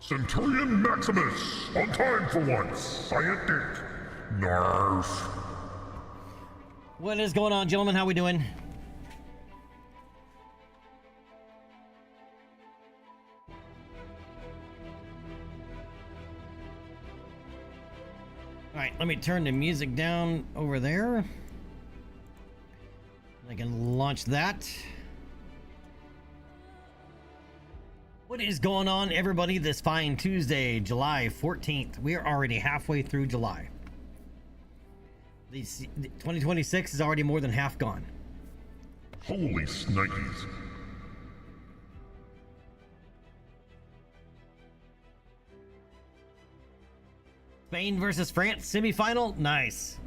Centurion Maximus, on time for once. Scientific. Narf. What is going on, gentlemen? How we doing? All right, let me turn the music down over there. I can launch that. What is going on, everybody, this fine Tuesday, July 14th? We are already halfway through July. The 2026 is already more than half gone. Holy snikes. Spain versus France semifinal? Nice.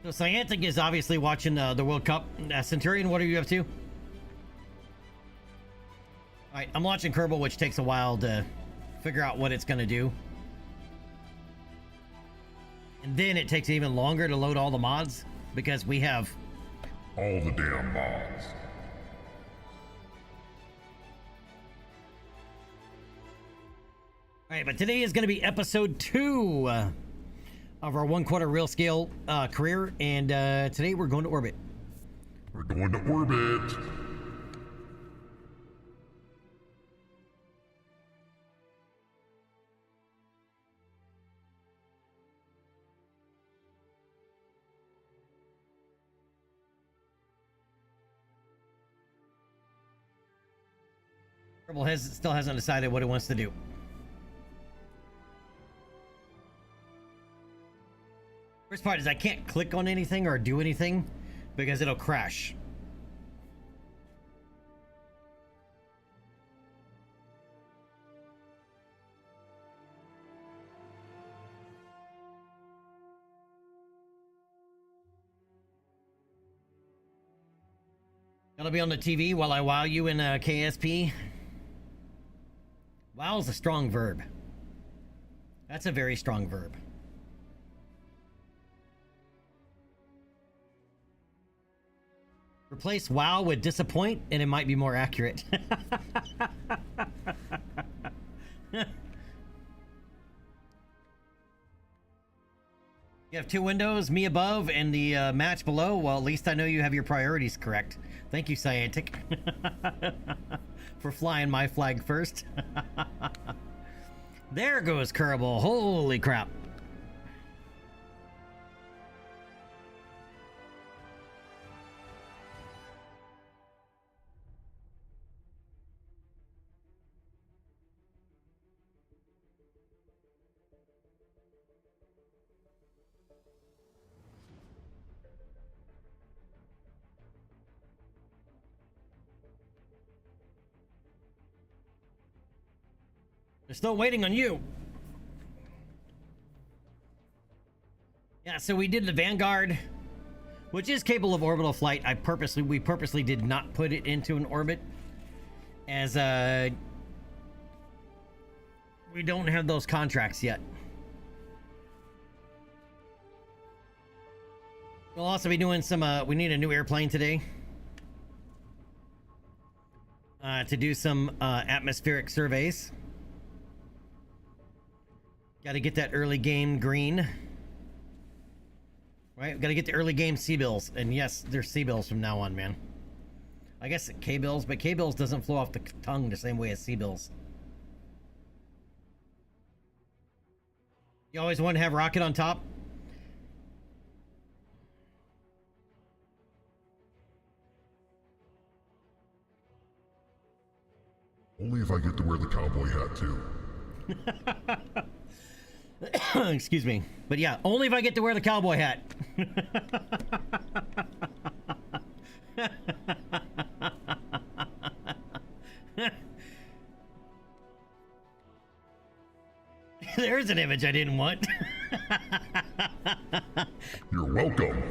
So Scientic is obviously watching the World Cup. Centurion, what are you up to? All right, I'm watching Kerbal, which takes a while to figure out what it's going to do. And then it takes even longer to load all the mods because we have all the damn mods. All right, but today is going to be episode 2 of our 1/4 real scale career, and today we're going to orbit. We're going to orbit. Kerbal still hasn't decided what it wants to do. First part is I can't click on anything or do anything because it'll crash. Gonna be on the TV while I wow you in KSP. Wow is a strong verb. That's a very strong verb. Replace wow with disappoint, and it might be more accurate. You have 2 windows, me above and the match below. Well, at least I know you have your priorities correct. Thank you, Scientic, for flying my flag first. There goes Kerbal. Holy crap. They're still waiting on you. Yeah, so we did the Vanguard, which is capable of orbital flight. We purposely did not put it into an orbit, as we don't have those contracts yet. We'll also be doing some we need a new airplane today to do some atmospheric surveys. Got to get that early game green. Right? Got to get the early game C-bills. And yes, there's C-bills from now on, man. I guess K-bills, but K-bills doesn't flow off the tongue the same way as C-bills. You always want to have rocket on top? Only if I get to wear the cowboy hat, too. Excuse me. But yeah, only if I get to wear the cowboy hat. There's an image I didn't want. You're welcome.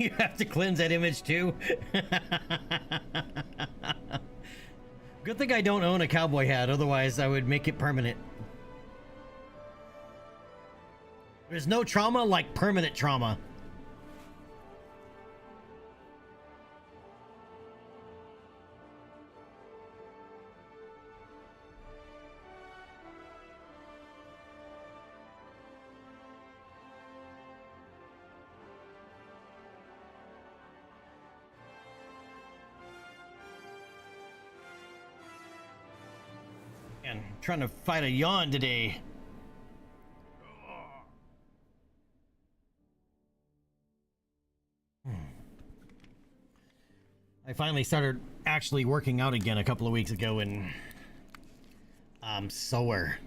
You have to cleanse that image too. Good thing I don't own a cowboy hat, otherwise I would make it permanent. There's no trauma like permanent trauma. Man, trying to fight a yawn today. I finally started actually working out again a couple of weeks ago, and I'm sore.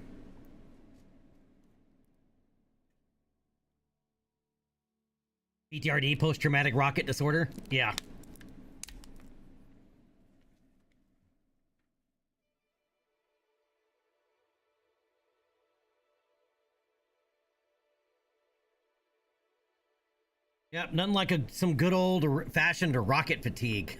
PTRD, post-traumatic rocket disorder? Yeah. Yep, nothing like some good old fashioned rocket fatigue.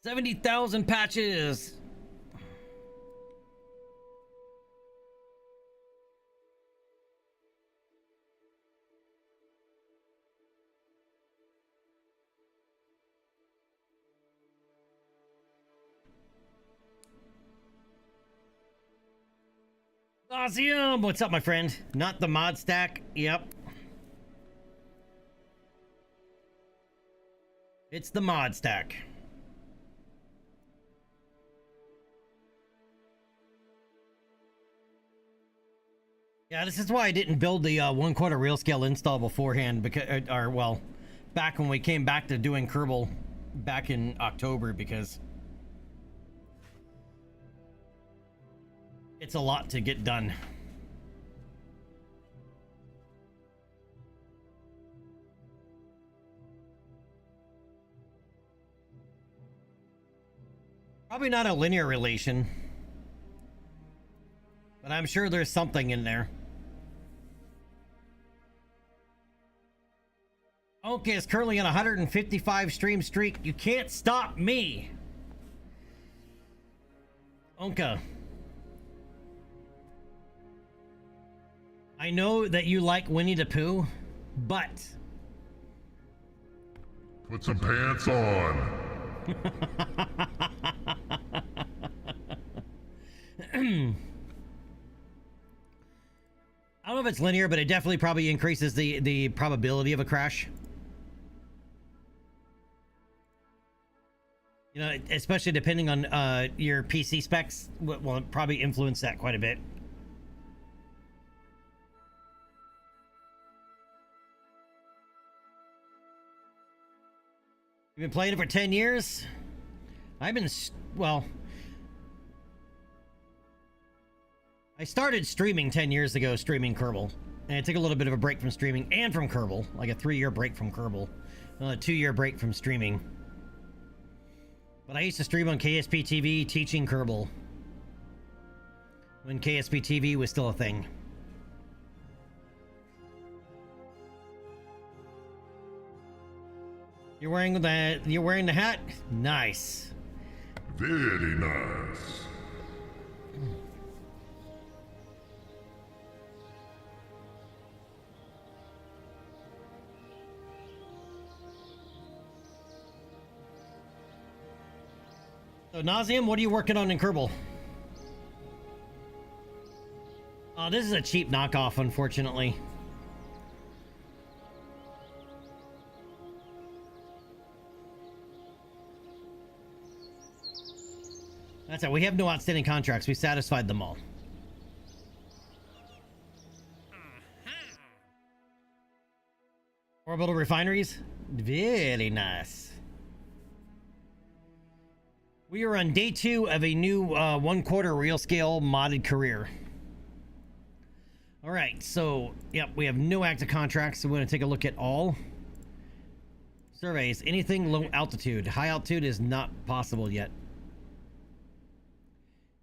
70,000 patches. Awesome. What's up, my friend? Not the mod stack. Yep. It's the mod stack. Yeah, this is why I didn't build the 1/4 real scale install beforehand, because, or well, back when we came back to doing Kerbal back in October, because it's a lot to get done. Probably not a linear relation, but I'm sure there's something in there. Okay, is currently on a 155 stream streak. You can't stop me. Onka. I know that you like Winnie the Pooh, but put some pants on. I don't know if it's linear, but it definitely probably increases the probability of a crash. You know, especially depending on your PC specs, will probably influence that quite a bit. You've been playing it for 10 years? I've been, well, I started streaming 10 years ago, streaming Kerbal. And I took a little bit of a break from streaming and from Kerbal, like a 3-year break from Kerbal, a 2-year break from streaming. But I used to stream on KSP TV teaching Kerbal when KSP TV was still a thing. You're wearing the hat? Nice. Very nice. So, Nauseam, what are you working on in Kerbal? This is a cheap knockoff, unfortunately. That's it. We have no outstanding contracts. We satisfied them all. Orbital refineries? Very nice. We are on day 2 of a new 1/4 real scale modded Kareer. All right, so, yep, we have no active contracts, so we're going to take a look at all surveys. Anything low altitude. High altitude is not possible yet.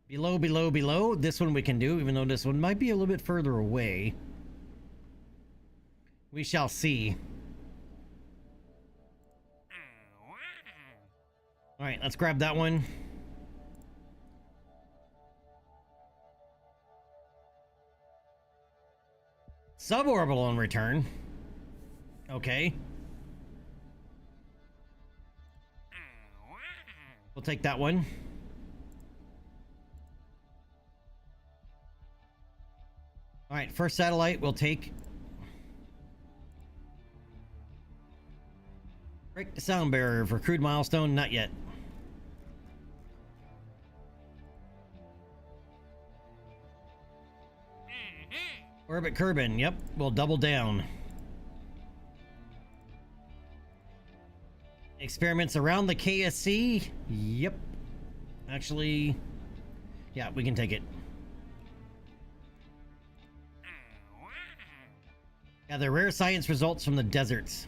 Below, below, below. This one we can do, even though this one might be a little bit further away. We shall see. All right, let's grab that one. Suborbital in return. Okay. We'll take that one. All right, first satellite we'll take. Break the sound barrier for crude milestone. Not yet. Orbit Kerbin. Yep, we'll double down. Experiments around the KSC. Yep. Actually, yeah, we can take it. Gather rare science results from the deserts.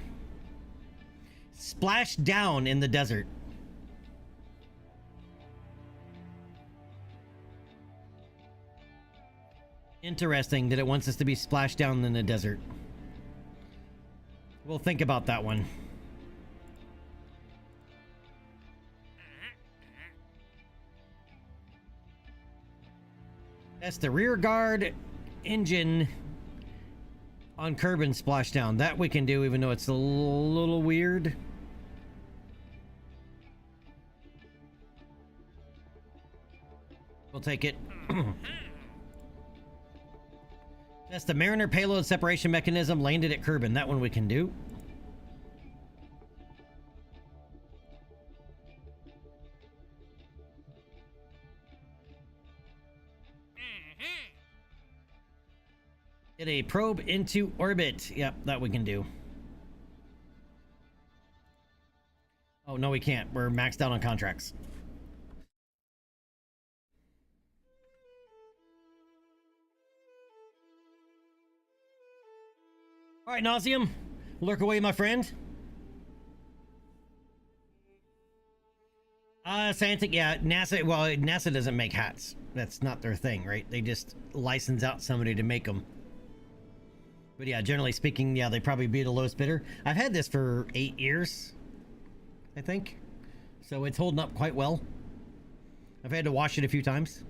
Splash down in the desert. Interesting that it wants us to be splashed down in the desert. We'll think about that one. That's the rear guard engine on Kerbin splashdown. That we can do, even though it's a little weird. We'll take it. That's the Mariner payload separation mechanism landed at Kerbin. That one we can do. Get a probe into orbit. Yep, that we can do. Oh, no, we can't. We're maxed out on contracts. All right, Nauseum. Lurk away, my friend. Scientific, yeah, NASA, well, NASA doesn't make hats. That's not their thing, right? They just license out somebody to make them. But yeah, generally speaking, yeah, they probably be the lowest bidder. I've had this for 8 years, I think. So it's holding up quite well. I've had to wash it a few times.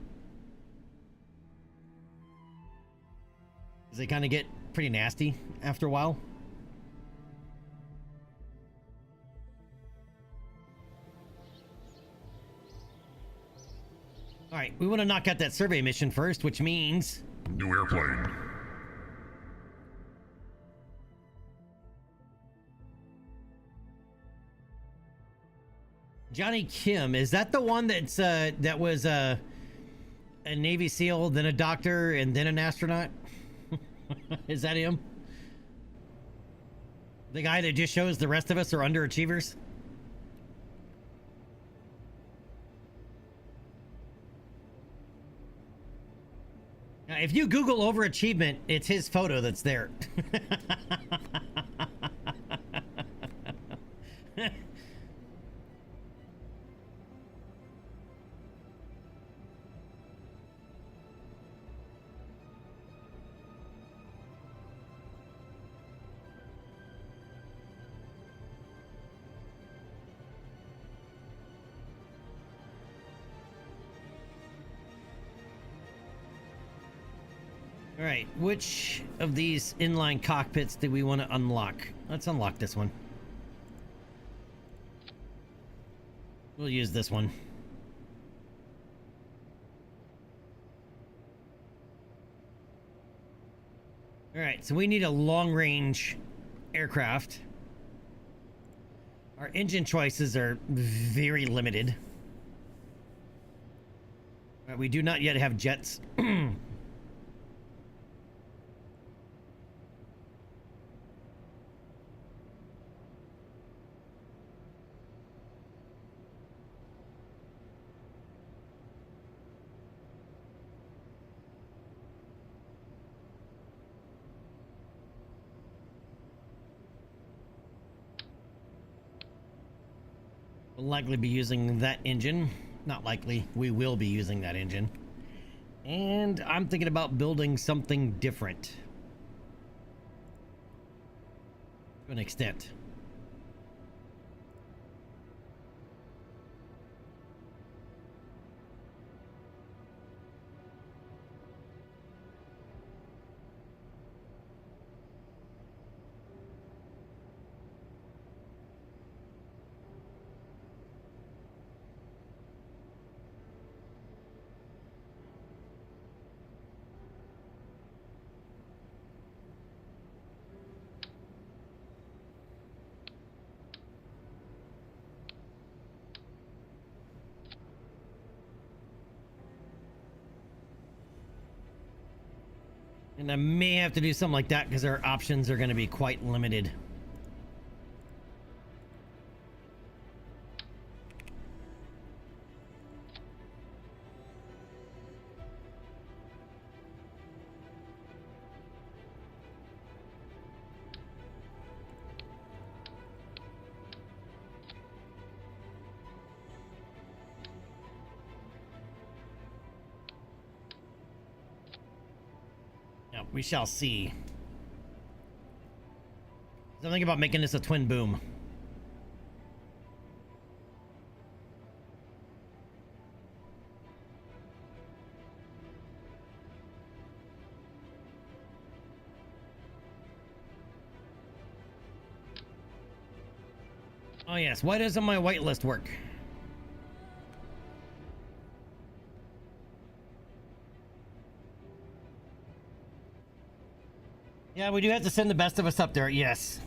They kind of get pretty nasty after a while. All right, we want to knock out that survey mission first, which means... New airplane. Johnny Kim, is that the one that's that was a Navy SEAL, then a doctor, and then an astronaut? Is that him? The guy that just shows the rest of us are underachievers? Now, if you Google overachievement, it's his photo that's there. All right, which of these inline cockpits do we want to unlock? Let's unlock this one. We'll use this one. All right, so we need a long-range aircraft. Our engine choices are very limited. All right, we do not yet have jets. We'll likely be using that engine. Not likely, we will be using that engine. And I'm thinking about building something different. To an extent. And I may have to do something like that because our options are going to be quite limited. We shall see. Something about making this a twin boom. Oh yes, why doesn't my whitelist work? Yeah, we do have to send the best of us up there, yes.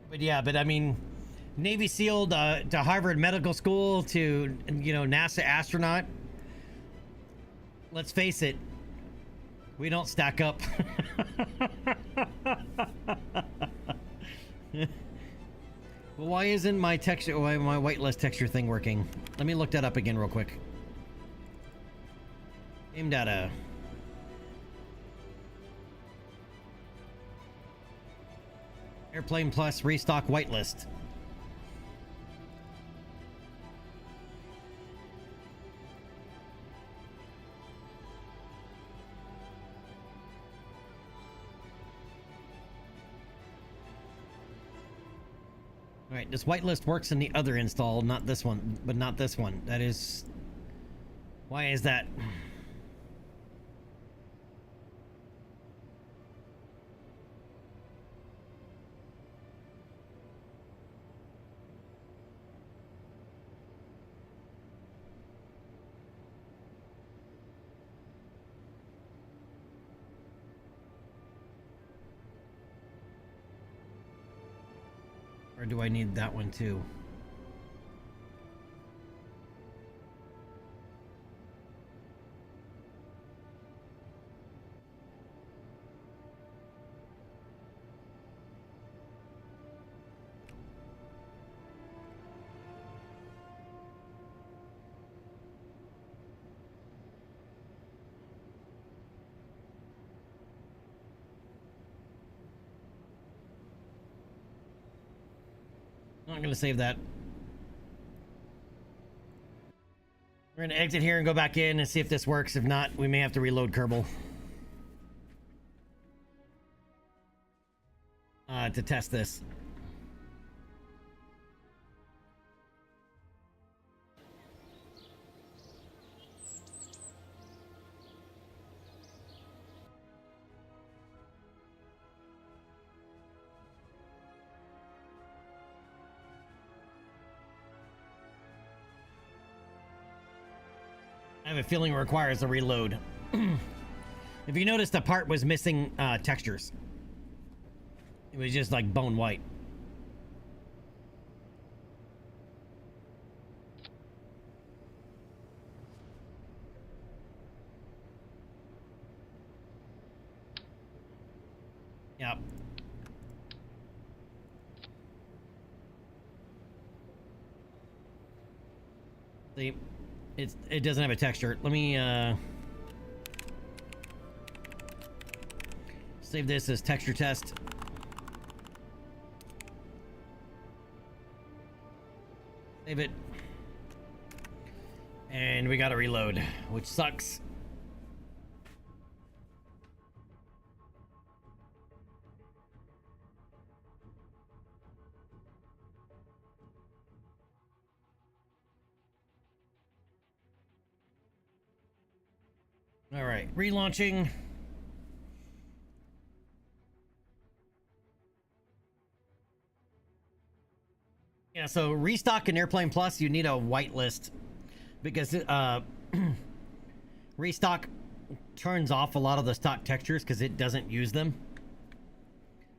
But yeah, I mean, Navy SEAL to Harvard Medical School to, you know, NASA astronaut. Let's face it, we don't stack up. Well, why isn't my texture, my whitelist texture thing working? Let me look that up again real quick. Game data. Airplane Plus restock whitelist. All right, this whitelist works in the other install, not this one, but not this one. That is... Why is that? Or do I need that one too? I'm going to save that. We're going to exit here and go back in and see if this works. If not, we may have to reload Kerbal. To test this. I have a feeling it requires a reload. If you notice, the part was missing textures. It was just like bone white. Yep. See? It doesn't have a texture. Let me save this as texture test. Save it. And we gotta reload, which sucks. All right, relaunching. Yeah, so restock in Airplane Plus, you need a whitelist because restock turns off a lot of the stock textures because it doesn't use them.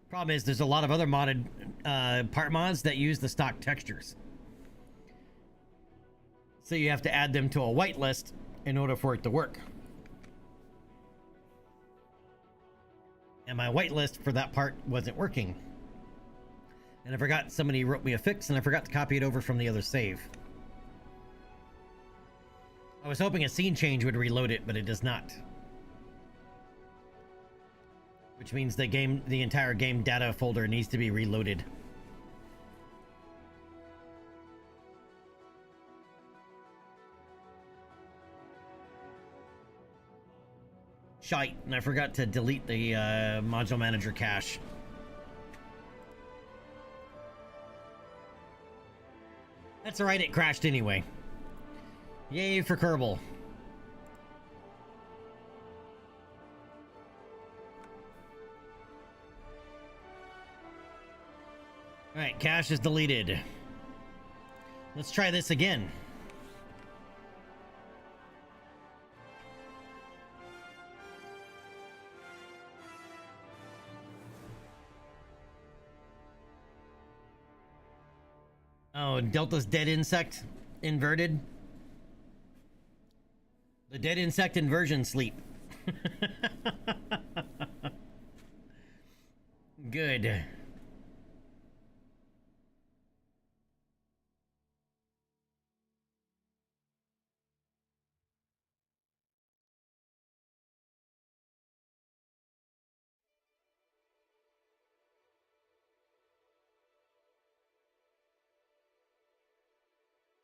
Problem is, there's a lot of other modded part mods that use the stock textures. So you have to add them to a whitelist in order for it to work. And my whitelist for that part wasn't working. And I forgot somebody wrote me a fix, and I forgot to copy it over from the other save. I was hoping a scene change would reload it, but it does not. Which means the entire game data folder needs to be reloaded. Shite, and I forgot to delete the module manager cache. That's alright, it crashed anyway. Yay for Kerbal. Alright, cache is deleted. Let's try this again. Oh, Delta's dead insect inverted. The dead insect inversion sleep. Good.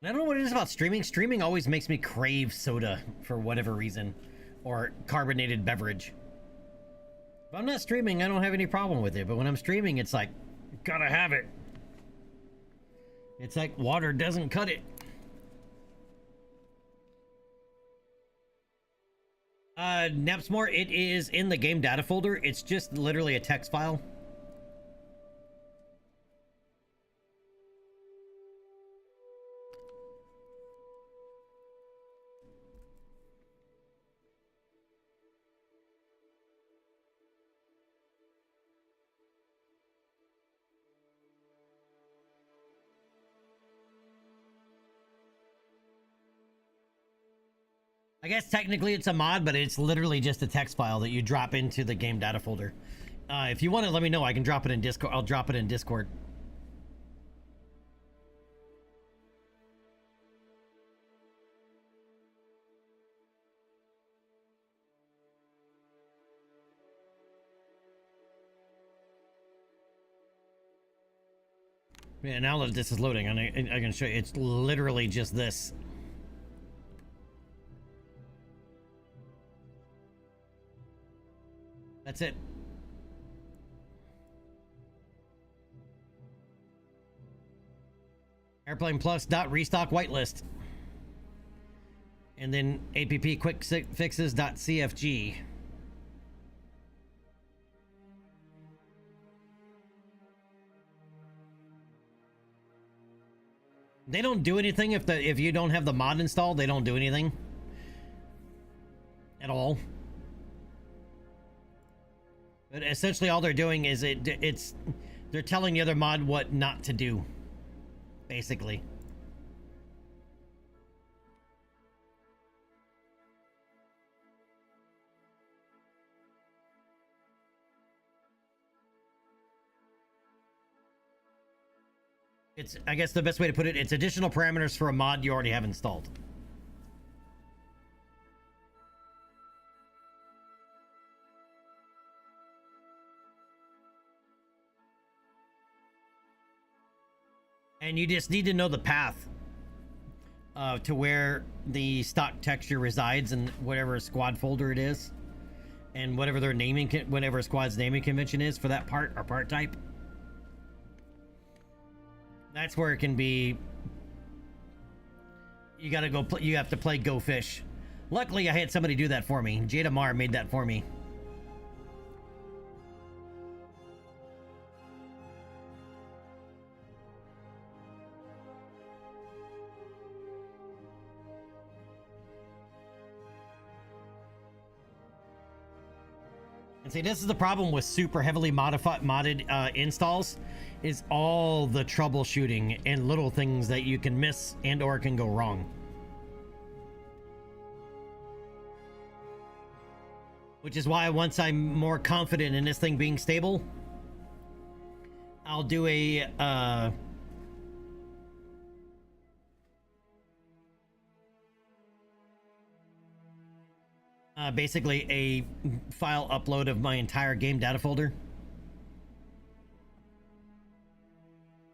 I don't know what it is about streaming. Streaming always makes me crave soda for whatever reason, or carbonated beverage. If I'm not streaming, I don't have any problem with it, but when I'm streaming, it's like, gotta have it. It's like water doesn't cut it. Nepsmore, it is in the game data folder. It's just literally a text file. I guess technically it's a mod, but it's literally just a text file that you drop into the game data folder. If you want to let me know, I can drop it in Discord. I'll drop it in Discord. Yeah, now that this is loading, I can show you. It's literally just this. That's it. Airplane Plus dot restock whitelist. And then app quick fixes dot cfg. They don't do anything if you don't have the mod installed. They don't do anything at all. But essentially all they're doing is they're telling the other mod what not to do, basically. It's, I guess the best way to put it, it's additional parameters for a mod you already have installed. And you just need to know the path to where the stock texture resides in whatever squad folder it is, and whatever their naming, whatever squad's naming convention is for that part or part type. That's where it can be. You gotta go. You have to play Go Fish. Luckily, I had somebody do that for me. Jada Mar made that for me. And see, this is the problem with super heavily modded installs, is all the troubleshooting and little things that you can miss and or can go wrong. Which is why once I'm more confident in this thing being stable, I'll do a basically a file upload of my entire game data folder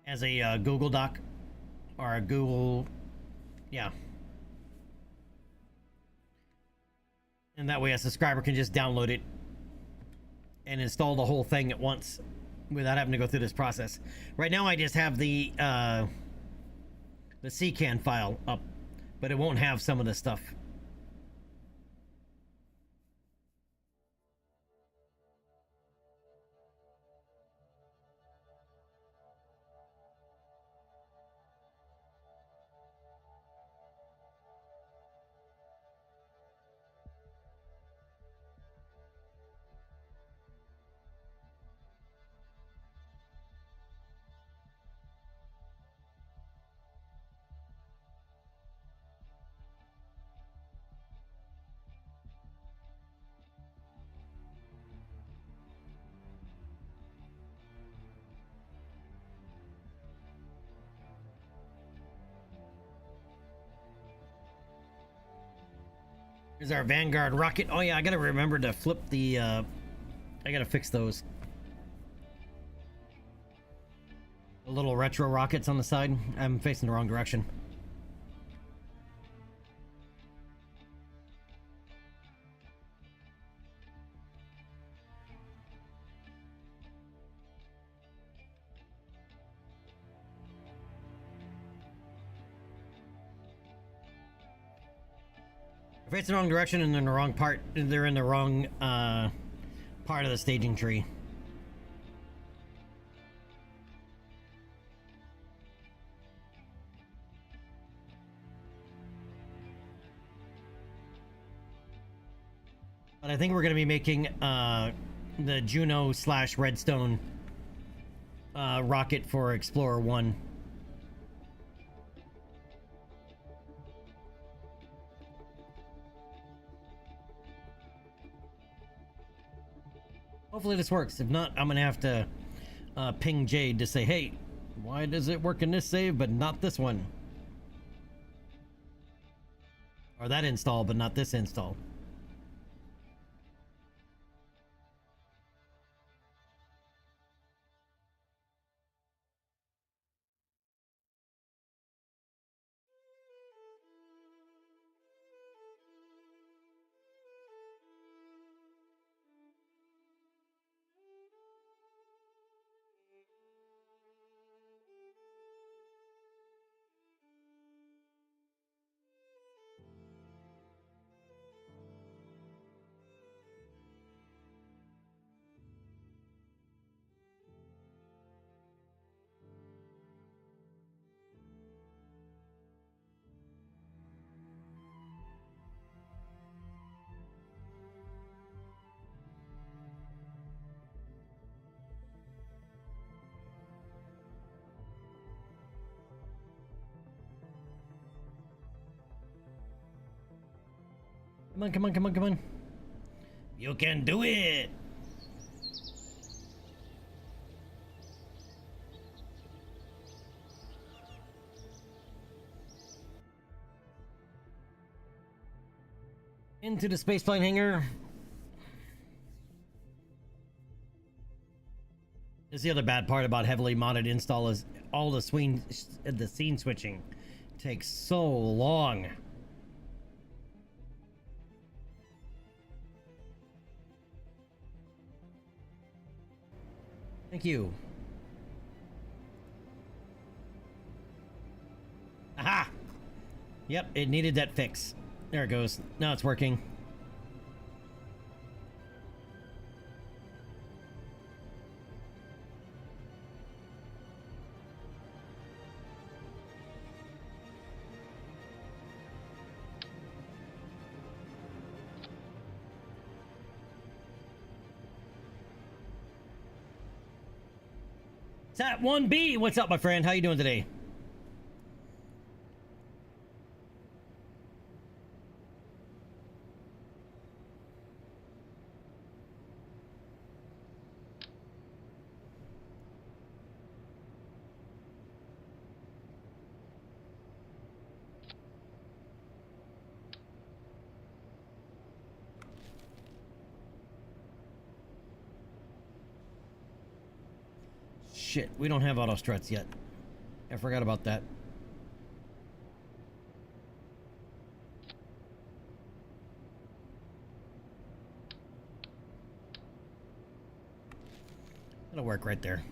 as a Google Doc or a Google, yeah. And that way a subscriber can just download it and install the whole thing at once without having to go through this process. Right now I just have the CCAN file up, but it won't have some of the stuff. Here's our Vanguard rocket. Oh yeah, I gotta remember to flip the, I gotta fix those. The little retro rockets on the side. I'm facing the wrong direction. If it's the wrong direction and in the wrong part, they're in the wrong part of the staging tree. But I think we're going to be making the Juno / Redstone rocket for Explorer 1. Hopefully this works. If not, I'm gonna have to ping Jade to say, hey, why does it work in this save but not this one? Or that install but not this install. Come on, come on, come on, come on. You can do it! Into the spaceplane hangar. This is the other bad part about heavily modded install is all the scene switching takes so long. Thank you. Aha! Yep, it needed that fix. There it goes. Now it's working. Sat 1B, what's up, my friend? How you doing today? Shit, we don't have auto struts yet. I forgot about that. That'll work right there.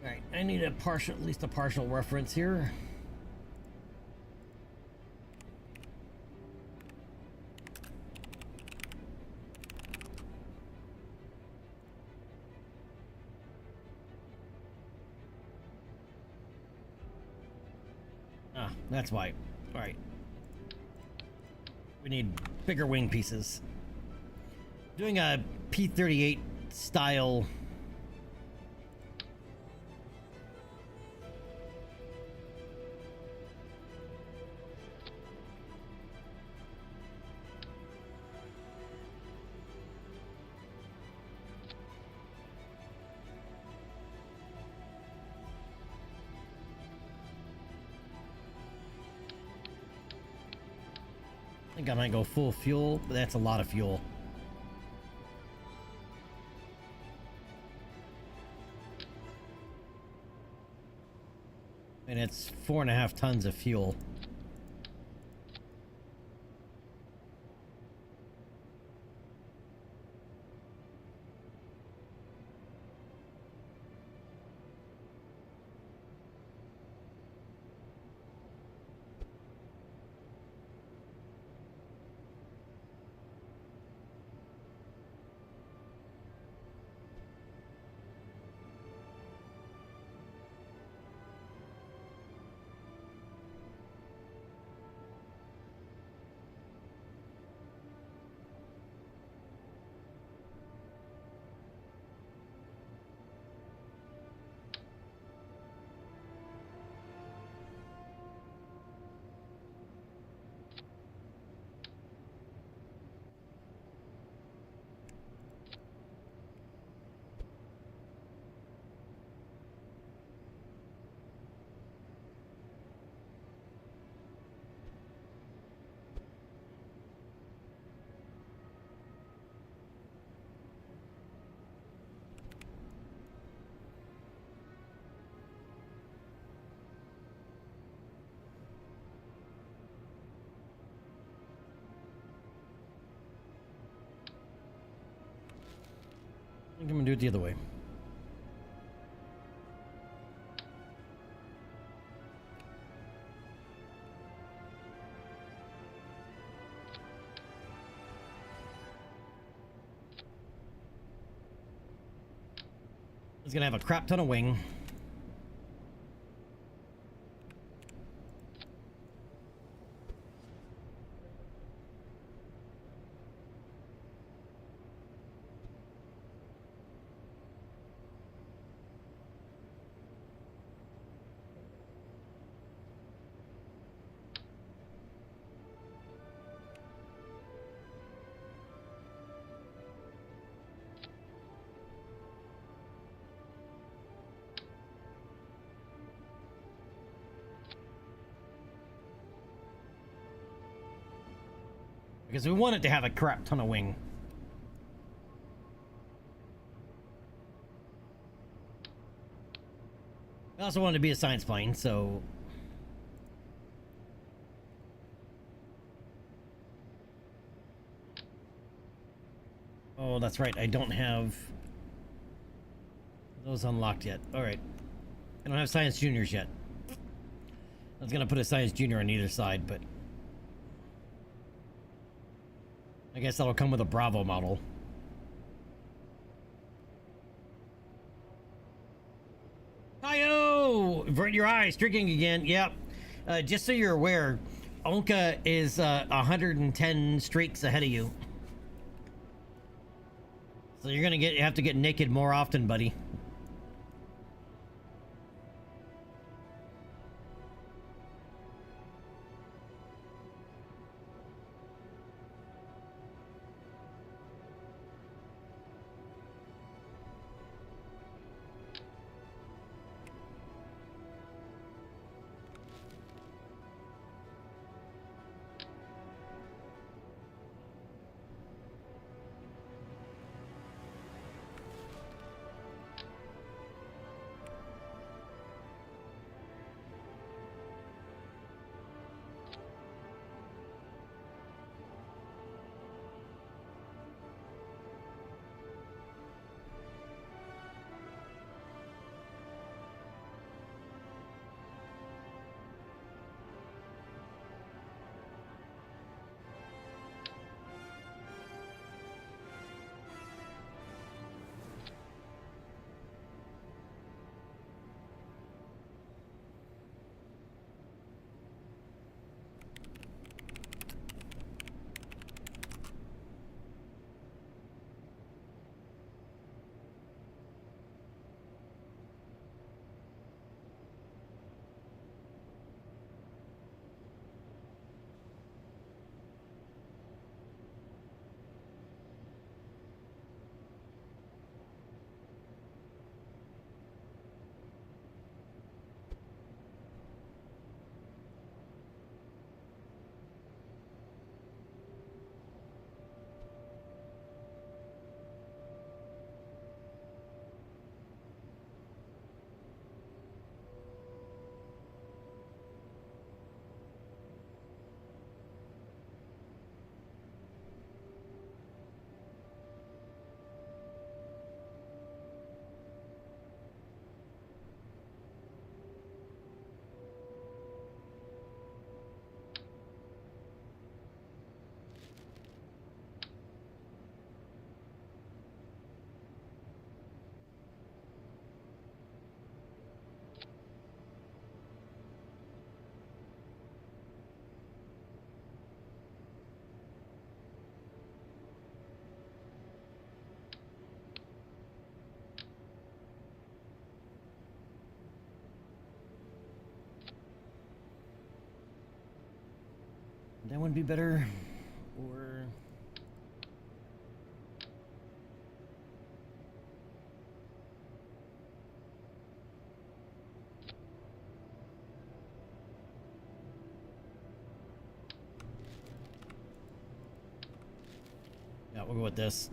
Alright, I need a partial, at least a partial reference here. Ah, that's why. Alright. We need bigger wing pieces. Doing a P-38 style. I think I might go full fuel, but that's a lot of fuel. And it's 4.5 tons of fuel. I'm gonna do it the other way. It's gonna have a crap ton of wing. Because we want it to have a crap ton of wing. I also want it to be a science plane, so... Oh, that's right. I don't have those unlocked yet. Alright. I don't have Science Juniors yet. I was gonna put a Science Junior on either side, but... I guess that'll come with a Bravo model. Hi-yo! Avert your eyes, drinking again. Yep. Just so you're aware, Onka is 110 streaks ahead of you. So you're gonna have to get naked more often, buddy. That would be better, or... Yeah, we'll go with this.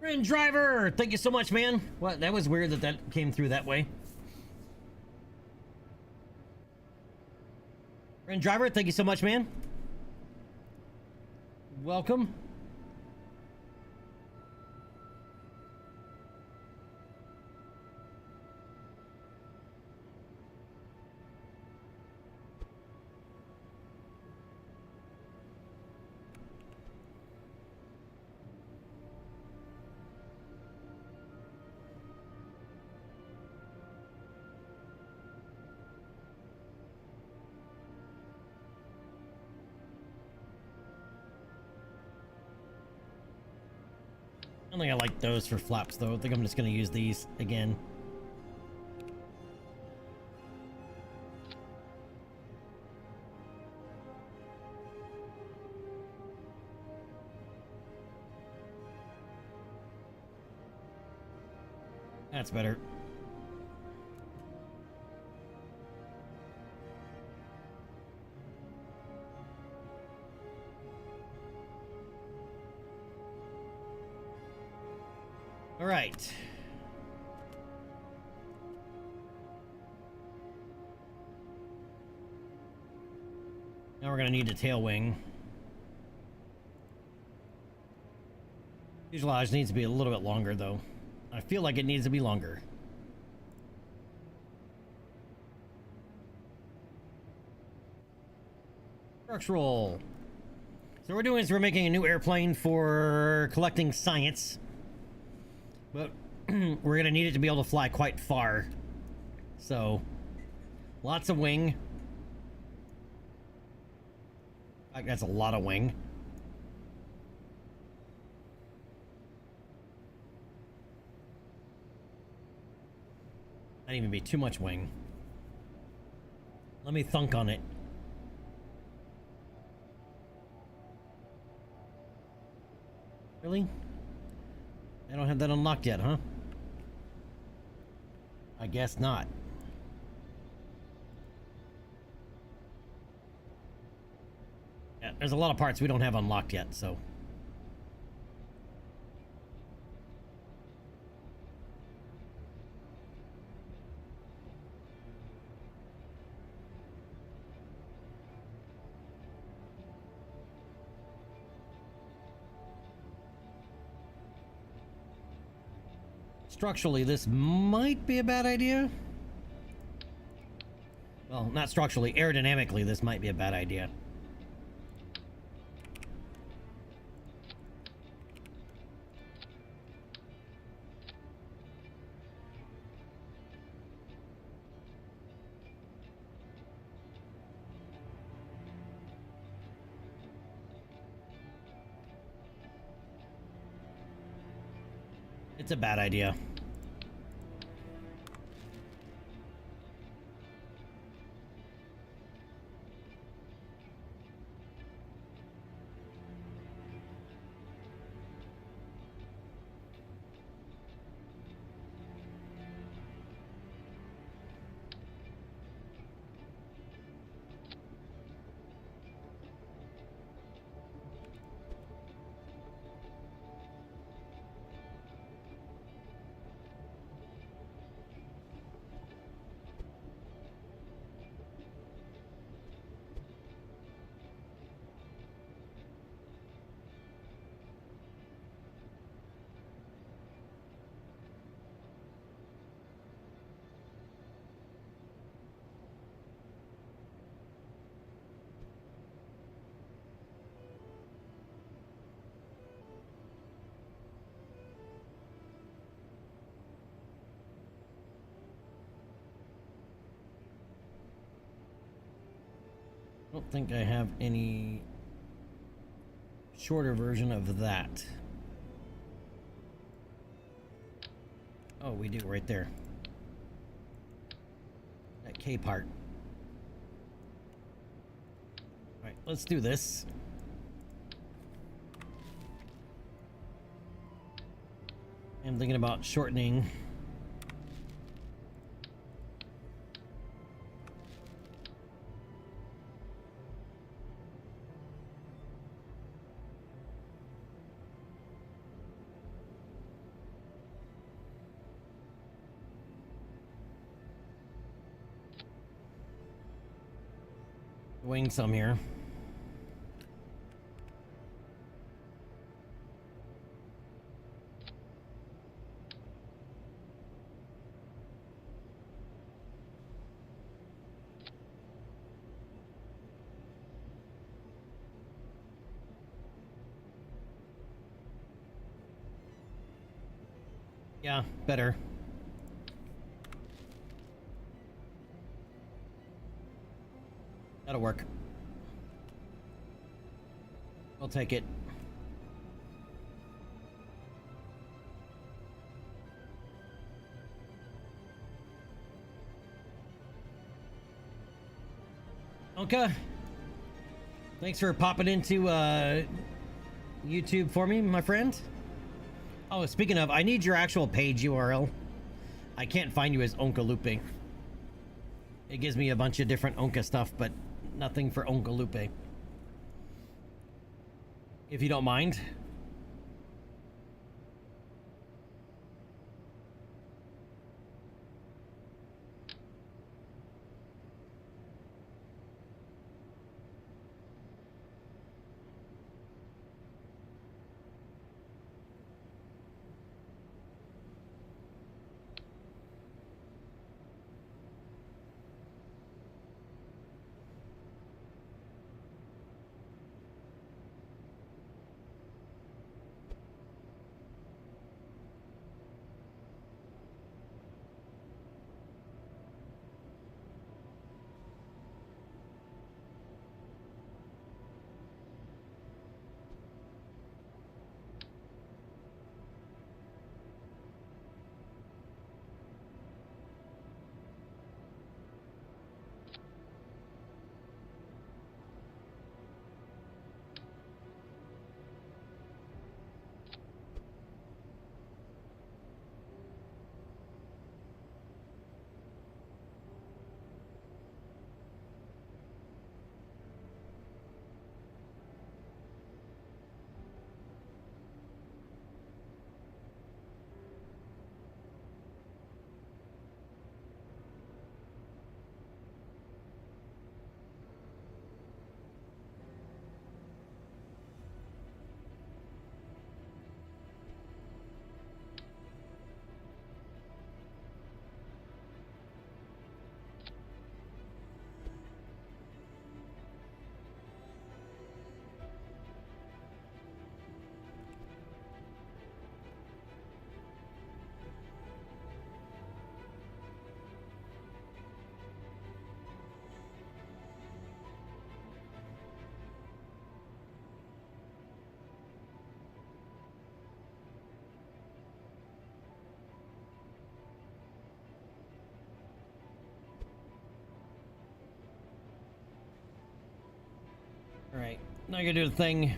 Friend driver, thank you so much, man. What? That was weird that that came through that way. Friend driver, thank you so much, man. Welcome. I don't think I like those for flaps, though. I think I'm just going to use these again. That's better. All right. Now we're going to need a tail wing. Fuselage needs to be a little bit longer, though. I feel like it needs to be longer. Structural. So what we're doing is we're making a new airplane for collecting science. But we're gonna need it to be able to fly quite far. So, lots of wing. That's a lot of wing. Not even be too much wing. Let me thunk on it. Really? I don't have that unlocked yet, huh? I guess not. Yeah, there's a lot of parts we don't have unlocked yet, so. Structurally, this might be a bad idea. Well, not structurally, aerodynamically, this might be a bad idea. It's a bad idea. I don't think I have any shorter version of that. Oh, we do right there. That K part. All right, let's do this. I'm thinking about shortening. Wing some here. Yeah, better. That'll work. I'll take it. Okay. Thanks for popping into YouTube for me, my friend. Oh, speaking of, I need your actual page URL. I can't find you as Onkalupe. It gives me a bunch of different Onka stuff, but nothing for Onkalupe. If you don't mind. All right, now you're gonna do the thing.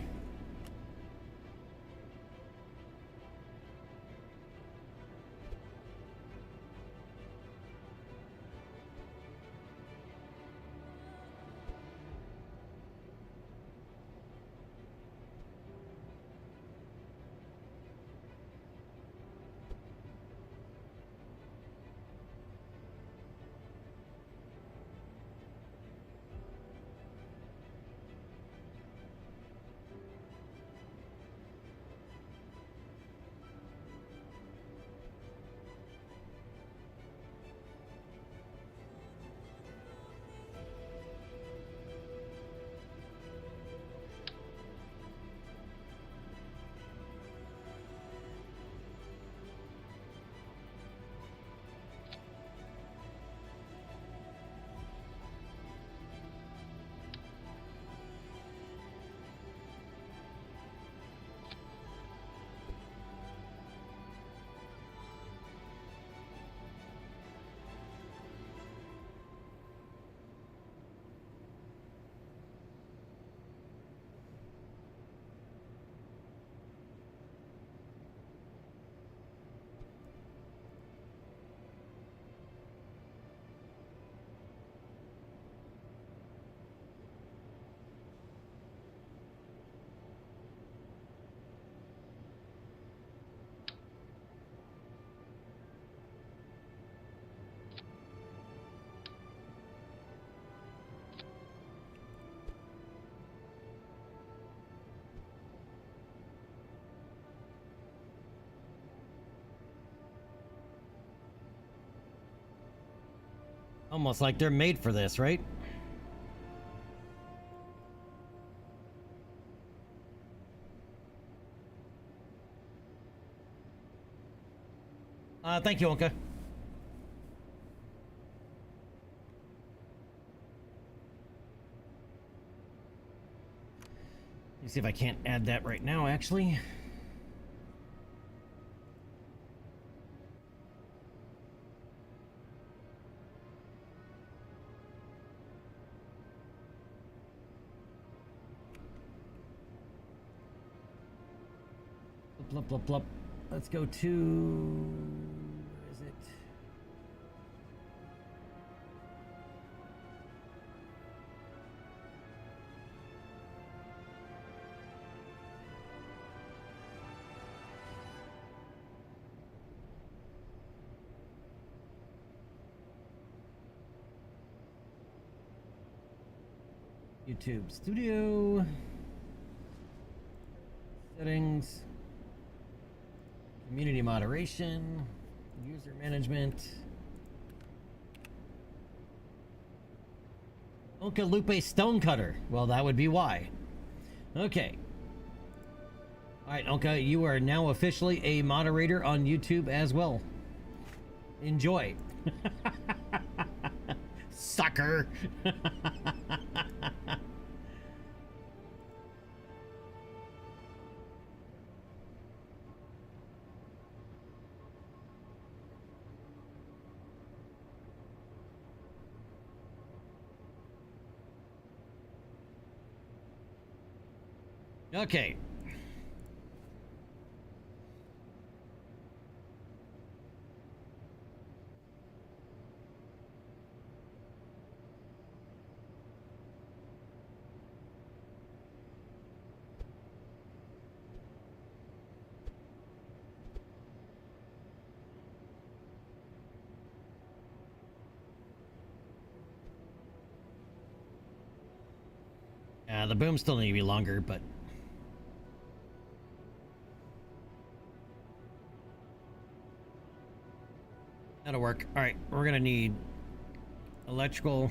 Almost like they're made for this, right? Thank you, Onka. Let me see if I can't add that right now, actually. Blup, blup, blup. Let's go to... Where is it? YouTube Studio. Settings. Community moderation. User management. Onka Lupe Stonecutter. Well, that would be why. Okay. Alright, Onka, you are now officially a moderator on YouTube as well. Enjoy. Sucker. Okay. The boom still need to be longer, but that'll work. All right, we're gonna need electrical.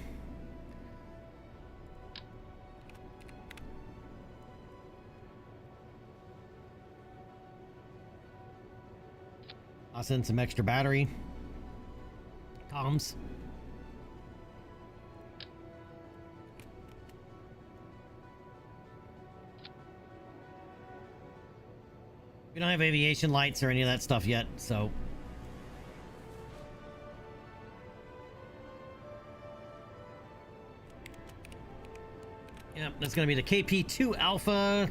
I'll send some extra battery. Comms. We don't have aviation lights or any of that stuff yet, so... Yep, that's gonna be the KP2 Alpha.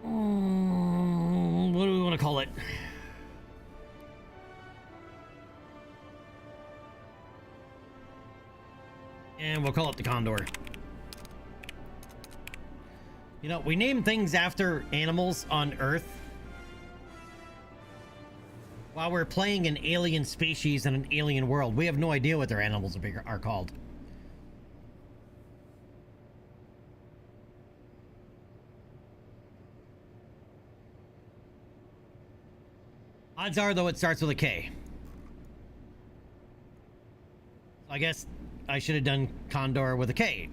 What do we want to call it? And we'll call it the Condor. You know, we name things after animals on Earth while we're playing an alien species in an alien world. We have no idea what their animals are called. Odds are, though, it starts with a K. I guess I should have done Condor with a K.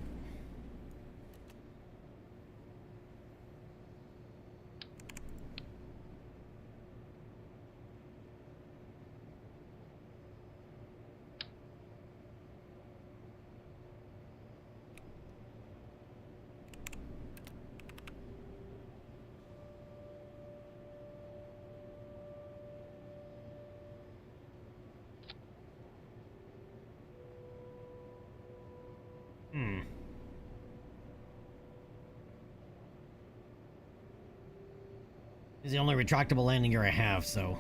Is the only retractable landing gear I have, so...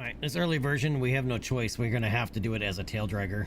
Alright, this early version, we have no choice. We're gonna have to do it as a tail dragger.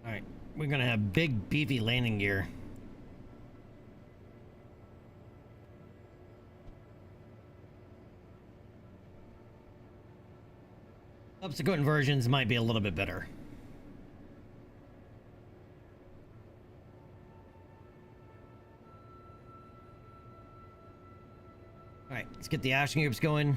Alright, we're gonna have big beefy landing gear. Subsequent versions might be a little bit better. Alright, let's get the action groups going.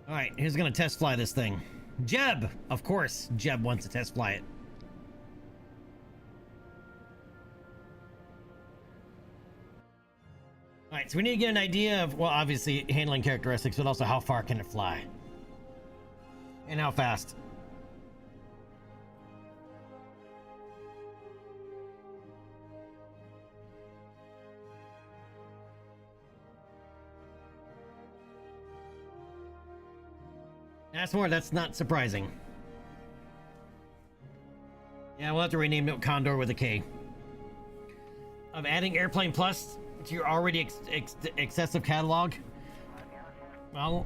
Alright, who's gonna test fly this thing? Jeb! Of course, Jeb wants to test fly it. Alright, so we need to get an idea of, well, obviously, handling characteristics, but also how far can it fly? And how fast? That's more, that's not surprising. Yeah, we'll have to rename it Condor with a K. Of adding Airplane Plus to your already excessive catalog? Well,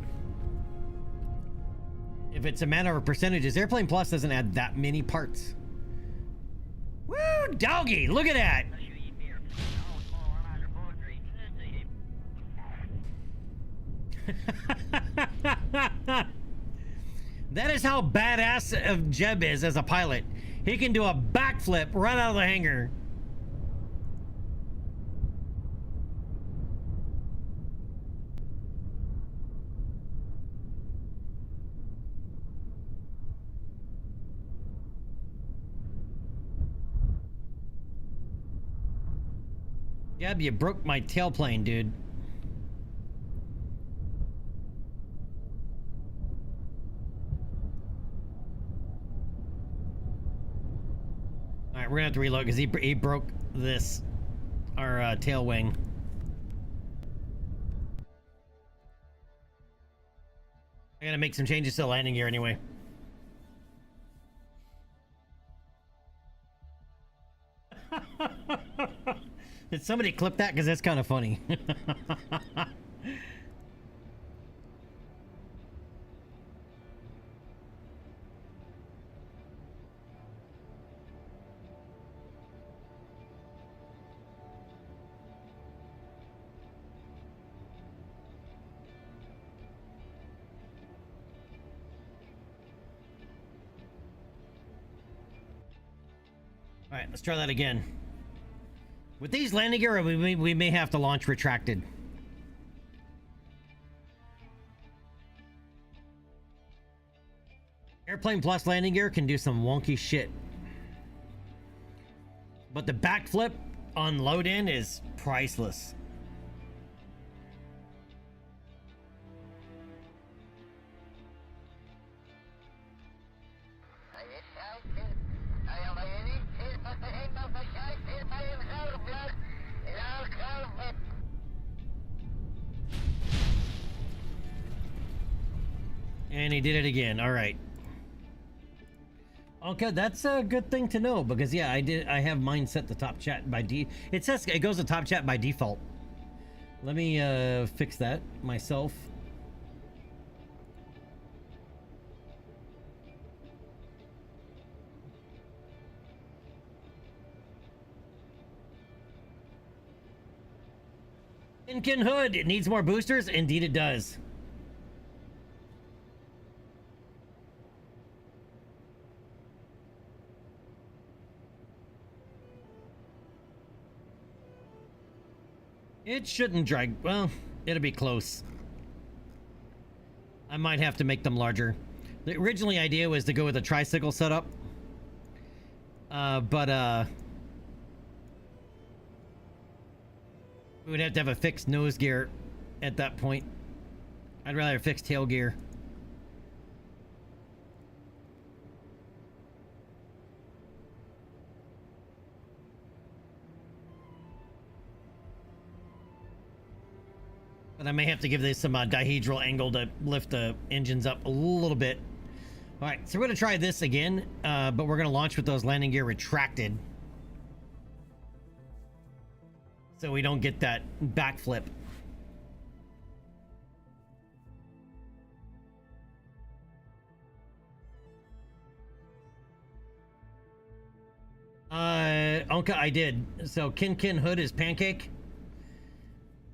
if it's a matter of percentages, Airplane Plus doesn't add that many parts. Woo, doggy! Look at that! That is how badass of Jeb is as a pilot. He can do a backflip right out of the hangar. Jeb, you broke my tailplane, dude. Alright, we're gonna have to reload because he broke this, our tail wing. I gotta make some changes to the landing gear anyway. Did somebody clip that? Because that's kind of funny. All right, let's try that again. With these landing gear, we may have to launch retracted. Airplane Plus landing gear can do some wonky shit. But the backflip on load in is priceless. And he did it again. All right. Okay, that's a good thing to know because yeah, I have mine set to top chat by it says it goes to top chat by default. Let me fix that myself. Inkin Hood, it needs more boosters? Indeed it does. It shouldn't drag. Well, it'll be close. I might have to make them larger. The originally idea was to go with a tricycle setup. But we would have to have a fixed nose gear at that point. I'd rather fix tail gear. But I may have to give this some dihedral angle to lift the engines up a little bit. All right, so we're going to try this again, but we're going to launch with those landing gear retracted. So we don't get that backflip. Okay, I did. So Kin Hood is pancake.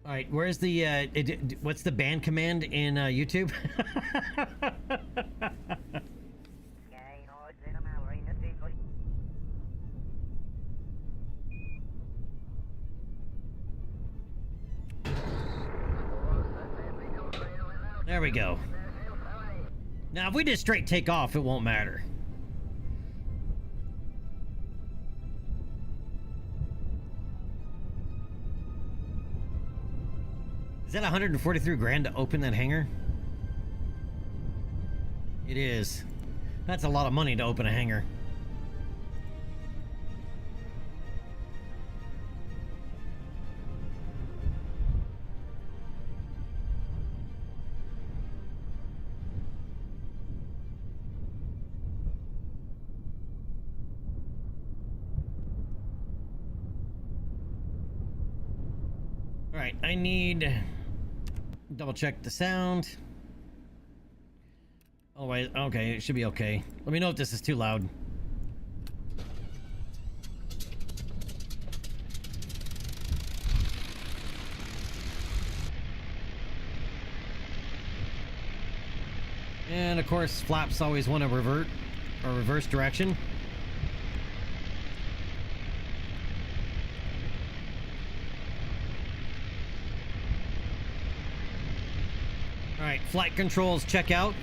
All right, where's the what's the band command in YouTube? There we go. Now, if we just straight take off, it won't matter. Is that 143 grand to open that hangar? It is. That's a lot of money to open a hangar. All right, I need double check the sound. Oh wait, okay, it should be okay. Let me know if this is too loud. And of course, flaps always want to revert or reverse direction. All right, flight controls check out.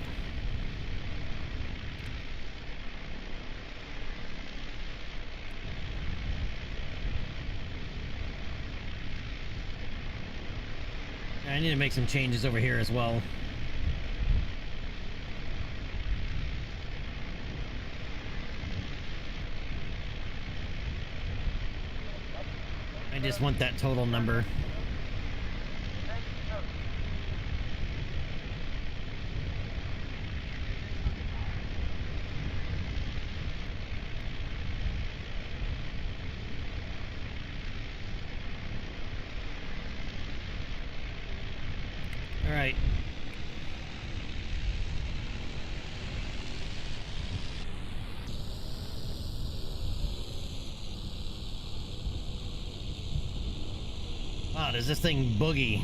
I need to make some changes over here as well. I just want that total number. All right. Wow, does this thing boogie?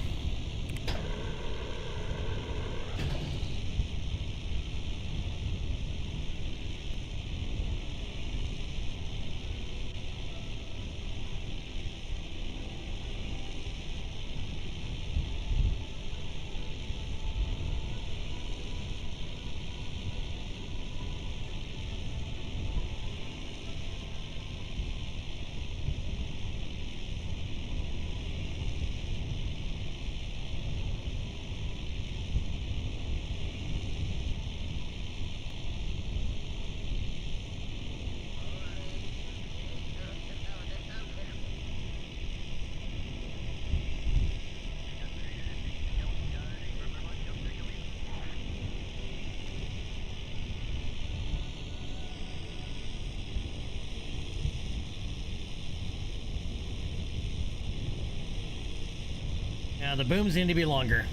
Yeah, the booms need to be longer.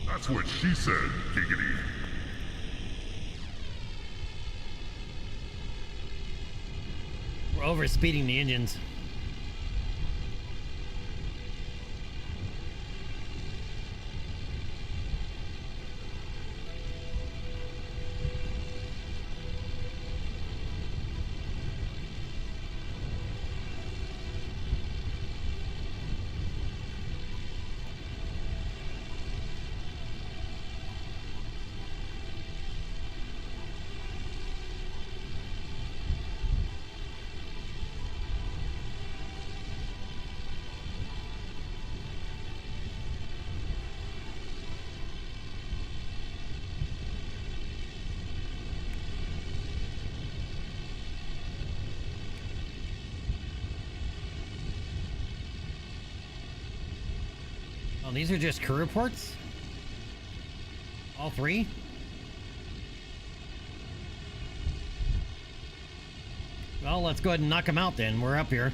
That's what she said, giggity. We're over speeding the engines. Oh, these are just crew reports? All three? Well, let's go ahead and knock them out then. We're up here.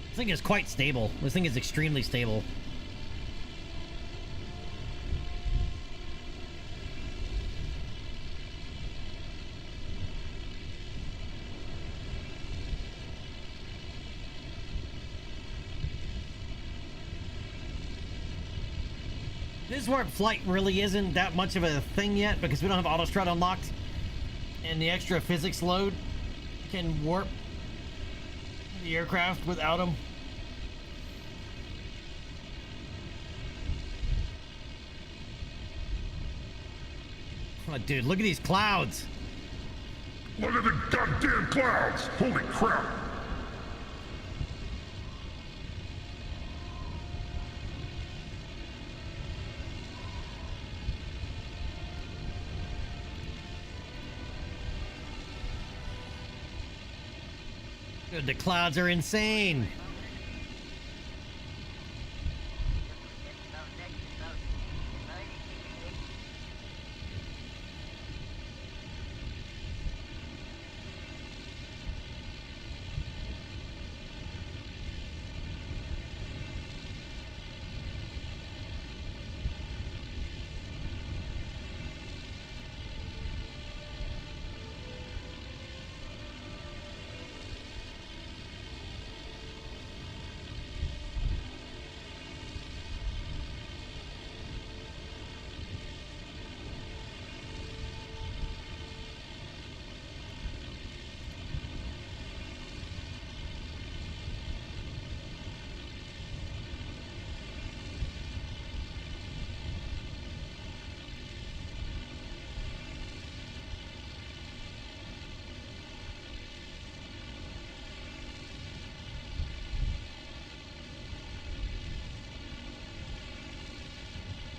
This thing is quite stable. This thing is extremely stable. This warp flight really isn't that much of a thing yet because we don't have autostrut unlocked, and the extra physics load can warp the aircraft without them. Oh, dude, look at these clouds. Look at the goddamn clouds! Holy crap! Dude, the clouds are insane.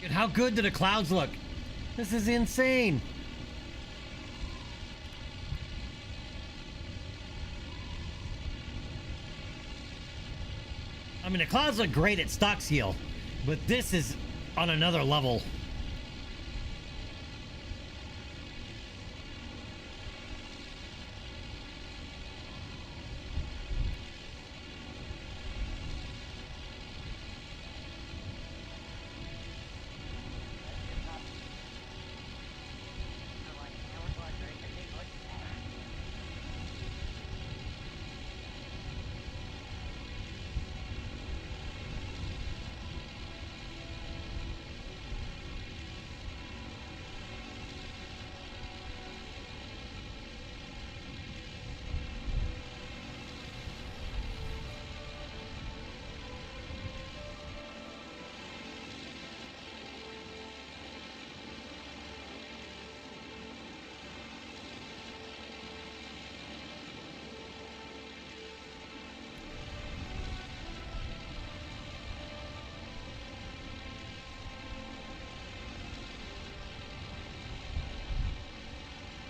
Dude, how good do the clouds look? This is insane. I mean, the clouds look great at stock scale, but this is on another level.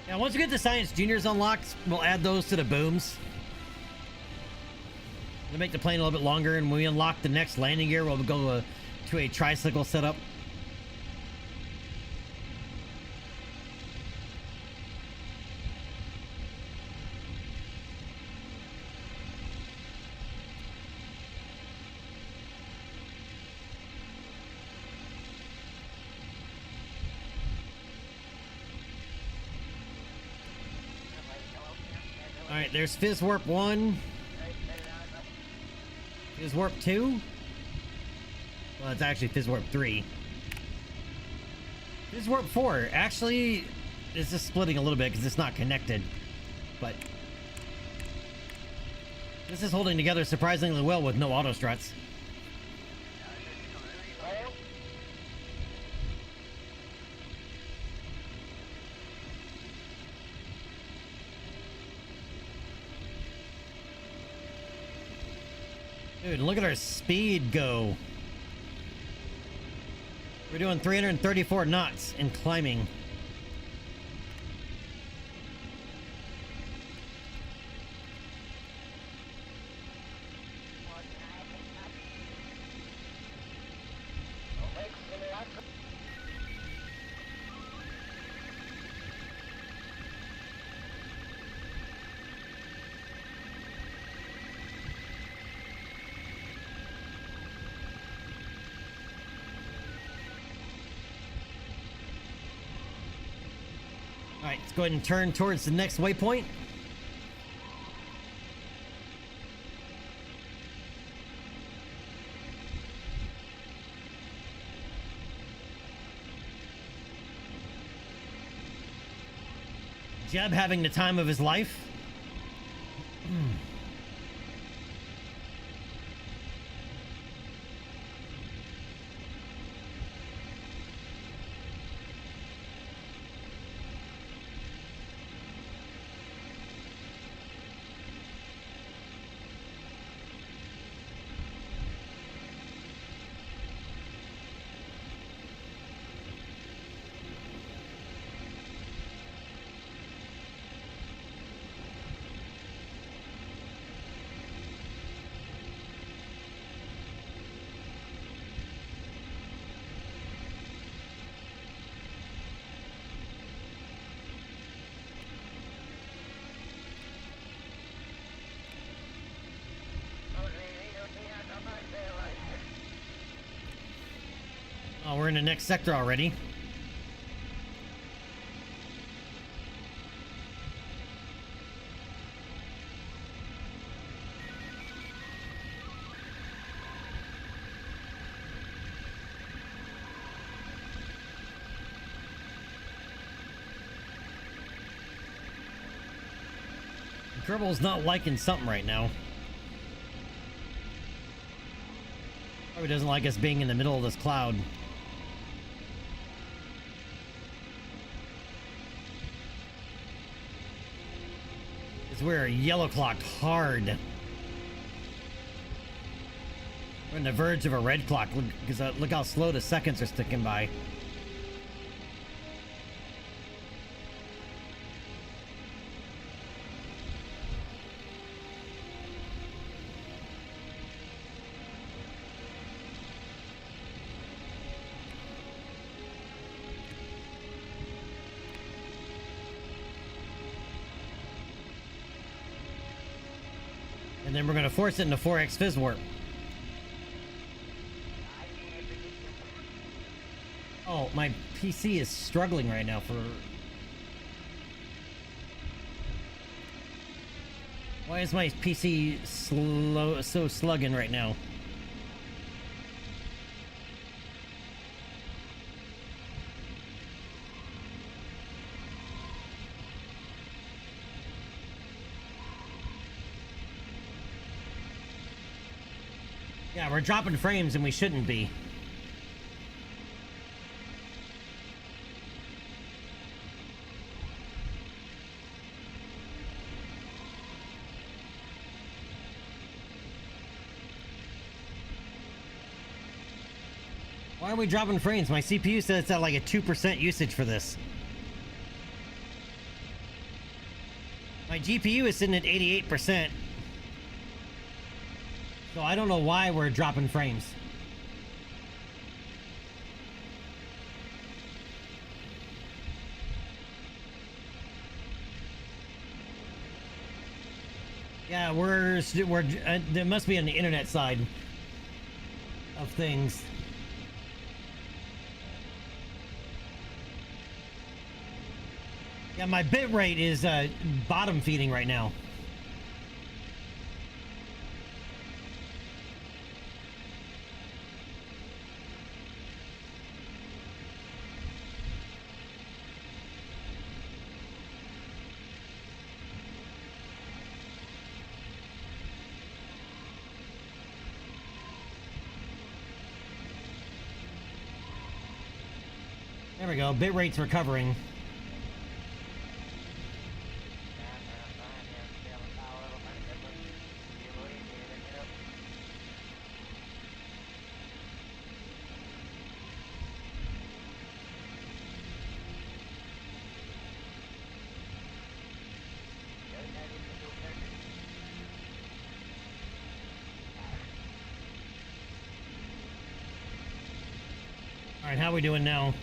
Yeah, once we get the Science Juniors unlocked, we'll add those to the booms. We'll make the plane a little bit longer, and when we unlock the next landing gear, we'll go to a tricycle setup. Alright, there's Fizz Warp 1. Fizz Warp 2? Well, it's actually Fizz Warp 3. Fizz Warp 4. Actually, it's just splitting a little bit because it's not connected. But this is holding together surprisingly well with no auto struts. Dude, look at our speed go. We're doing 334 knots and climbing. Alright, let's go ahead and turn towards the next waypoint. Jeb having the time of his life. Oh, we're in the next sector already. Kerbin's not liking something right now. Probably doesn't like us being in the middle of this cloud. We're yellow clocked hard. We're on the verge of a red clock. Look how slow the seconds are sticking by. And then we're going to force it into 4x Fizz Warp. Oh, my PC is struggling right now for... Why is my PC so slugging right now? Yeah, we're dropping frames and we shouldn't be. Why are we dropping frames? My CPU says it's at like a 2% usage for this. My GPU is sitting at 88%. So I don't know why we're dropping frames. Yeah, there must be on the internet side of things. Yeah, my bit rate is bottom feeding right now. There we go, bit rate's recovering. Alright, how we doing now?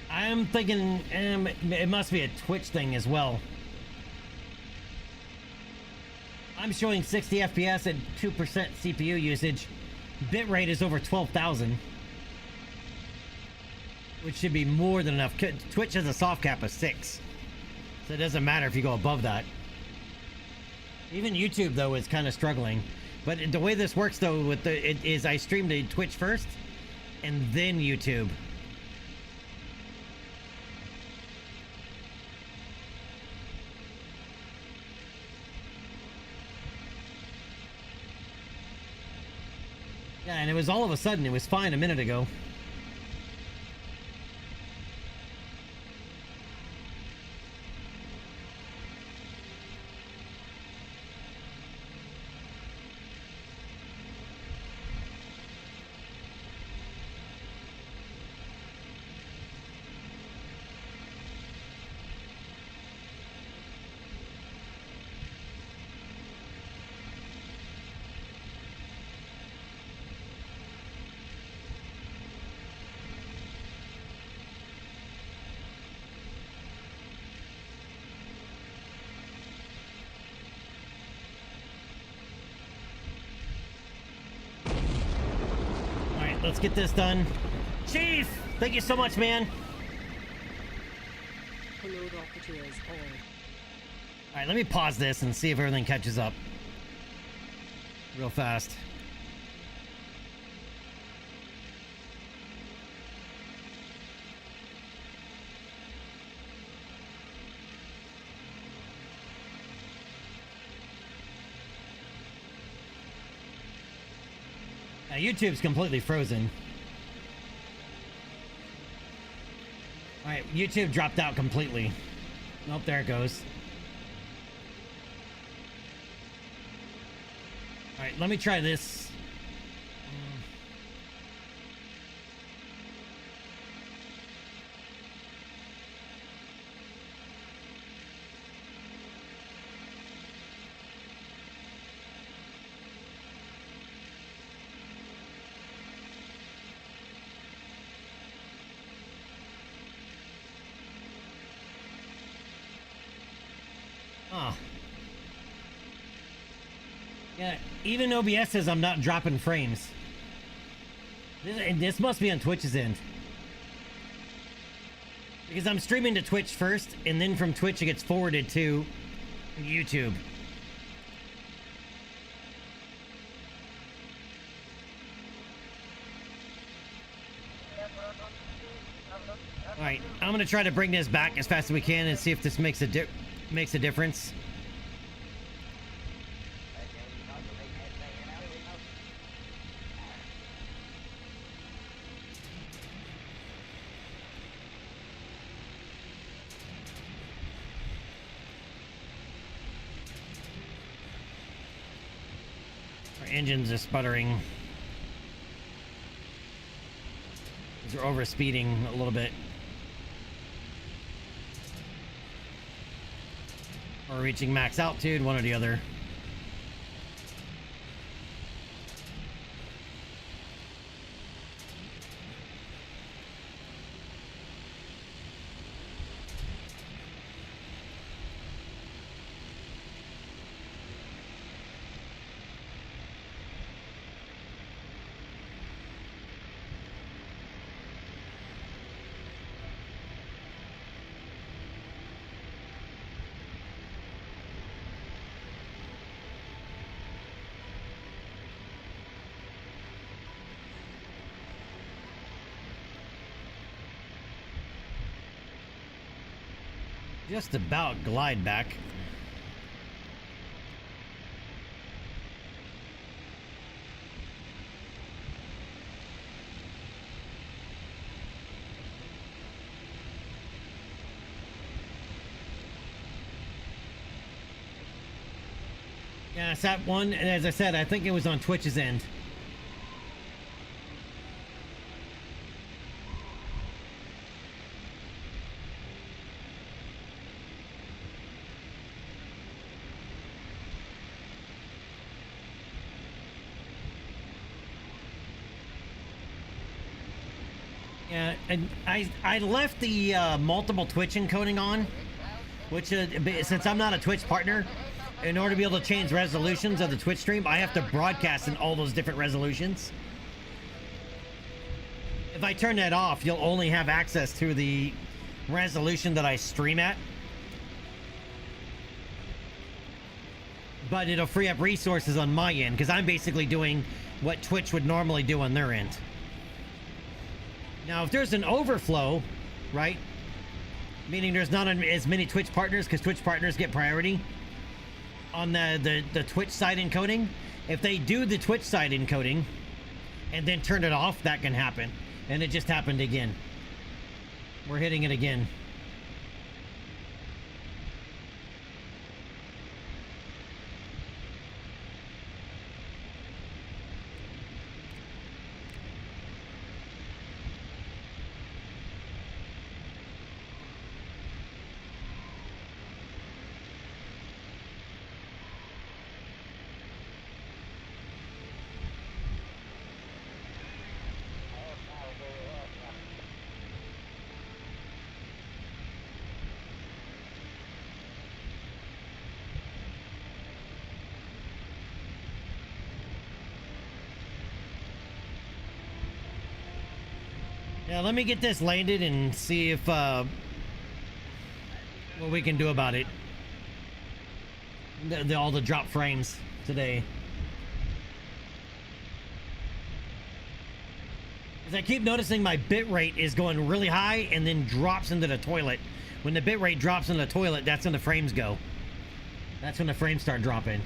I'm thinking it must be a Twitch thing as well. I'm showing 60 FPS at 2% CPU usage. Bitrate is over 12,000. Which should be more than enough. Twitch has a soft cap of 6. So it doesn't matter if you go above that. Even YouTube, though, is kind of struggling. But the way this works, though, with is I stream to Twitch first, and then YouTube. Yeah, and it was all of a sudden. It was fine a minute ago. Let's get this done. Chief, thank you so much, man. Hello, Rocketeers. All right, let me pause this and see if everything catches up real fast. YouTube's completely frozen. Alright, YouTube dropped out completely. Nope, there it goes. Alright, let me try this. Yeah, even OBS says I'm not dropping frames. This must be on Twitch's end. Because I'm streaming to Twitch first, and then from Twitch it gets forwarded to YouTube. Alright, I'm gonna try to bring this back as fast as we can and see if this makes a difference. Engines are sputtering. These are over speeding a little bit. Or reaching max altitude, one or the other. Just about glide back. Yeah, it's that one, and as I said, I think it was on Twitch's end. Yeah, and I left the multiple Twitch encoding on, which since I'm not a Twitch partner, in order to be able to change resolutions of the Twitch stream, I have to broadcast in all those different resolutions. If I turn that off, you'll only have access to the resolution that I stream at. But it'll free up resources on my end, because I'm basically doing what Twitch would normally do on their end. Now, if there's an overflow, right, meaning there's not as many Twitch partners, because Twitch partners get priority on the Twitch side encoding. If they do the Twitch side encoding and then turn it off, that can happen. And it just happened again. We're hitting it again. Yeah, let me get this landed and see if what we can do about it. All the drop frames today. As I keep noticing, my bit rate is going really high and then drops into the toilet. When the bit rate drops in the toilet, that's when the frames go. That's when the frames start dropping.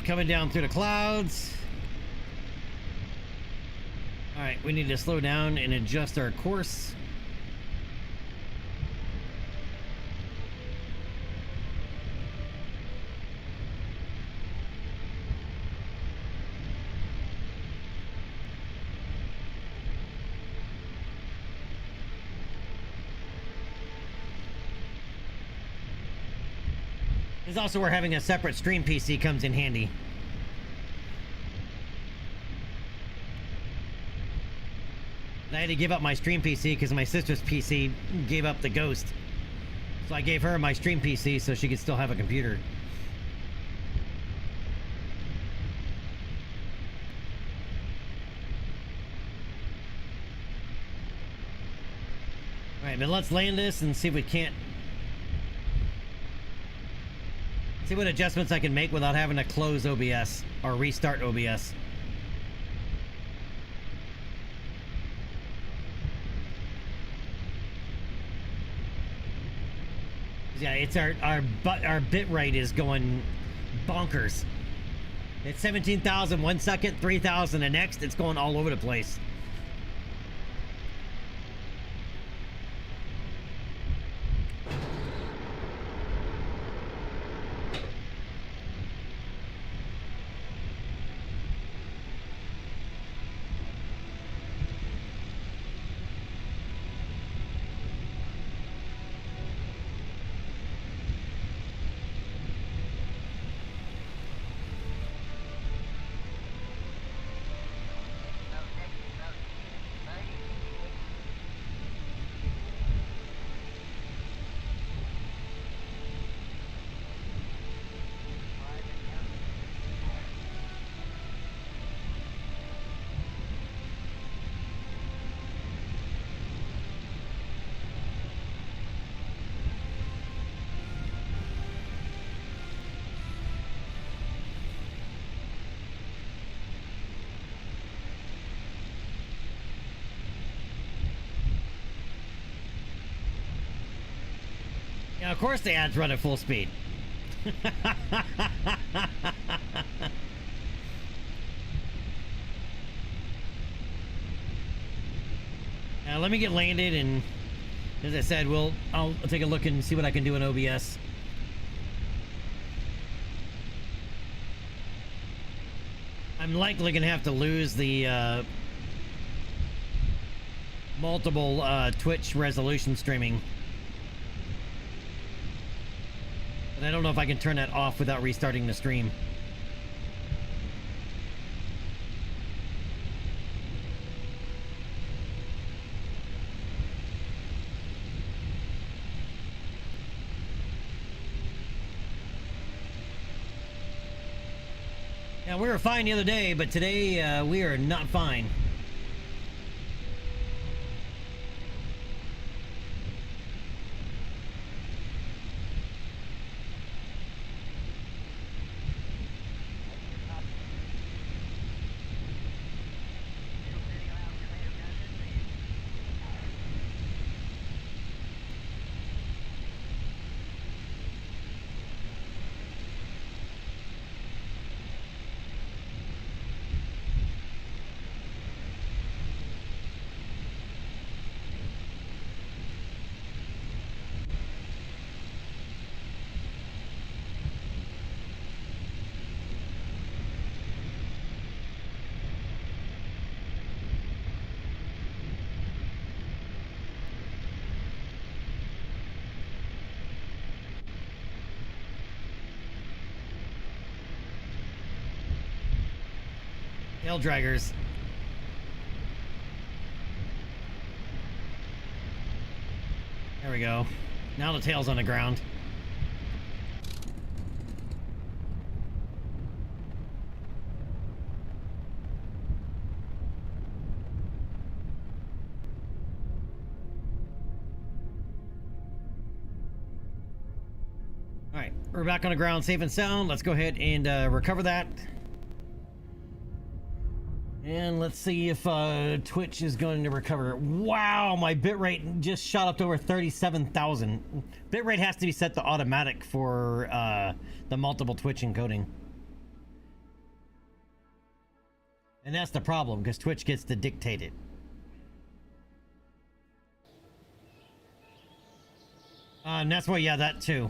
Coming down through the clouds. All right, we need to slow down and adjust our course. This is also where having a separate stream PC comes in handy. I had to give up my stream PC because my sister's PC gave up the ghost. So I gave her my stream PC so she could still have a computer. Alright, but let's land this and see if we can't... See what adjustments I can make without having to close OBS or restart OBS. Yeah, it's our bit rate is going bonkers. It's 17,000 1 second, 3,000 the next. It's going all over the place. Yeah, of course the ads run at full speed. Now let me get landed, and as I said, I'll take a look and see what I can do in OBS. I'm likely gonna have to lose the multiple Twitch resolution streaming. But I don't know if I can turn that off without restarting the stream. Yeah, we were fine the other day, but today we are not fine. Tail draggers. There we go. Now the tail's on the ground. All right, we're back on the ground, safe and sound. Let's go ahead and recover that. And let's see if Twitch is going to recover. Wow, my bitrate just shot up to over 37,000. Bitrate has to be set to automatic for the multiple Twitch encoding. And that's the problem, because Twitch gets to dictate it. And that's why, yeah, that too.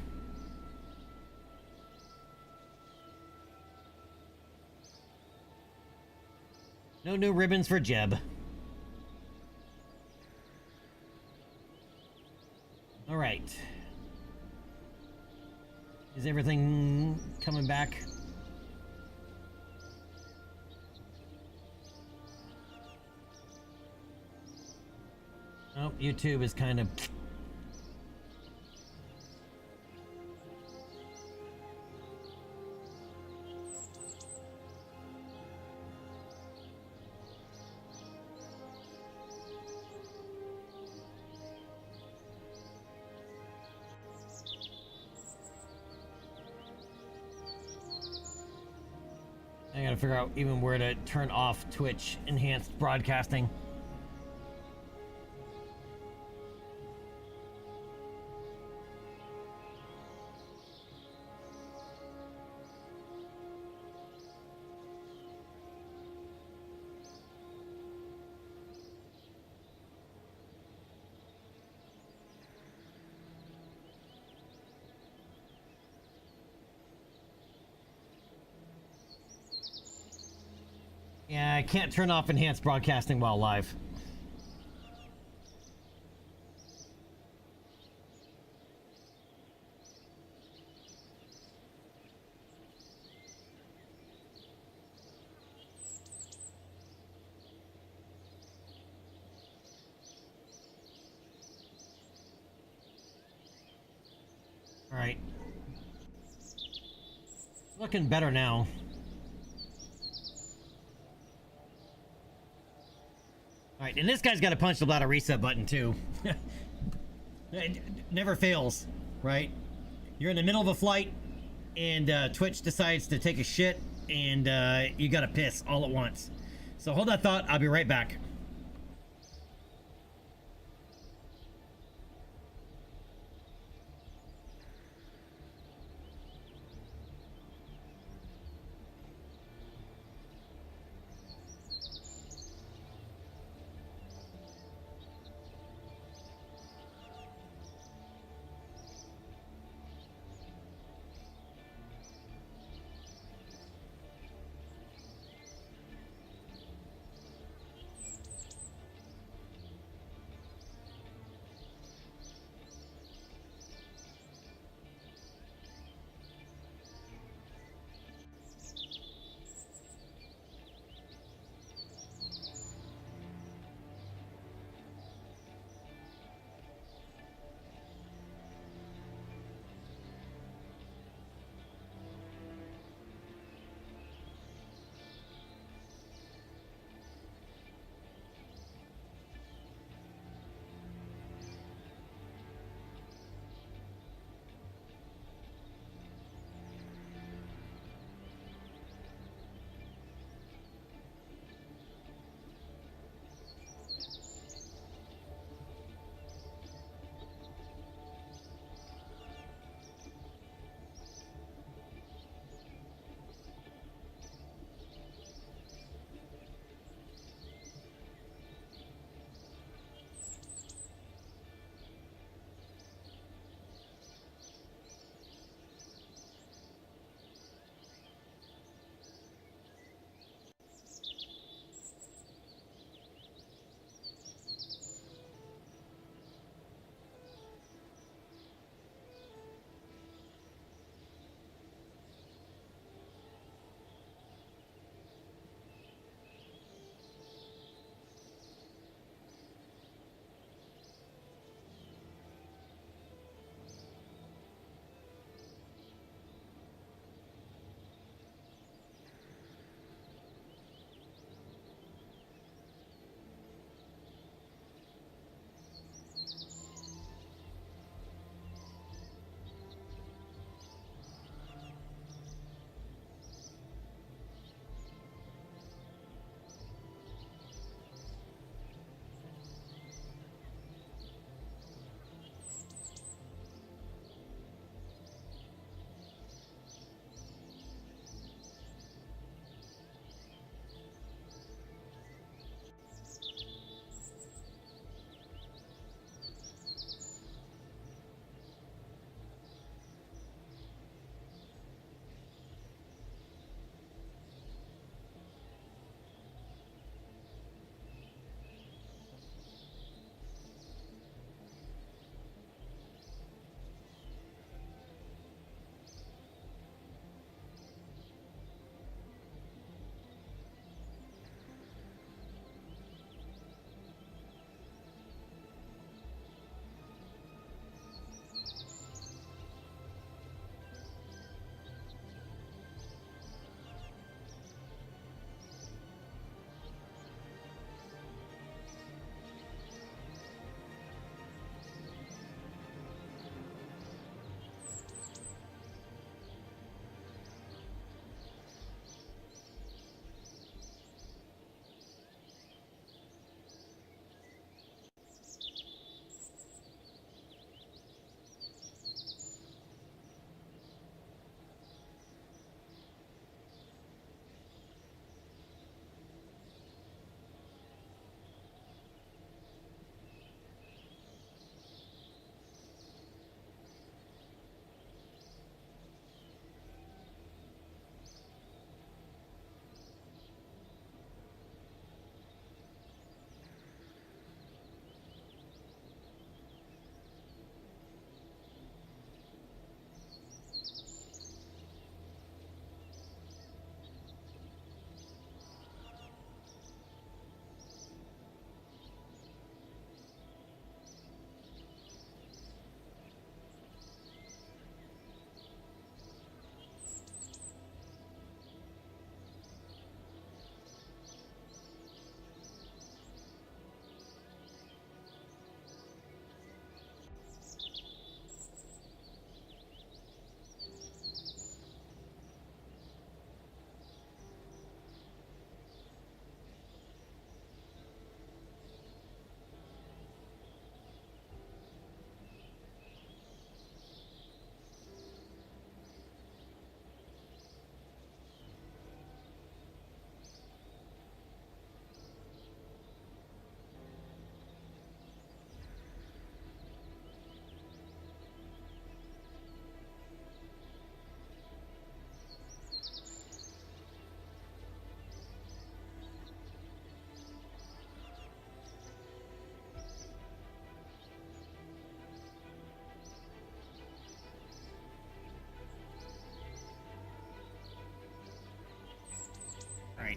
No new ribbons for Jeb. All right. Is everything coming back? Oh, YouTube is kind of... I gotta figure out even where to turn off Twitch enhanced broadcasting. Yeah, I can't turn off enhanced broadcasting while live. All right. Looking better now. Alright, and this guy's got to punch the bladder reset button too. It never fails, right? You're in the middle of a flight, and Twitch decides to take a shit, and you gotta piss all at once. So hold that thought, I'll be right back.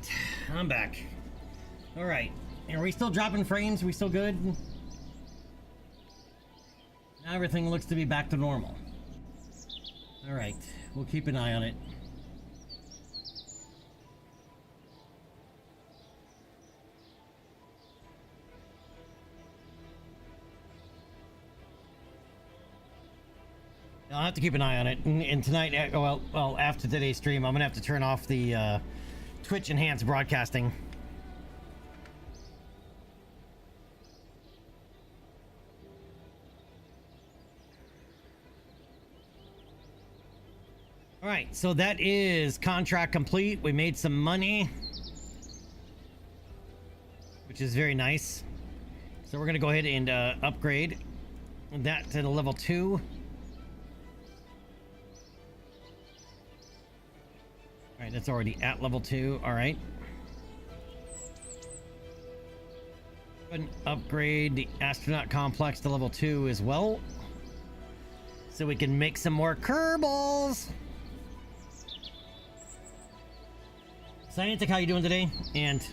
right, I'm back. All right, are we still dropping frames? Are we still good? Now everything looks to be back to normal. All right, we'll keep an eye on it. I'll have to keep an eye on it. And tonight, well, after today's stream, I'm gonna have to turn off the Twitch enhanced broadcasting. All right, so that is contract complete. We made some money, which is very nice. So we're gonna go ahead and upgrade that to the level 2. All right, that's already at level 2. All right. And upgrade the astronaut complex to level 2 as well, so we can make some more Kerbals. Scientific, how you doing today? And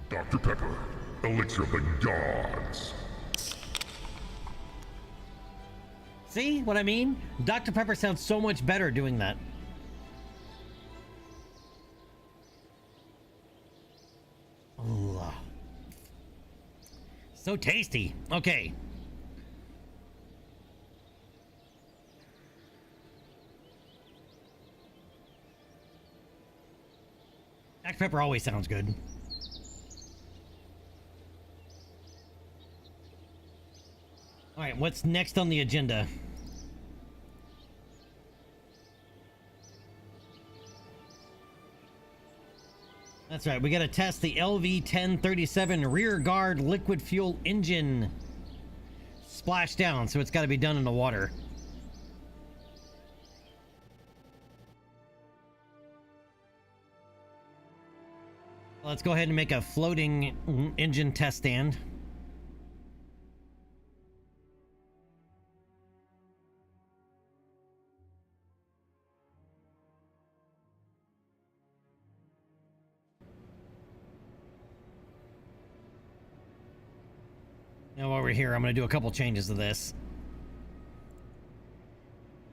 Dr. Pepper, elixir of the gods. see what I mean? Dr. Pepper sounds so much better doing that. Ooh. So tasty. Okay. Dr. Pepper always sounds good. All right, what's next on the agenda? That's right, we gotta test the LV-1037 rear guard liquid fuel engine splashdown, so it's gotta be done in the water. Let's go ahead and make a floating engine test stand. Now while we're here, I'm going to do a couple changes to this.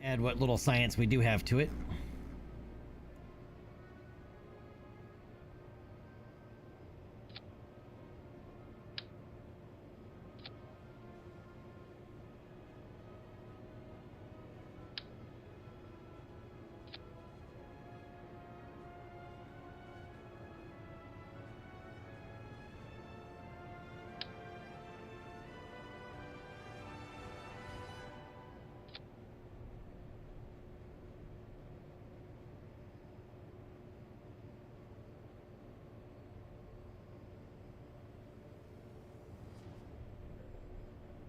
Add what little science we do have to it.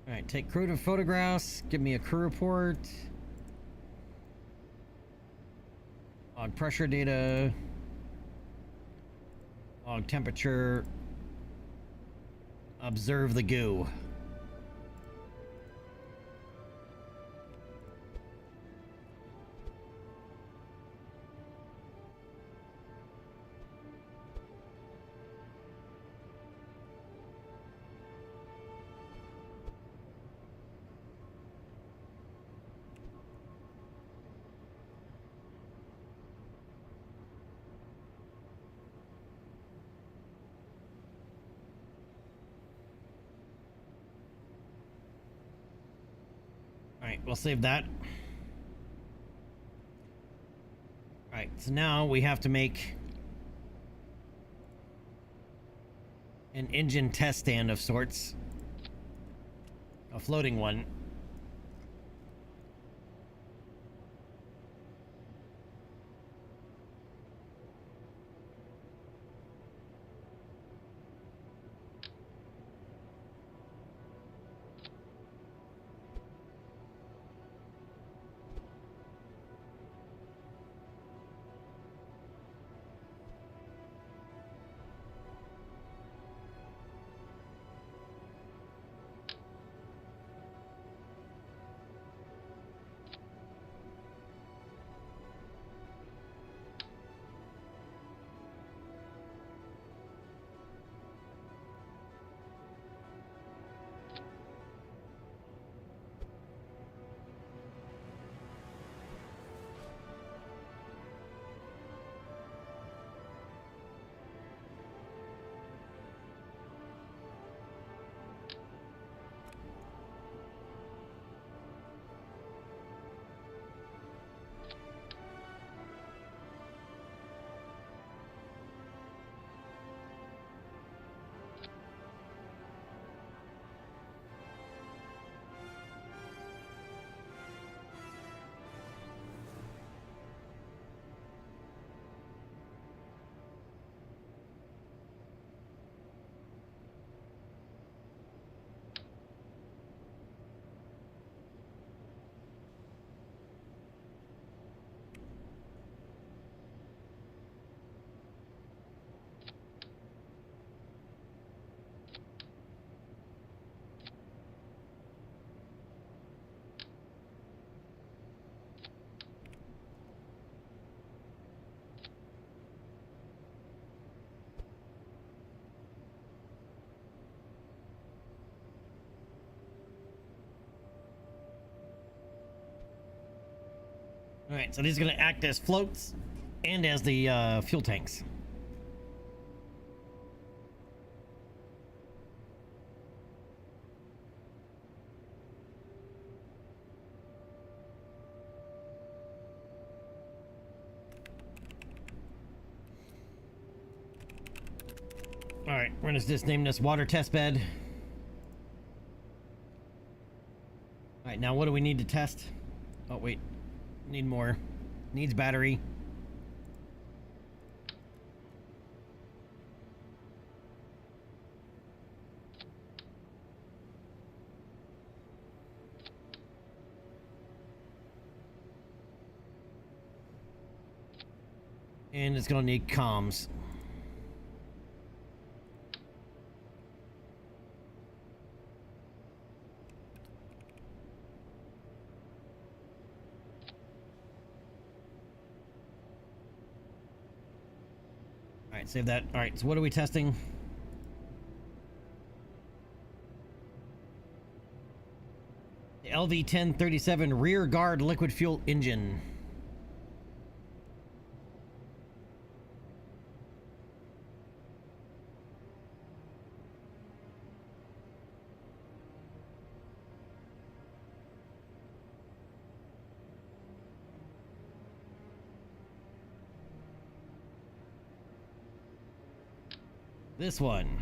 Alright, take crew to photographs, give me a crew report. Log pressure data. Log temperature. Observe the goo. Alright, we'll save that. Alright, so now we have to make an engine test stand of sorts. A floating one. All right, so these are going to act as floats and as the fuel tanks. All right, we're going to just name this water test bed. All right, now what do we need to test? Oh, wait. Need more. Needs battery. And it's going to need comms. All right, save that. All right, so what are we testing? The LV-1037 rear guard liquid fuel engine. This one.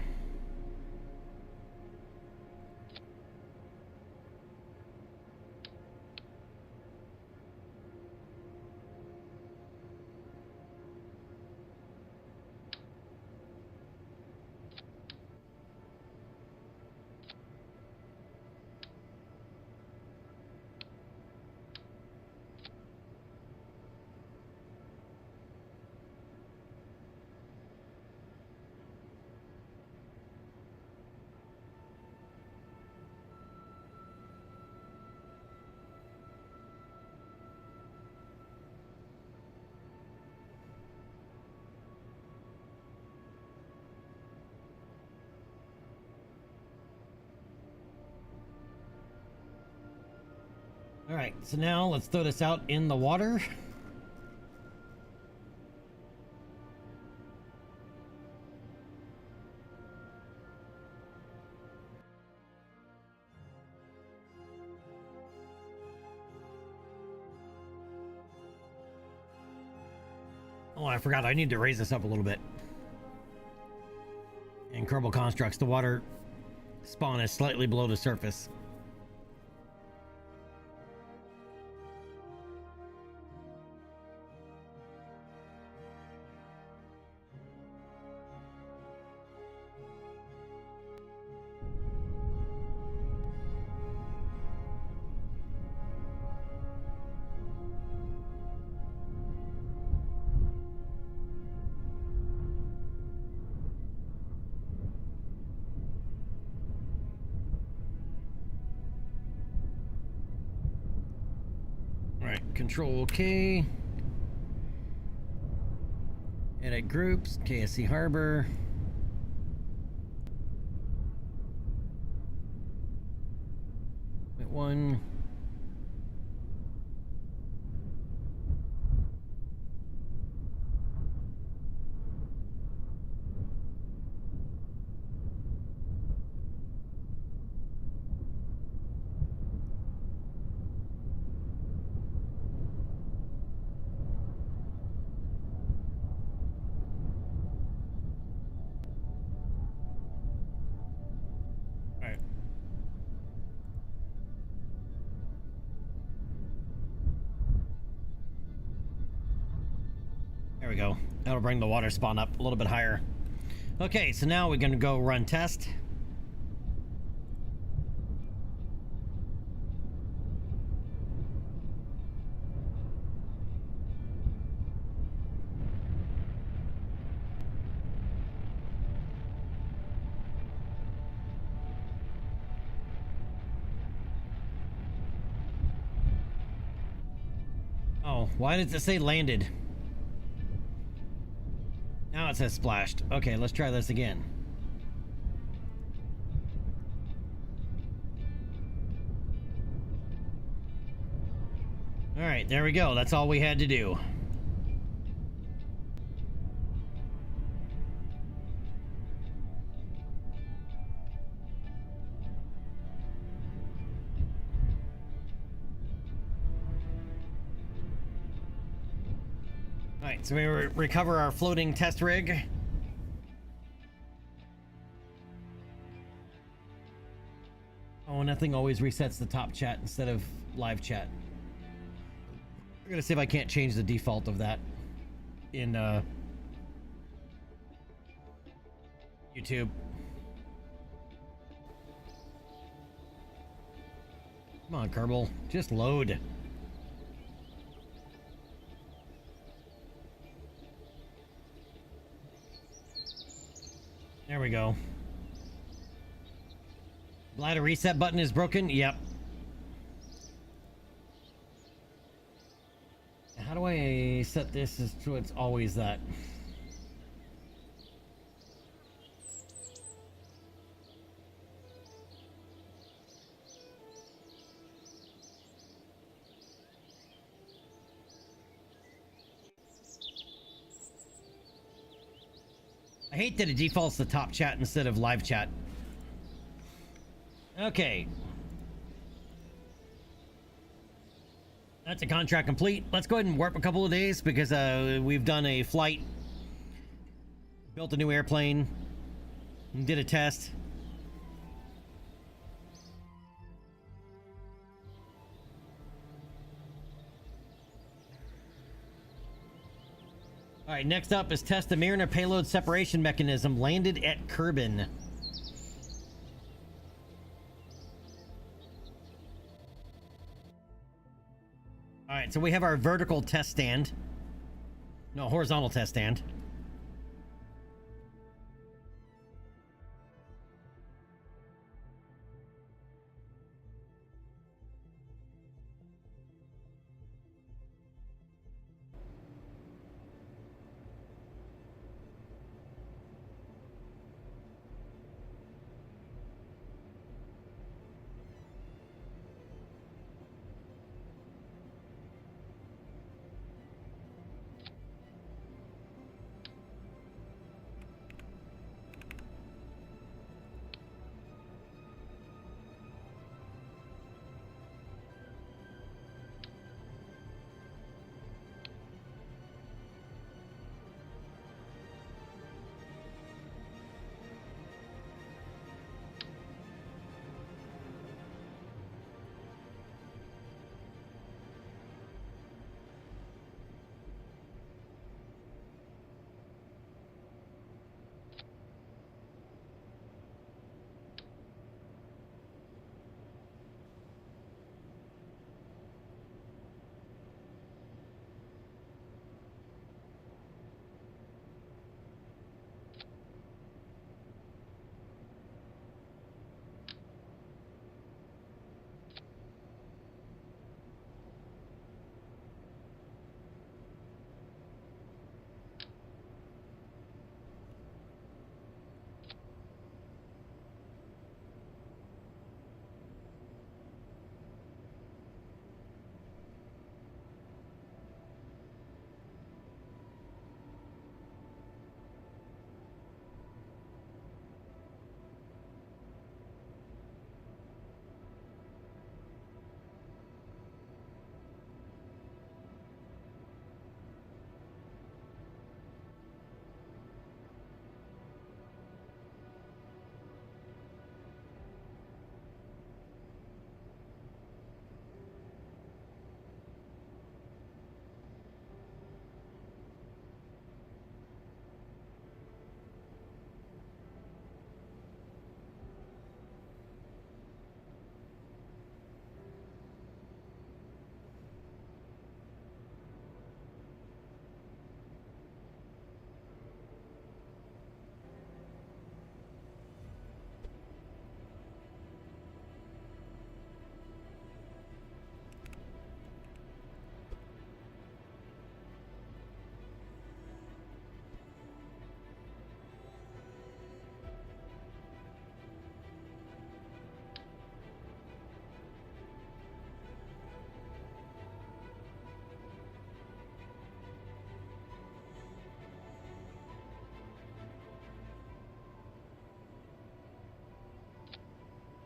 All right, so now let's throw this out in the water. Oh, I forgot. I need to raise this up a little bit. In Kerbal Constructs, the water spawn is slightly below the surface. Control K. Edit groups. KSC Harbor. One. There we go. That'll bring the water spawn up a little bit higher. Okay, so now we're going to go run test. Oh, why does it say landed? Now it says splashed. Okay, let's try this again. All right, there we go. That's all we had to do. All right, so we recover our floating test rig. Oh, nothing always resets the top chat instead of live chat. I'm gonna see if I can't change the default of that in YouTube. Come on, Kerbal, just load. There we go. Bladder reset button is broken. Yep. How do I set this so it's always that? I hate that it defaults to top chat instead of live chat. Okay. That's a contract complete. Let's go ahead and warp a couple of days because we've done a flight, built a new airplane, and did a test. All right, next up is test the Mariner payload separation mechanism landed at Kerbin. All right, so we have our vertical test stand. No, horizontal test stand.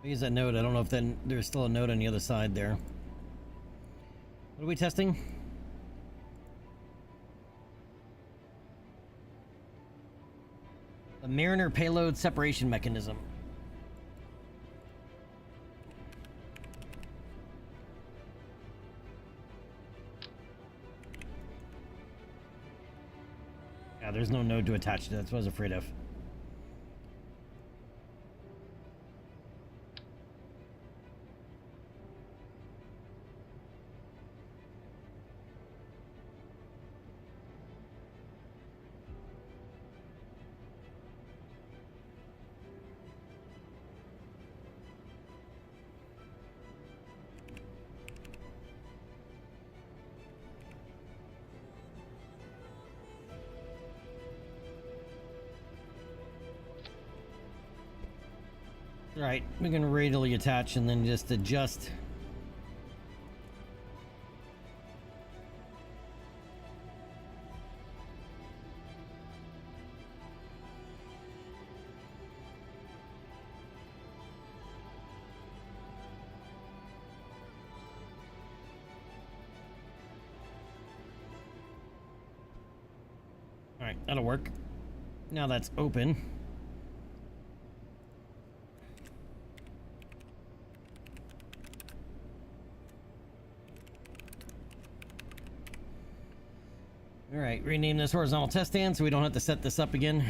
Use that node. I don't know if then there's still a node on the other side there. What are we testing? The Mariner payload separation mechanism. Yeah, there's no node to attach to. That's what I was afraid of. Right, we can radially attach and then just adjust. All right, that'll work. Now that's open. All right, rename this horizontal test stand so we don't have to set this up again.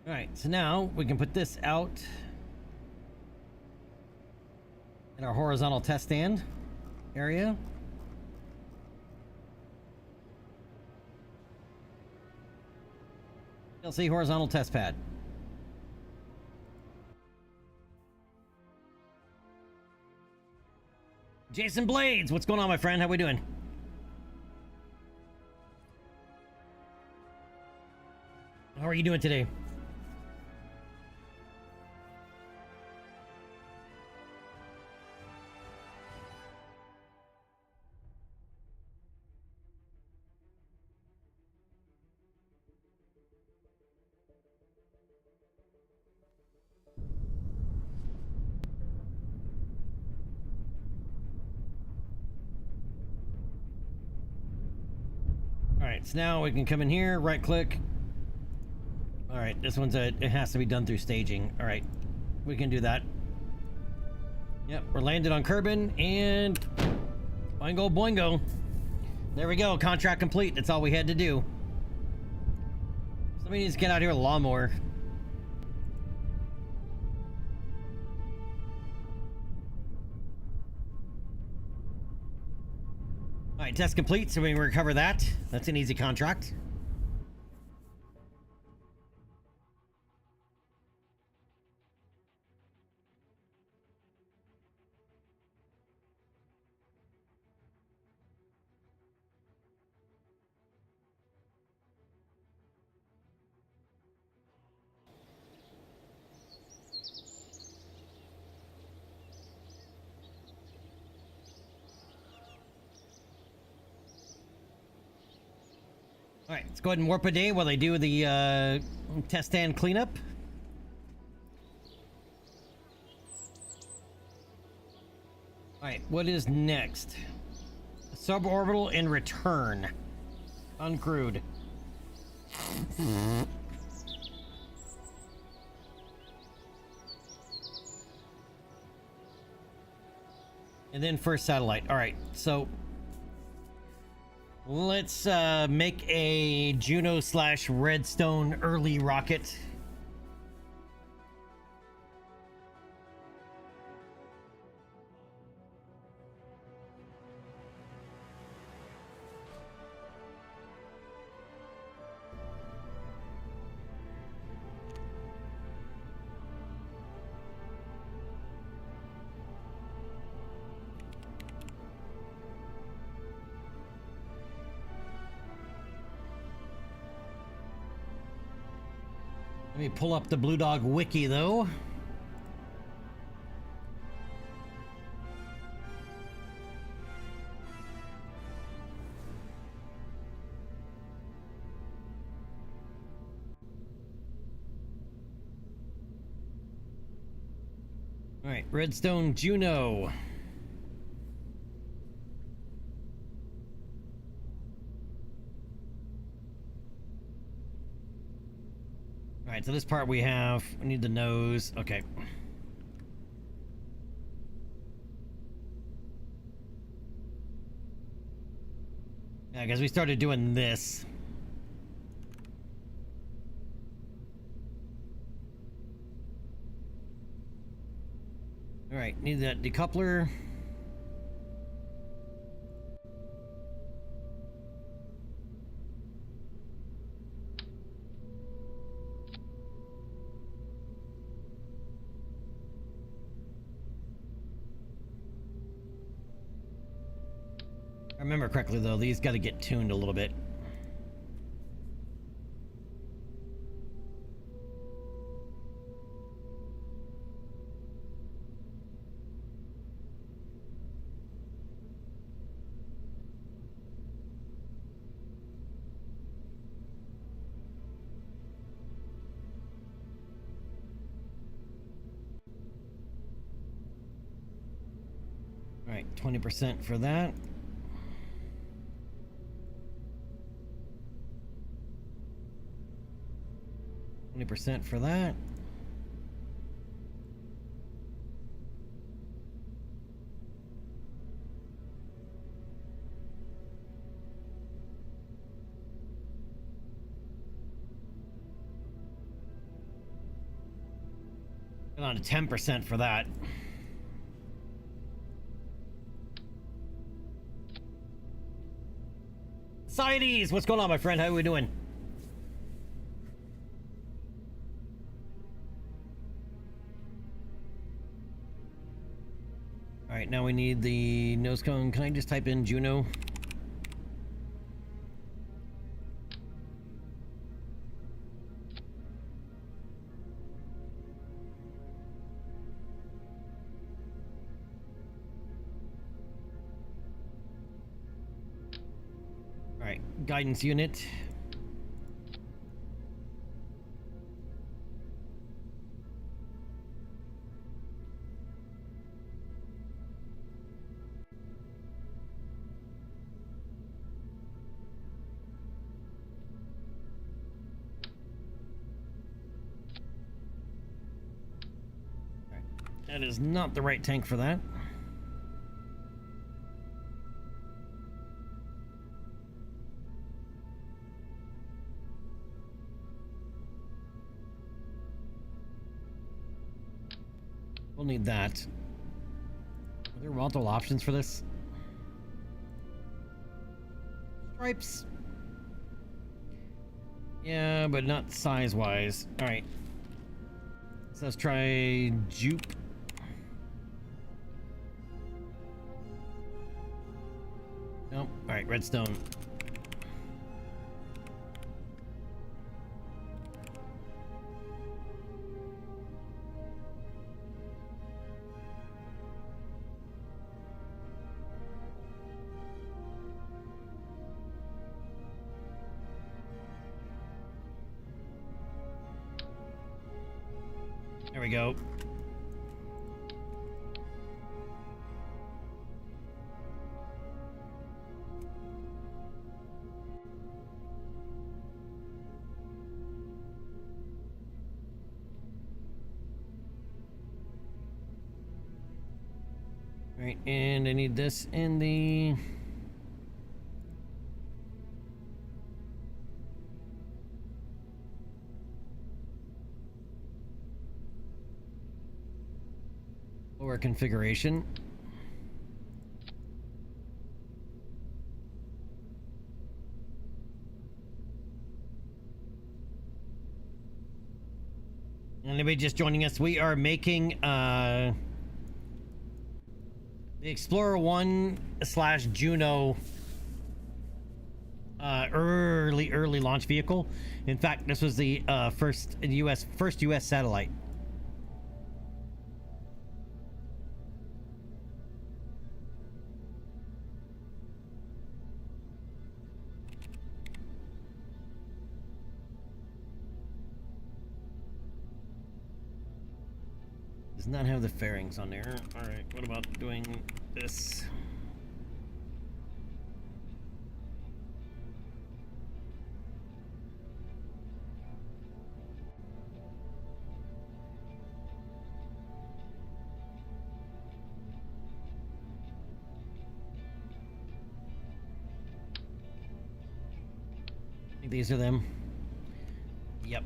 All right, so now we can put this out in our horizontal test stand area. You'll see horizontal test pad. Jason Blades, what's going on, my friend? How we doing? How are you doing today? Alright, so now we can come in here, right click. Alright, this one's it has to be done through staging. Alright, we can do that. Yep, we're landed on Kerbin, and boingo boingo. There we go, contract complete. That's all we had to do. Somebody needs to get out here with a lawnmower. Alright, test complete, so we can recover that. That's an easy contract. Alright, let's go ahead and warp a day while they do the test stand cleanup. Alright, what is next? Suborbital and return. Uncrewed. And then first satellite. Alright, so let's make a Juno / Redstone early rocket. Let me pull up the Blue Dog wiki though. All right, Redstone Juno. All right, so this part we need the nose. Okay. Yeah, because we started doing this. All right, need that decoupler. I remember correctly though, these got to get tuned a little bit. All right, 20% for that. %20 for that. Got on to 10% for that. Scides, what's going on, my friend? How are we doing? All right, now we need the nose cone. Can I just type in Juno? All right, guidance unit. That is not the right tank for that. We'll need that. Are there multiple options for this? Stripes. Yeah, but not size-wise. All right. So let's try jupe. Nope. All right, redstone. There we go. All right, and I need this in the... lower configuration. Anybody just joining us, we are making the Explorer 1/Juno early early launch vehicle. In fact, this was the first U.S. satellite. Does not have the fairings on there. All right, what about doing this? I think these are them. Yep.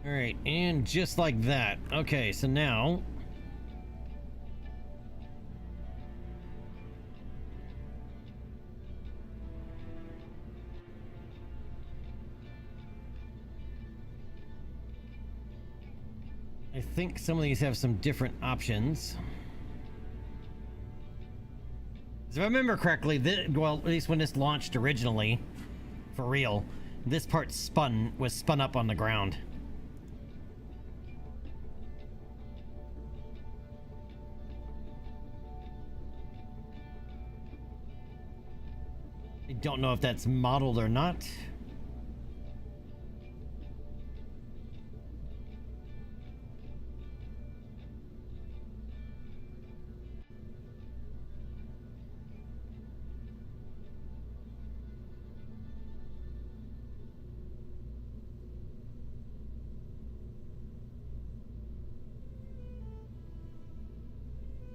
All right, and just like that. Okay, so now I think some of these have some different options. If I remember correctly, well, at least when this launched originally, for real, this part was spun up on the ground. I don't know if that's modeled or not.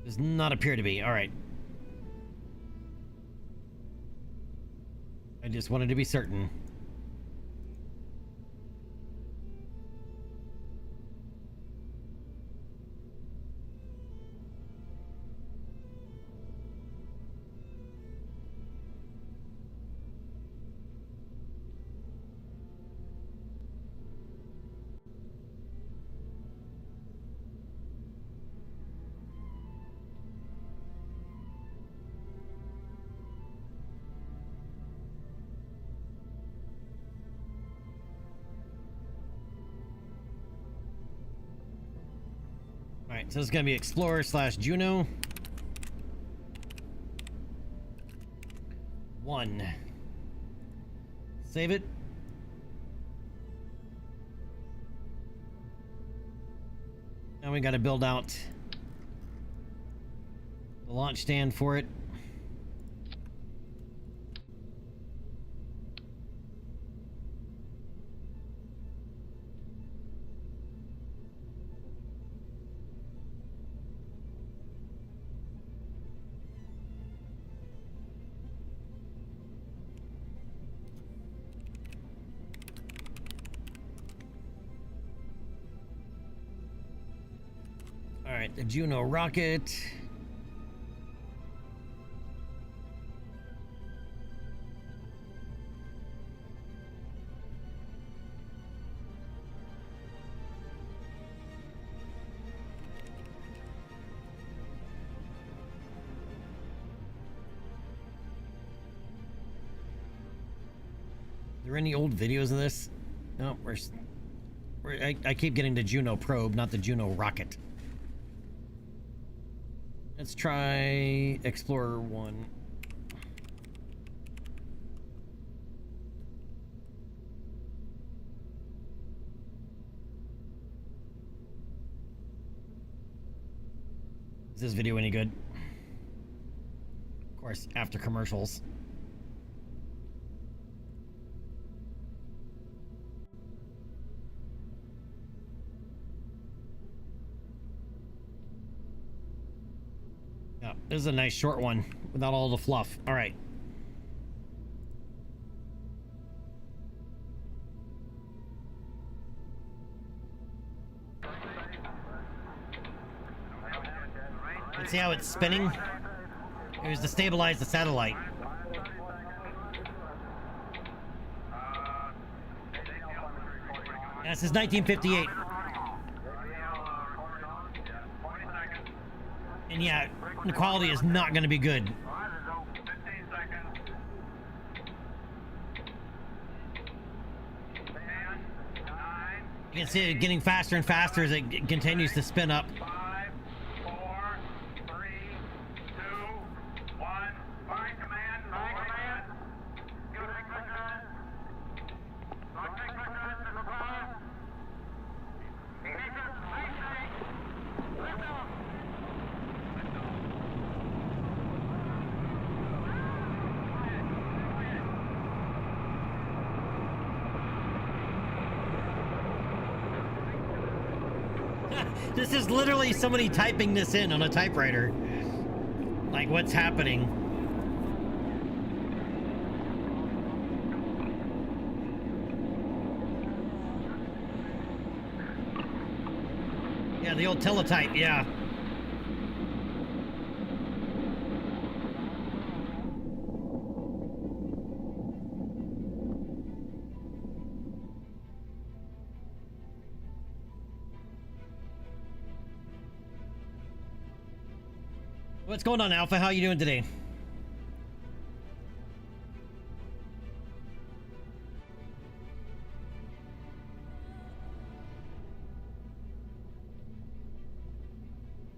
Does not appear to be. All right. I just wanted to be certain. Alright, so it's gonna be Explorer / Juno. 1. Save it. Now we gotta build out the launch stand for it. Alright, the Juno rocket. Are there any old videos of this? No, I keep getting the Juno probe, not the Juno rocket. Let's try Explorer 1. Is this video any good? Of course, after commercials. Yeah, this is a nice short one without all the fluff. All right. Let's see how it's spinning. It was to stabilize the satellite. This is 1958. And yeah, the quality is not going to be good. You can see it getting faster and faster as it continues to spin up. This is literally somebody typing this in on a typewriter. Like, what's happening? Yeah, the old teletype, yeah. What's going on, Alpha? How you doing today?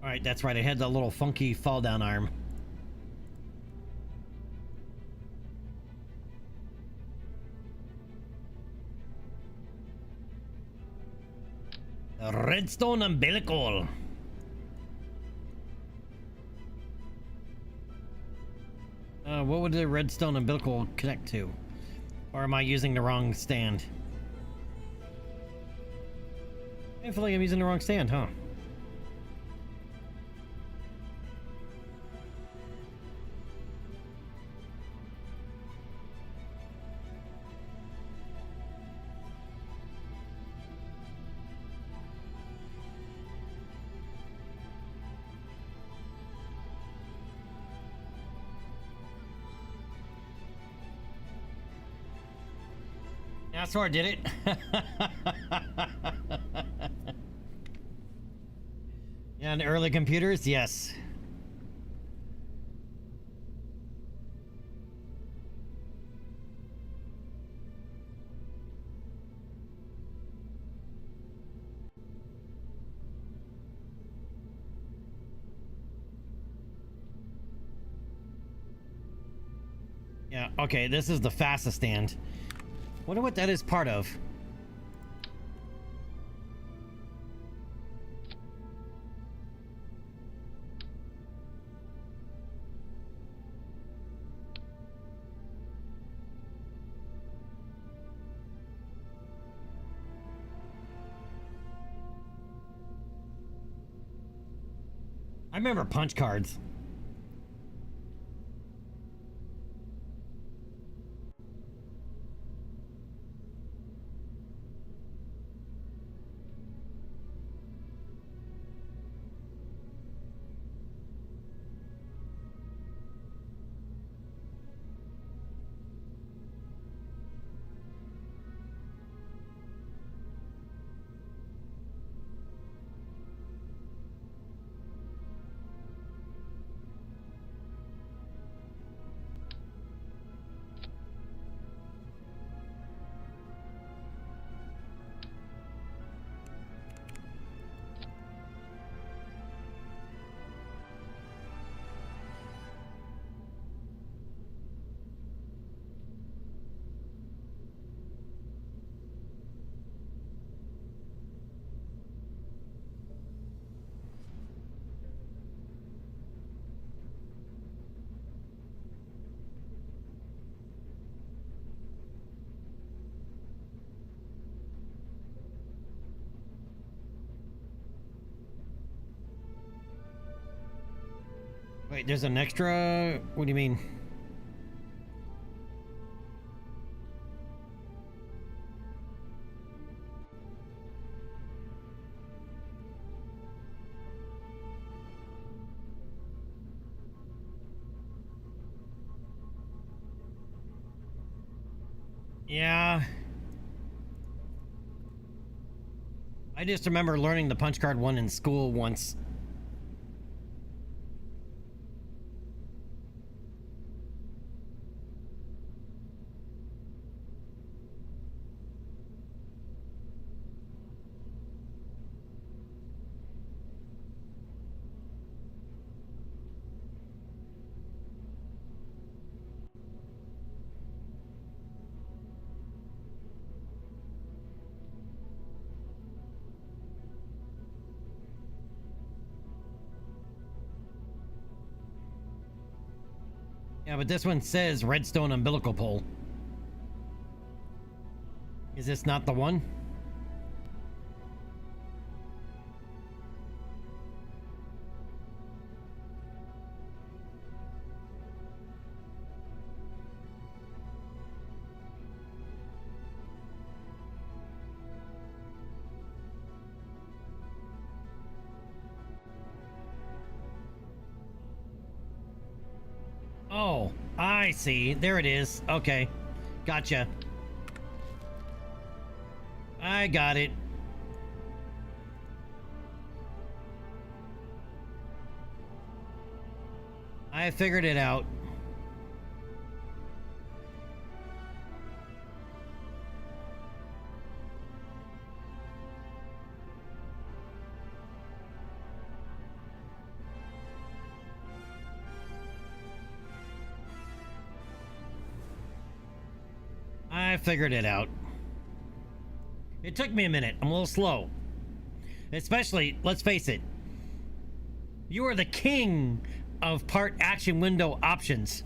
All right, that's right. I had that little funky fall down arm. The redstone umbilical. What would the redstone umbilical connect to? Or am I using the wrong stand? I feel like I'm using the wrong stand, huh? That's where I did it. Yeah, in early computers, yes. Yeah, okay, this is the fastest stand. Wonder what that is part of. I remember punch cards. Wait, there's an extra? What do you mean? Yeah. I just remember learning the punch card one in school once. Yeah, but this one says redstone umbilical pole. Is this not the one? Oh, I see. There it is. Okay. Gotcha. I got it. I figured it out. I figured it out. It took me a minute. I'm a little slow. Especially, let's face it, you are the king of part action window options.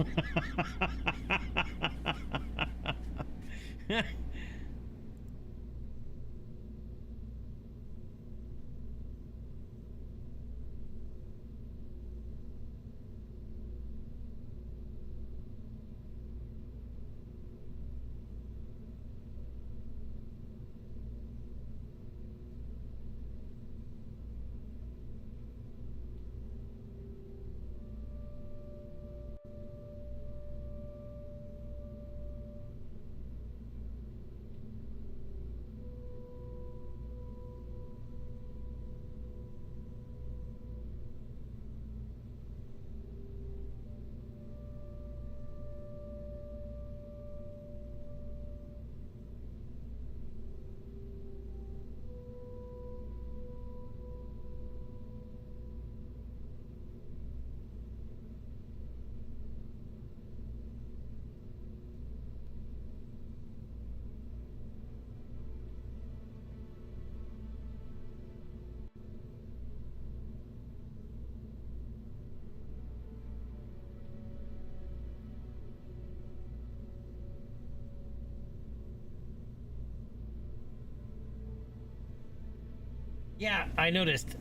Yeah, I noticed.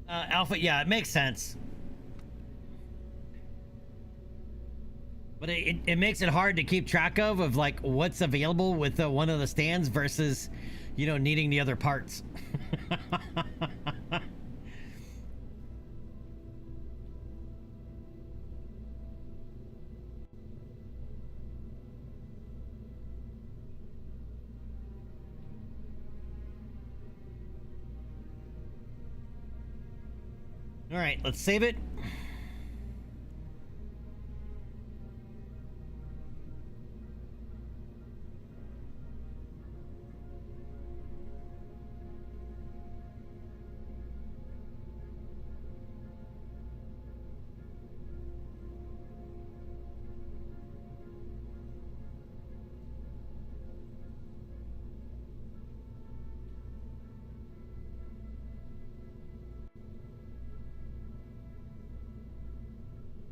Alpha, yeah, it makes sense. But it makes it hard to keep track of like what's available with one of the stands versus, you know, needing the other parts. All right, let's save it.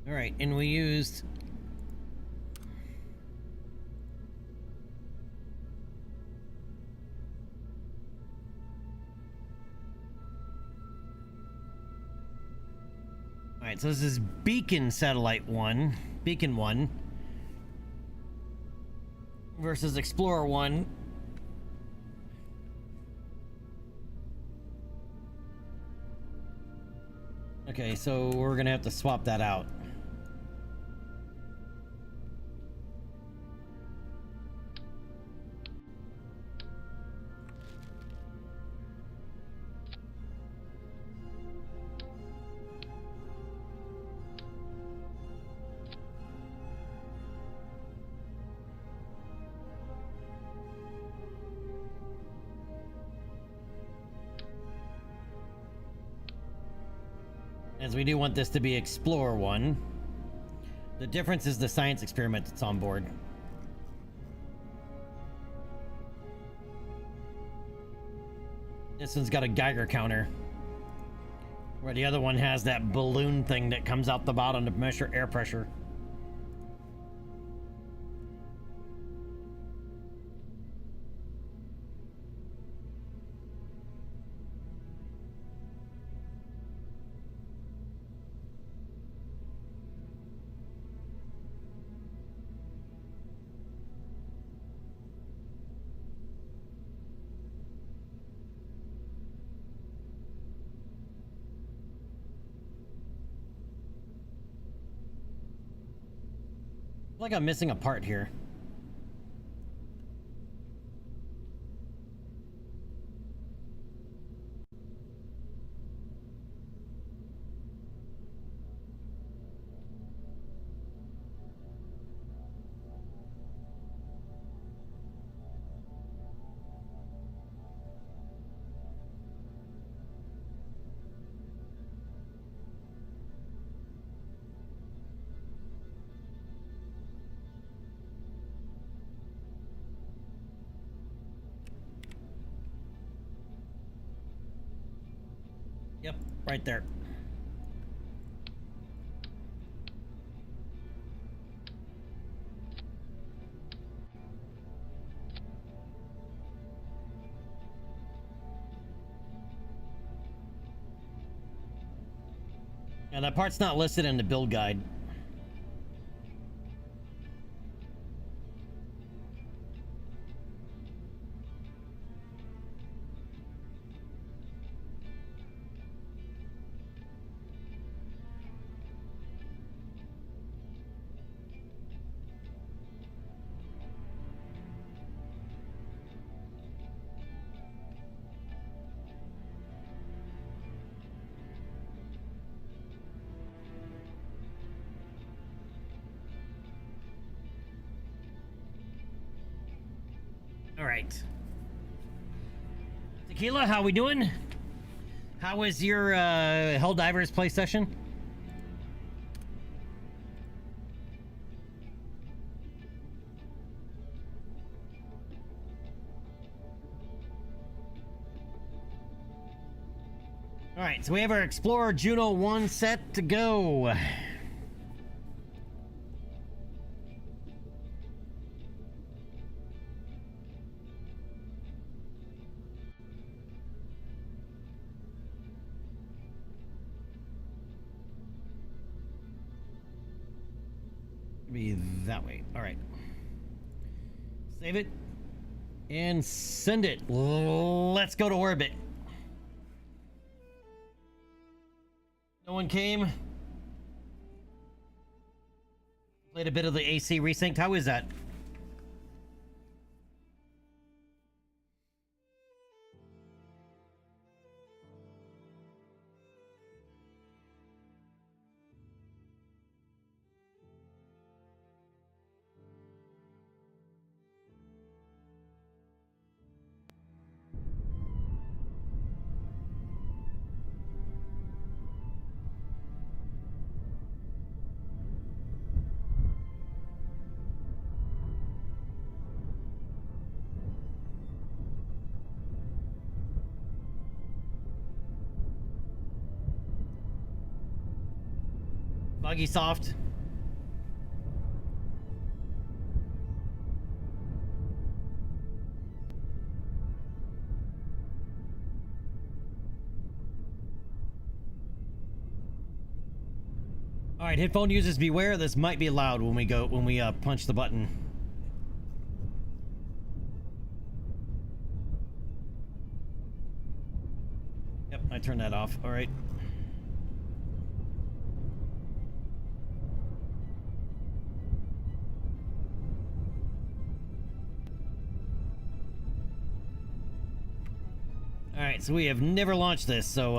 All right, and we used all right, so this is Beacon Satellite 1, Beacon 1 versus Explorer 1. Okay, so we're gonna have to swap that out. As we do want this to be Explore 1. The difference is the science experiment that's on board. This one's got a Geiger counter, where the other one has that balloon thing that comes out the bottom to measure air pressure. Like I'm missing a part here. Yep, right there. Now that part's not listed in the build guide. All right. Tequila, how we doing? How was your Helldivers play session? All right, so we have our Explorer Juno 1 set to go. Be that way. All right. Save it and send it. Let's go to orbit. No one came. Played a bit of the AC resynced. How is that? Buggy soft. All right, headphone users beware. This might be loud when we punch the button. Yep, I turned that off. All right. Alright, so we have never launched this, so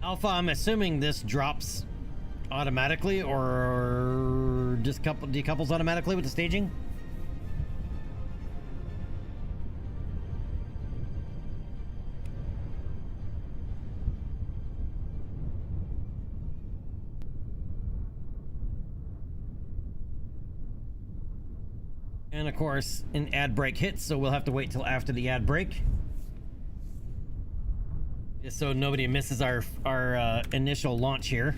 Alpha, I'm assuming this drops automatically or decouples automatically with the staging? And of course, an ad break hits, so we'll have to wait till after the ad break. Just so nobody misses our initial launch here.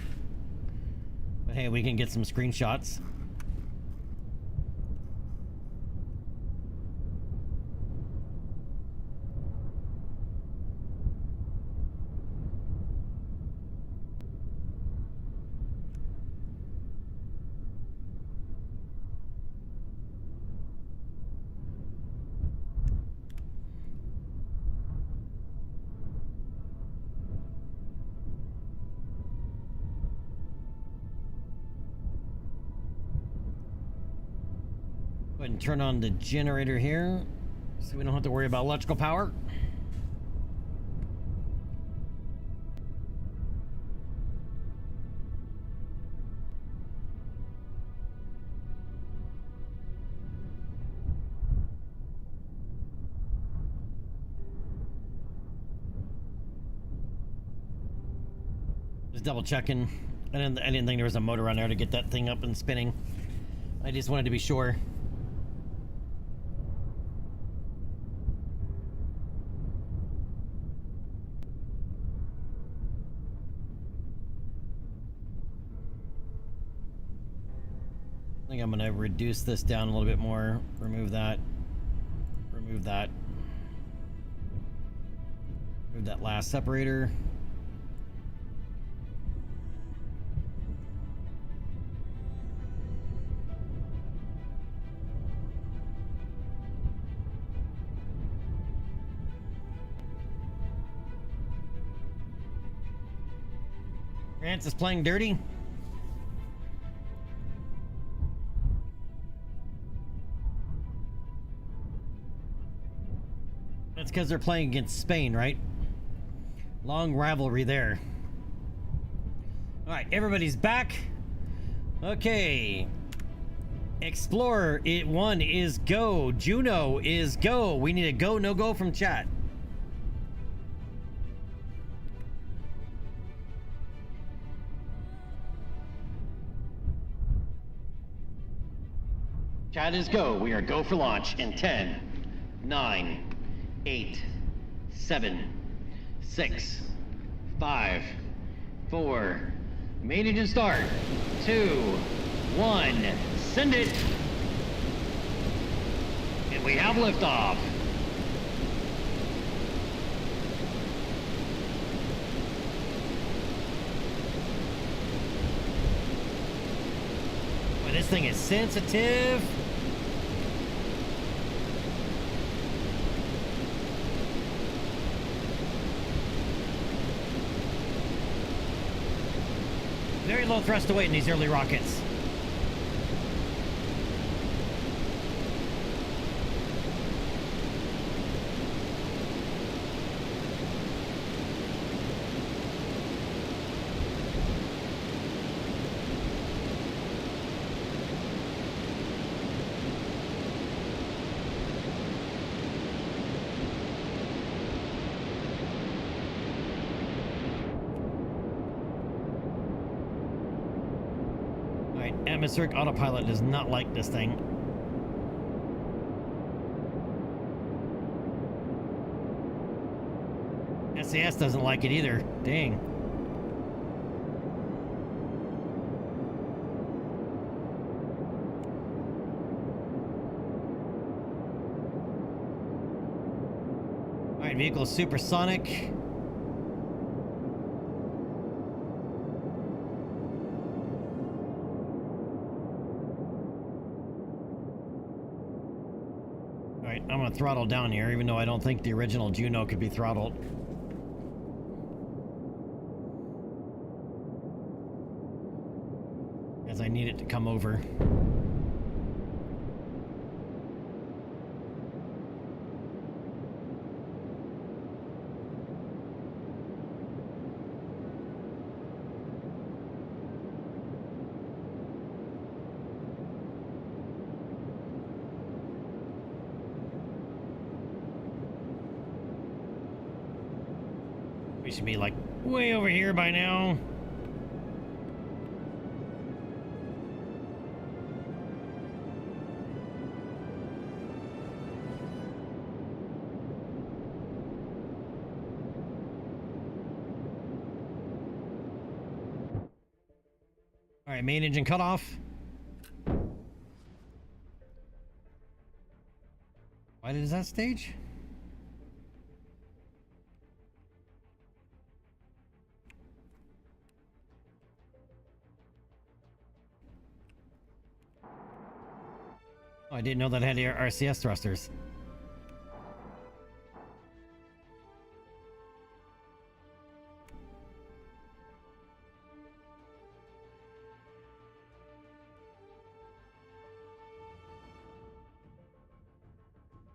But hey, we can get some screenshots. Go ahead and turn on the generator here so we don't have to worry about electrical power. Just double checking. I didn't think there was a motor on there to get that thing up and spinning. I just wanted to be sure. I think I'm gonna reduce this down a little bit more. Remove that. Remove that. Remove that last separator. Rance is playing dirty. That's because they're playing against Spain, right? Long rivalry there. Alright, everybody's back. Okay. Explorer, one is go. Juno is go. We need a go, no go from chat. Chat is go. We are go for launch in 10, 9, 8, 7, 6, 5, 4, main engine start, 2, 1, send it, and we have liftoff. But this thing is sensitive. Very low thrust to weight in these early rockets. Atmospheric autopilot does not like this thing. SAS doesn't like it either. Dang. Alright, vehicle is supersonic. I'm gonna throttle down here, even though I don't think the original Juno could be throttled. As I need it to come over. We should be like way over here by now. right, main engine cutoff. Why does that stage? Oh, I didn't know that had RCS thrusters.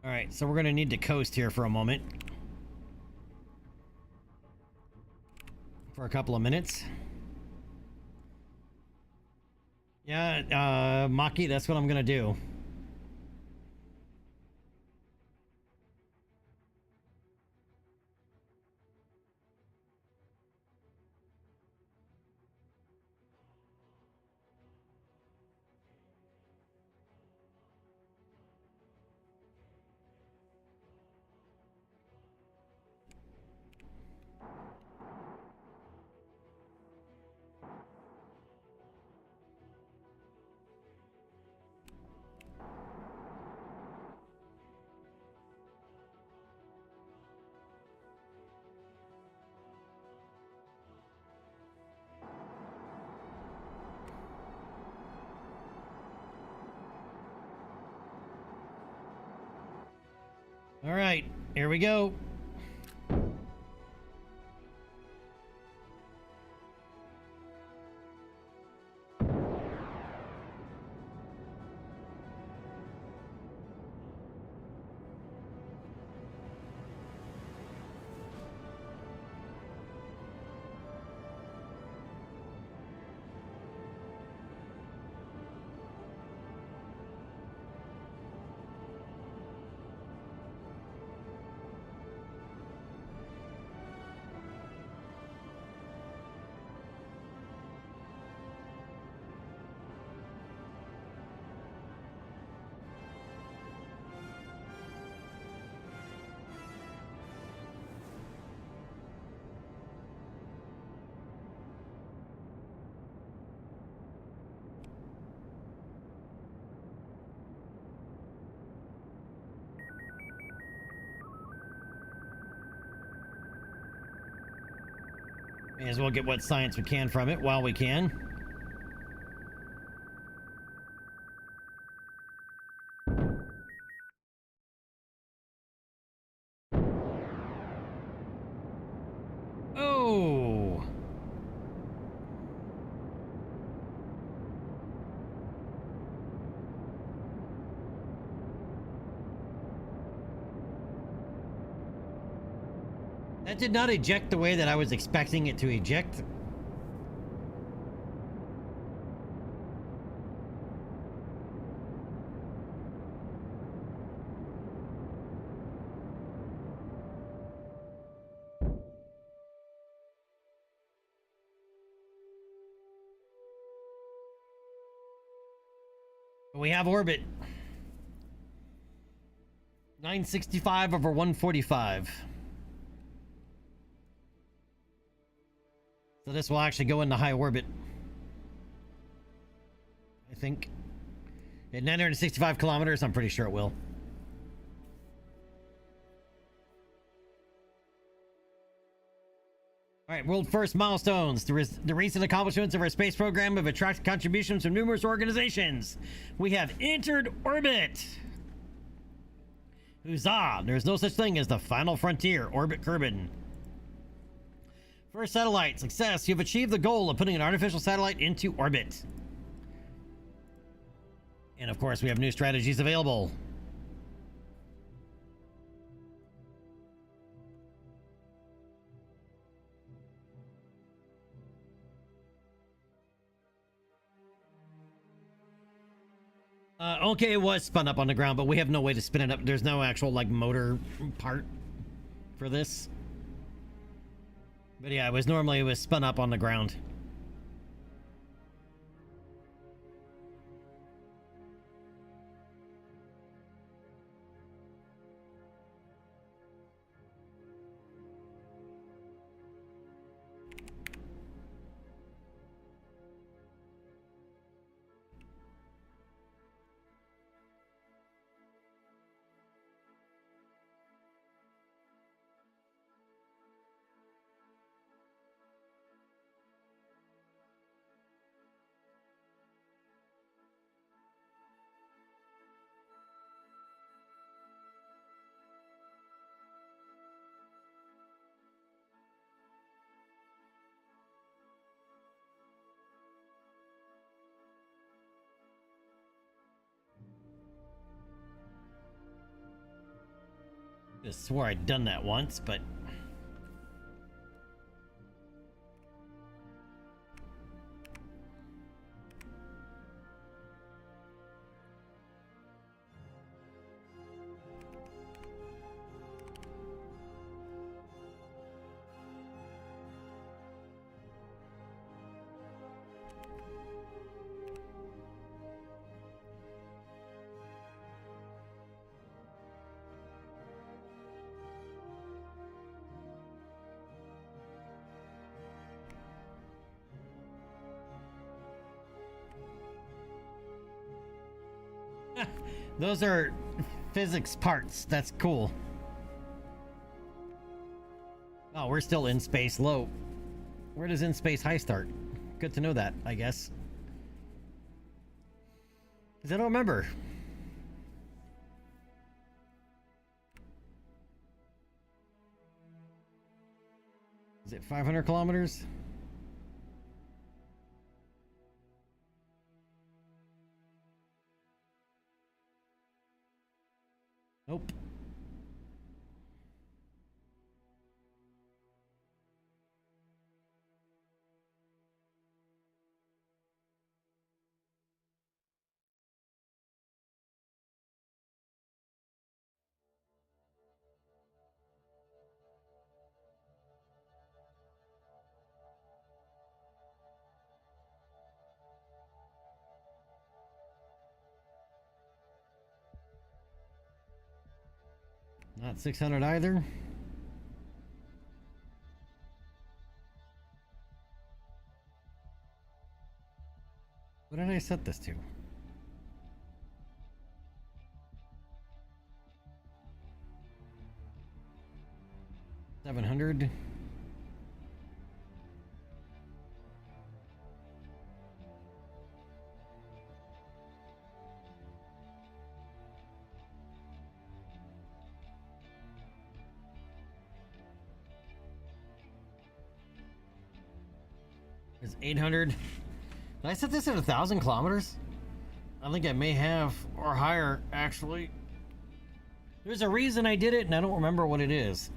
All right, so we're going to need to coast here for a moment. For a couple of minutes. Yeah, Maki, that's what I'm going to do. All right, here we go. May as well get what science we can from it while we can. Oh! That did not eject the way that I was expecting it to eject. We have orbit. 965 over 145. So this will actually go into high orbit. I think. At 965 kilometers, I'm pretty sure it will. All right, world first milestones. The recent accomplishments of our space program have attracted contributions from numerous organizations. We have entered orbit. Huzzah! There's no such thing as the final frontier. Orbit Kerbin. First satellite. Success. You've achieved the goal of putting an artificial satellite into orbit. And of course, we have new strategies available. Okay, it was spun up on the ground, but we have no way to spin it up. There's no actual, like, motor part for this. But yeah, it was spun up on the ground. I swore I'd done that once, but those are physics parts. That's cool. Oh, we're still in space low. Where does in space high start? Good to know that, I guess. Because I don't remember. Is it 500 kilometers? Nope. Not 600 either. What did I set this to? $700. Is 800. Did I set this at 1,000 kilometers? I think I may have, or higher, actually. There's a reason I did it, and I don't remember what it is.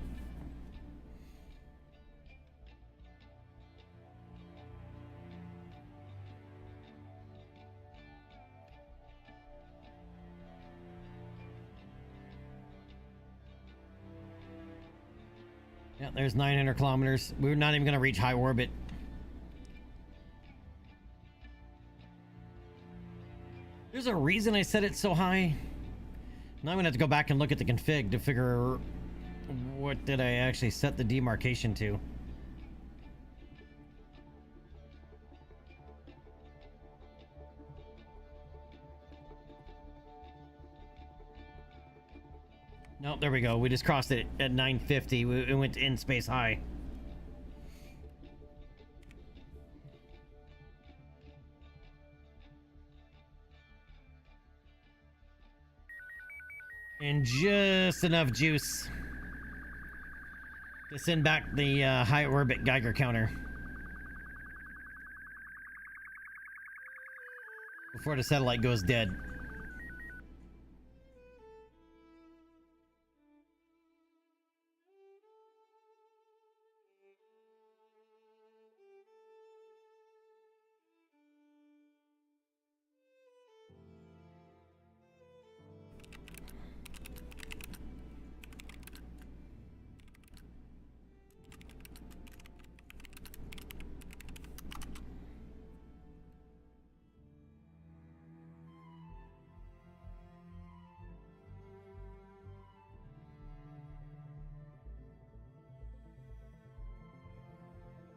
Yeah, there's 900 kilometers. We're not even going to reach high orbit. There's a reason I set it so high. Now I'm gonna have to go back and look at the config to figure what did I actually set the demarcation to. Nope, there we go. We just crossed it at 950. It went to in space high. And just enough juice to send back the high orbit Geiger counter before the satellite goes dead.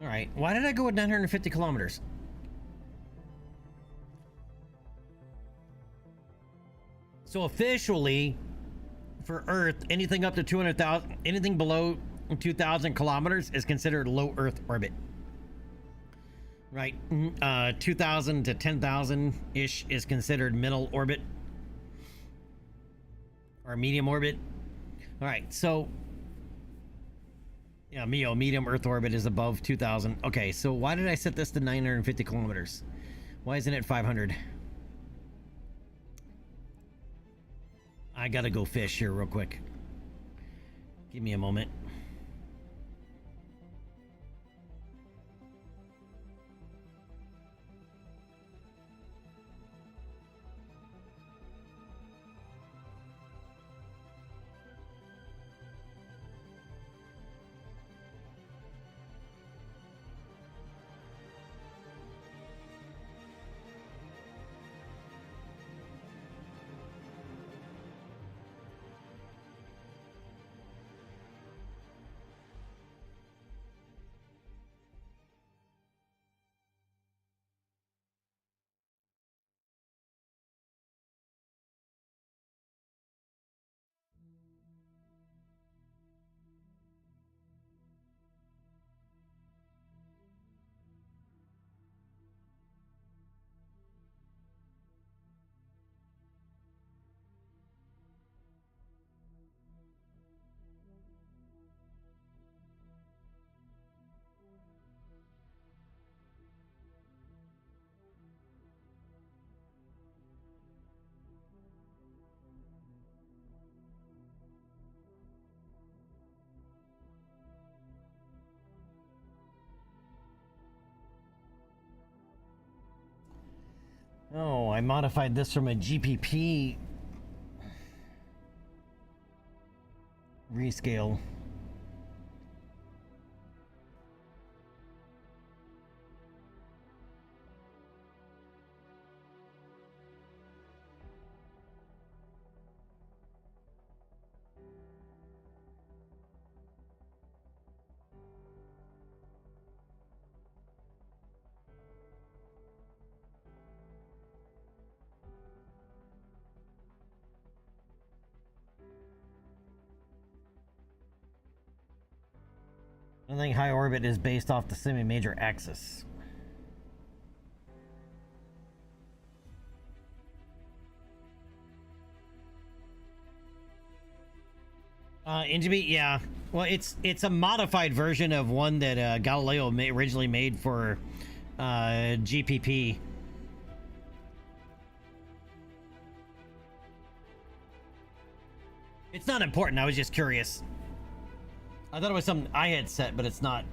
All right, why did I go with 950 kilometers? So officially, for Earth, anything up to 200,000, anything below 2,000 kilometers is considered low Earth orbit. Right, 2,000 to 10,000-ish is considered middle orbit. Or medium orbit. All right, so... yeah, medium Earth orbit is above 2,000. Okay, so why did I set this to 950 kilometers? Why isn't it 500? I gotta go fish here real quick. Give me a moment. Oh, I modified this from a GPP rescale. I think high orbit is based off the semi-major axis. Ingebeat, yeah. Well, it's a modified version of one that Galileo originally made for GPP. It's not important. I was just curious. I thought it was something I had set, but it's not.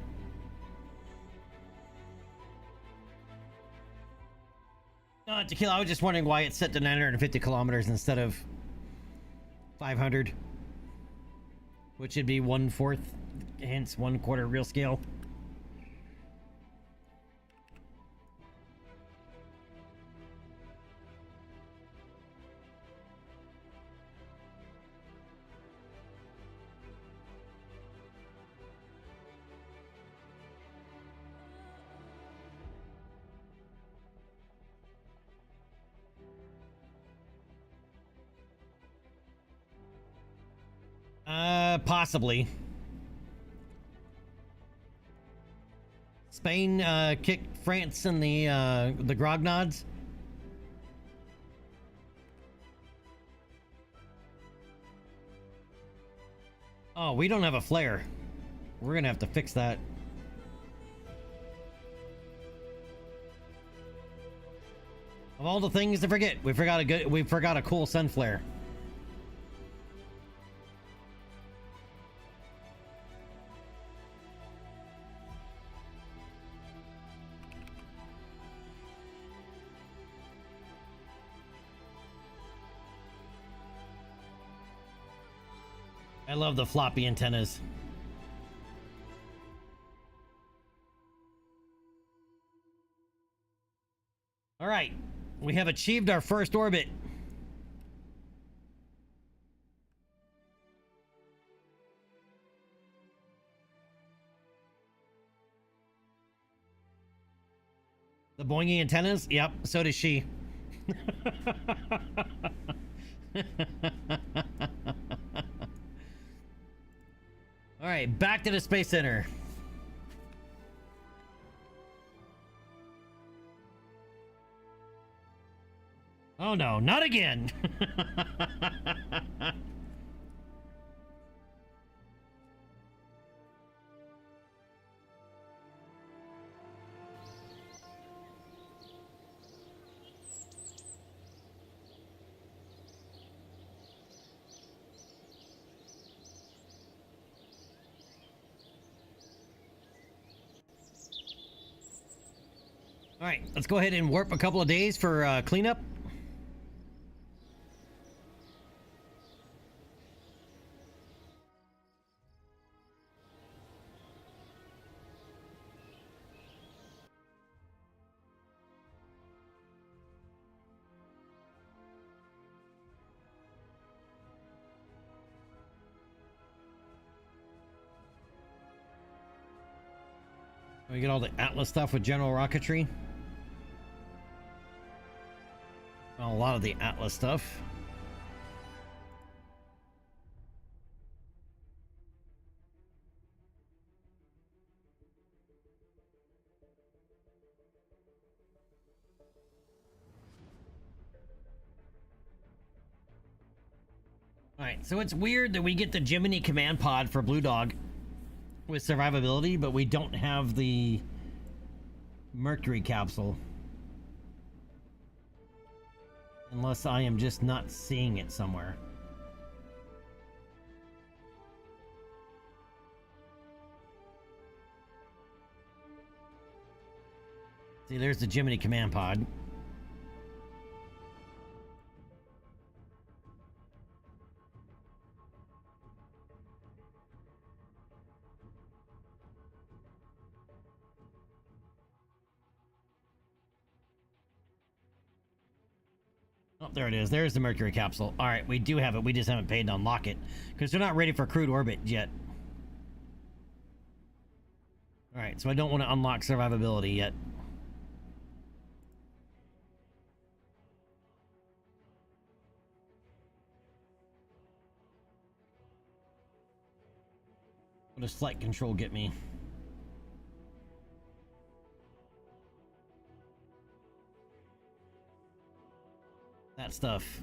Tequila, I was just wondering why it's set to 950 kilometers instead of 500. Which would be 1/4, hence 1/4 real scale. Possibly. Spain kicked France in the Grognods. Oh, we don't have a flare. We're gonna have to fix that. Of all the things to forget, we forgot a cool sun flare. I love the floppy antennas. All right, we have achieved our first orbit. The boingy antennas? Yep, so does she. All right, back to the Space Center. Oh no, not again. All right, let's go ahead and warp a couple of days for cleanup. We get all the Atlas stuff with general rocketry. Well, a lot of the Atlas stuff. Alright, so it's weird that we get the Jiminy command pod for Blue Dog with survivability, but we don't have the Mercury capsule. Unless I am just not seeing it somewhere. See, there's the Jiminy command pod. Oh, there it is. There's the Mercury capsule. All right, we do have it. We just haven't paid to unlock it because they're not ready for crewed orbit yet. All right, so I don't want to unlock survivability yet. What does flight control get me? That stuff.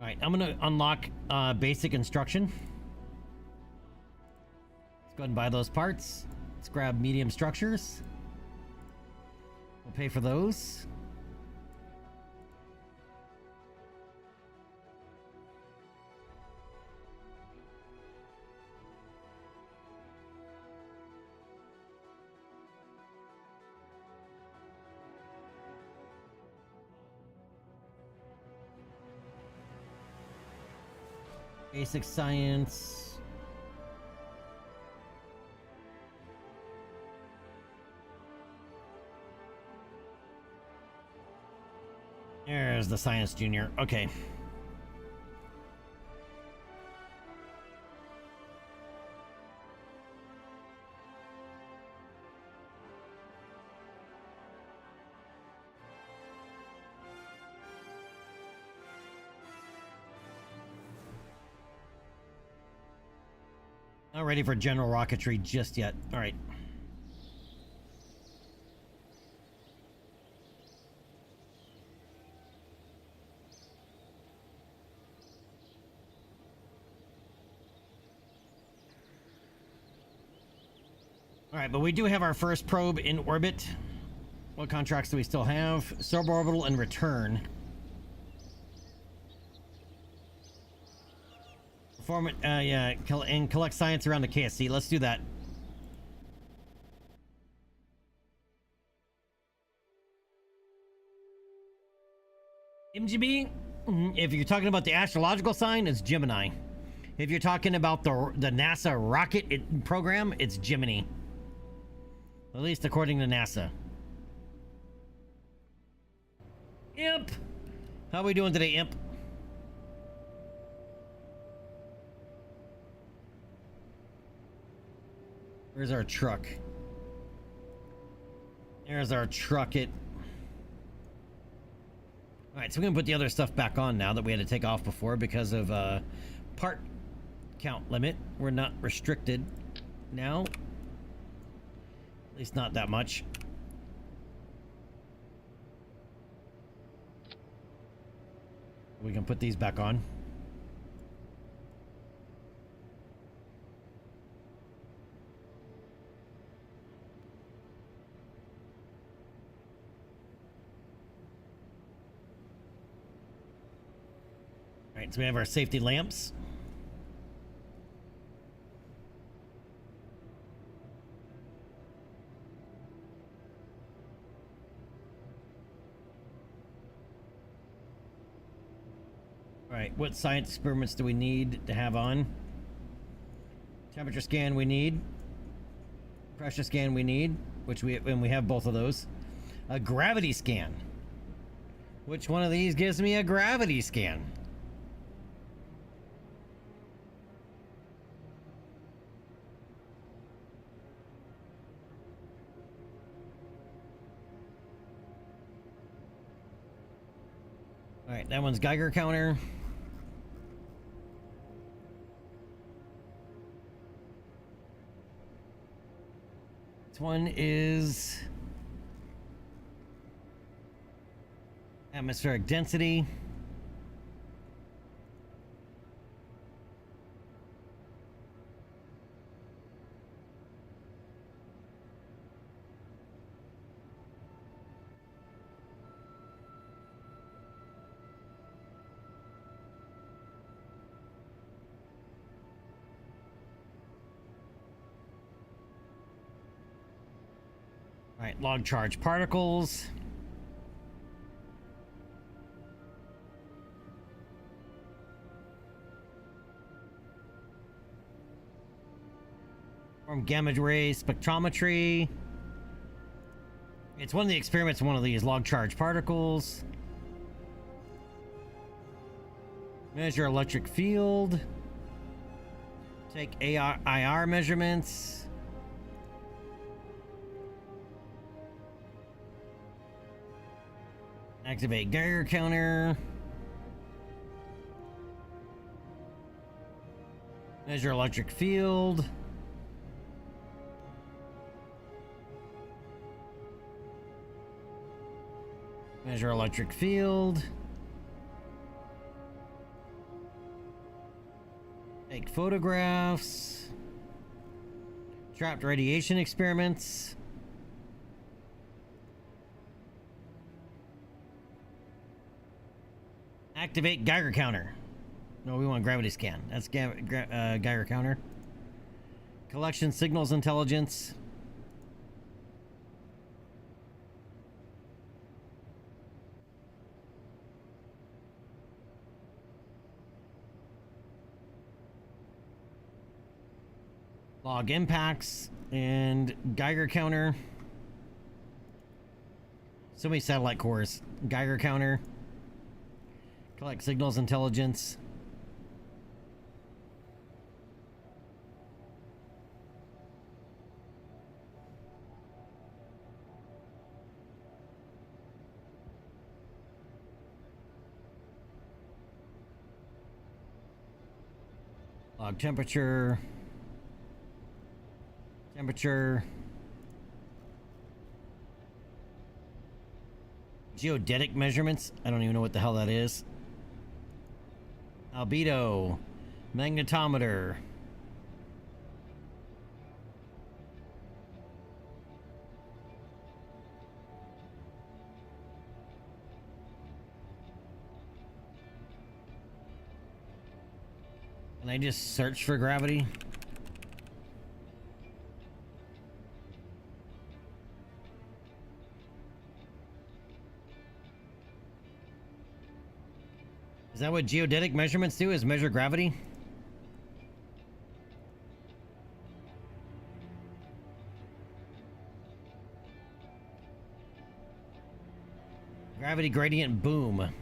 All right, I'm gonna unlock basic instruction. Let's go ahead and buy those parts. Let's grab medium structures. We'll pay for those. Basic science. There's the science junior. Okay. Not ready for general rocketry just yet. All right. All right, but we do have our first probe in orbit. What contracts do we still have? Suborbital and return. Perform it, yeah, and collect science around the KSC. Let's do that. MGB, if you're talking about the astrological sign, it's Gemini. If you're talking about the NASA rocket program, it's Gemini. At least according to NASA. Imp! How are we doing today, Imp? Where's our truck? There's our truck. Alright, so we're gonna put the other stuff back on now that we had to take off before because of part count limit. We're not restricted now. At least not that much. We can put these back on. Alright, so we have our safety lamps. All right, what science experiments do we need to have on? Temperature scan we need. Pressure scan we need, which we have both of those. A gravity scan. Which one of these gives me a gravity scan? All right, that one's Geiger counter. This one is atmospheric density. All right, log charge particles. From gamma ray spectrometry. It's one of the experiments, one of these log charge particles. Measure electric field. Take IR measurements. Activate Geiger counter. Measure electric field. Measure electric field. Take photographs. Trapped radiation experiments. Activate Geiger counter. No, we want gravity scan. That's Geiger counter. Collection signals intelligence. Log impacts and Geiger counter. So many satellite cores. Geiger counter. Collect signals intelligence. Log temperature. Temperature. Geodetic measurements. I don't even know what the hell that is. Albedo. Magnetometer. Can I just search for gravity? Is that what geodetic measurements do, is measure gravity? Gravity gradient boom.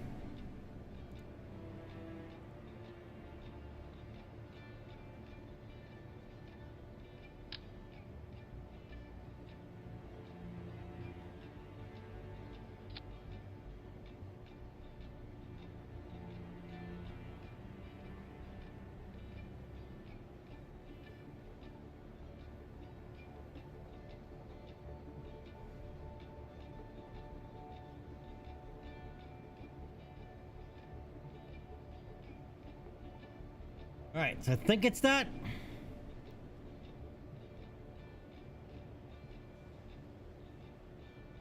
Alright, so I think it's that. I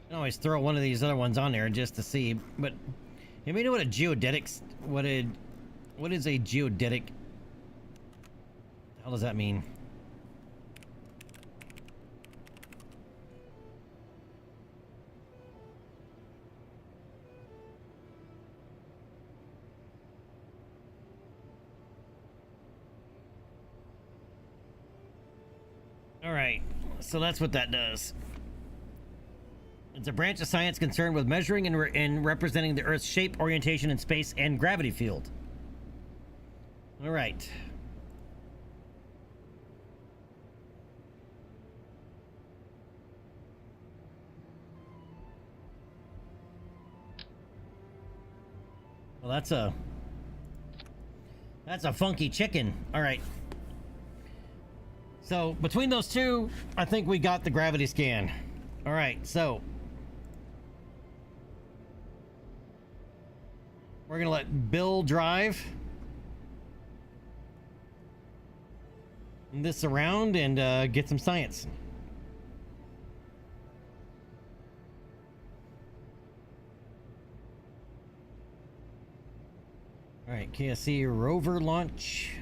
can always throw one of these other ones on there just to see, but anybody know what a geodetic, what is a geodetic? What the hell does that mean? All right, so that's what that does. It's a branch of science concerned with measuring and representing the Earth's shape, orientation in space, and gravity field. All right. Well, that's a funky chicken. All right. So between those two, I think we got the gravity scan. All right, so we're gonna let Bill drive this around and get some science. All right, KSC rover launch.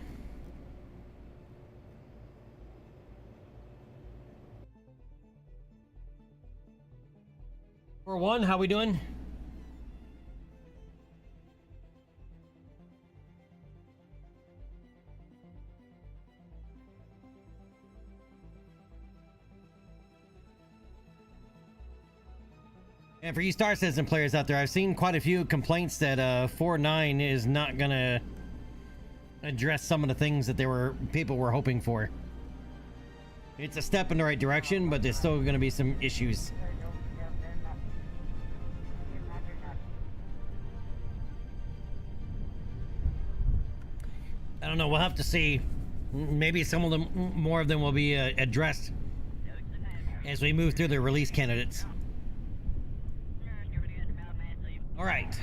For one, how we doing? And for you Star Citizen players out there, I've seen quite a few complaints that 4.9 is not gonna address some of the things that people were hoping for. It's a step in the right direction, but there's still gonna be some issues. I don't know. We'll have to see. Maybe some of them, more of them, will be addressed as we move through the release candidates. All right.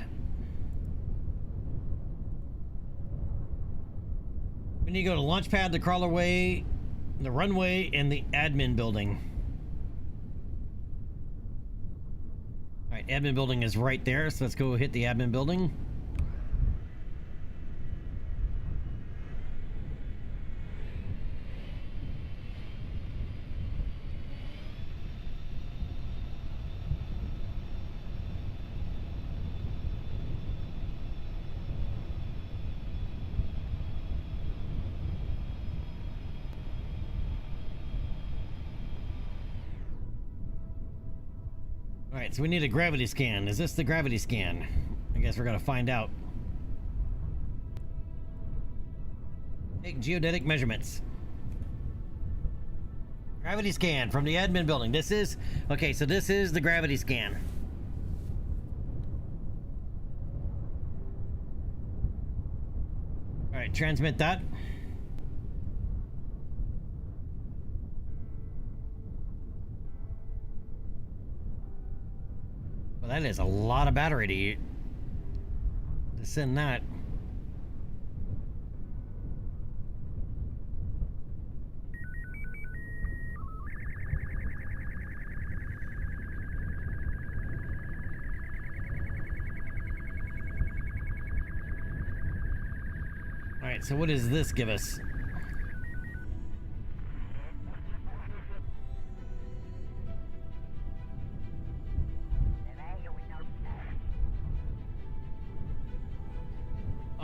We need to go to launch pad, the crawlerway, the runway, and the admin building. All right, admin building is right there, so let's go hit the admin building. Alright, so we need a gravity scan. Is this the gravity scan? I guess we're gonna find out. Take geodetic measurements. Gravity scan from the admin building. This is... Okay, so this is the gravity scan. Alright, transmit that. Well, that is a lot of battery to send that. All right, so what does this give us?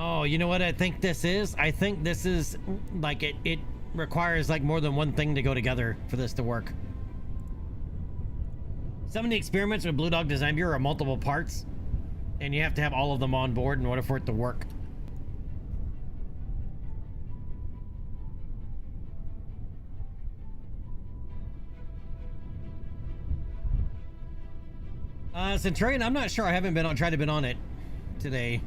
Oh, you know what I think this is? I think this is like it requires like more than one thing to go together for this to work. Some of the experiments with Blue Dog Design Bureau are multiple parts, and you have to have all of them on board in order for it to work. Centurion, I'm not sure. I haven't tried to been on it today.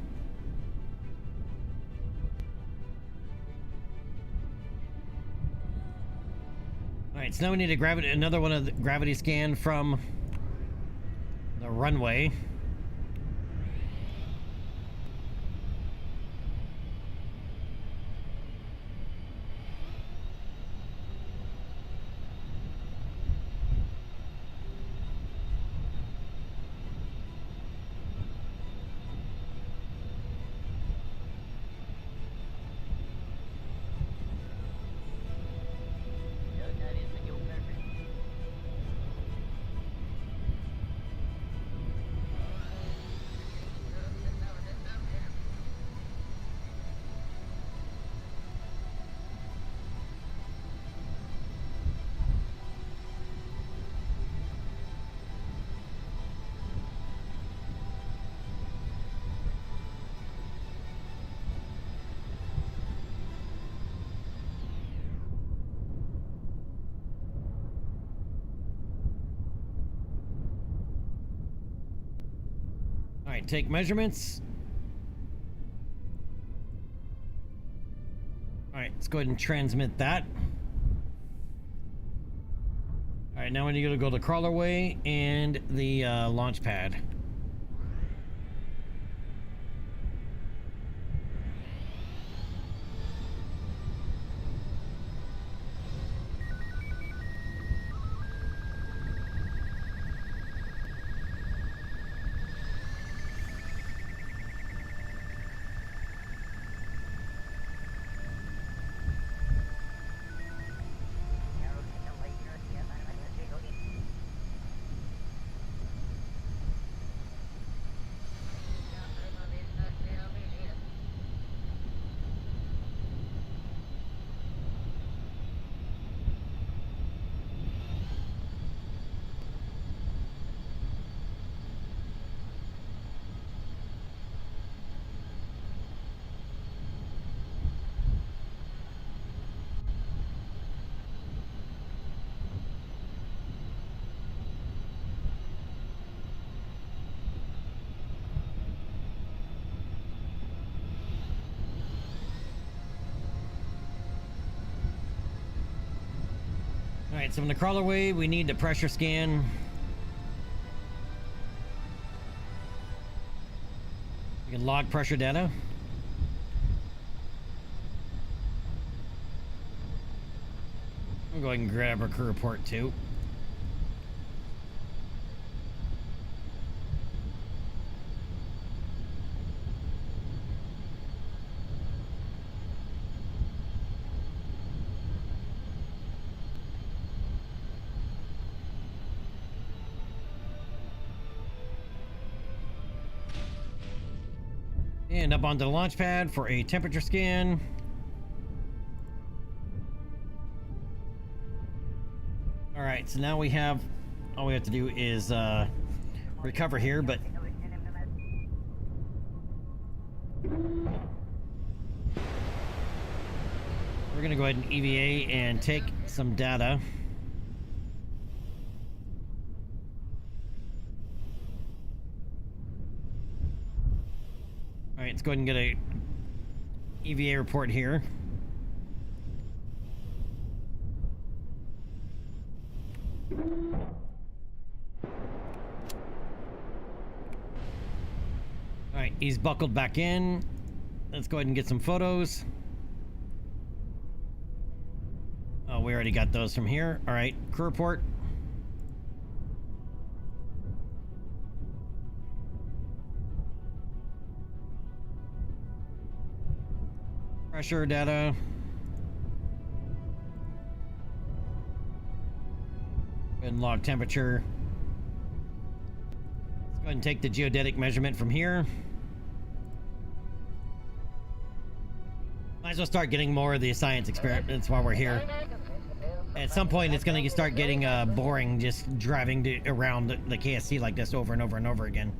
Alright, so now we need to another one of the gravity scan from the runway. Alright, take measurements. Alright, let's go ahead and transmit that. Alright, now we need to go to crawler way and the launch pad. Alright, so in the crawler way, we need the pressure scan. We can log pressure data. I'll go ahead and grab our crew report too. And up onto the launch pad for a temperature scan. Alright, so now we have, all we have to do is recover here, but we're gonna go ahead and EVA and take some data. Alright, let's go ahead and get a EVA report here. Alright, he's buckled back in. Let's go ahead and get some photos. Oh, we already got those from here. Alright, crew report. Pressure data. Go ahead and log temperature. Let's go ahead and take the geodetic measurement from here. Might as well start getting more of the science experiments while we're here. At some point, it's going to start getting boring just driving around the KSC like this over and over and over again.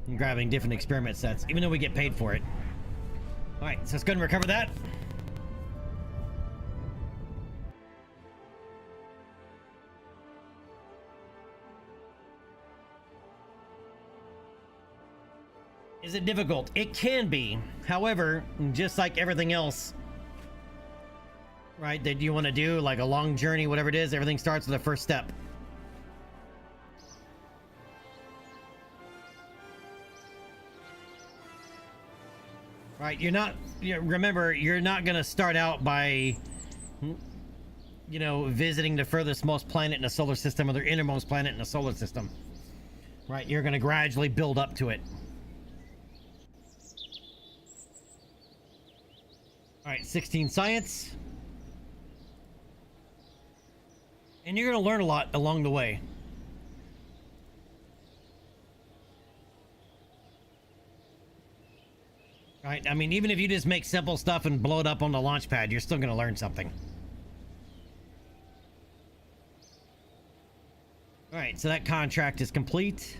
And grabbing different experiment sets, even though we get paid for it. Alright, so let's go ahead and recover that. Is it difficult? It can be. However, just like everything else, right, that you want to do, like a long journey, whatever it is, everything starts with the first step. Right, remember, you're not going to start out by, visiting the furthest most planet in the solar system or the innermost planet in the solar system. Right, you're going to gradually build up to it. Alright, 16 science. And you're going to learn a lot along the way. Right, I mean, even if you just make simple stuff and blow it up on the launch pad, you're still going to learn something. Alright, so that contract is complete.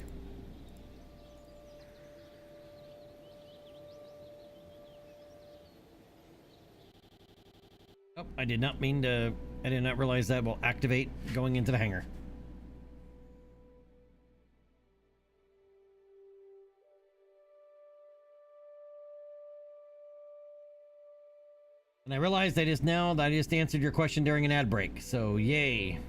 Oh, I did not realize that will activate going into the hangar. And I realized I just now that I just answered your question during an ad break. So yay.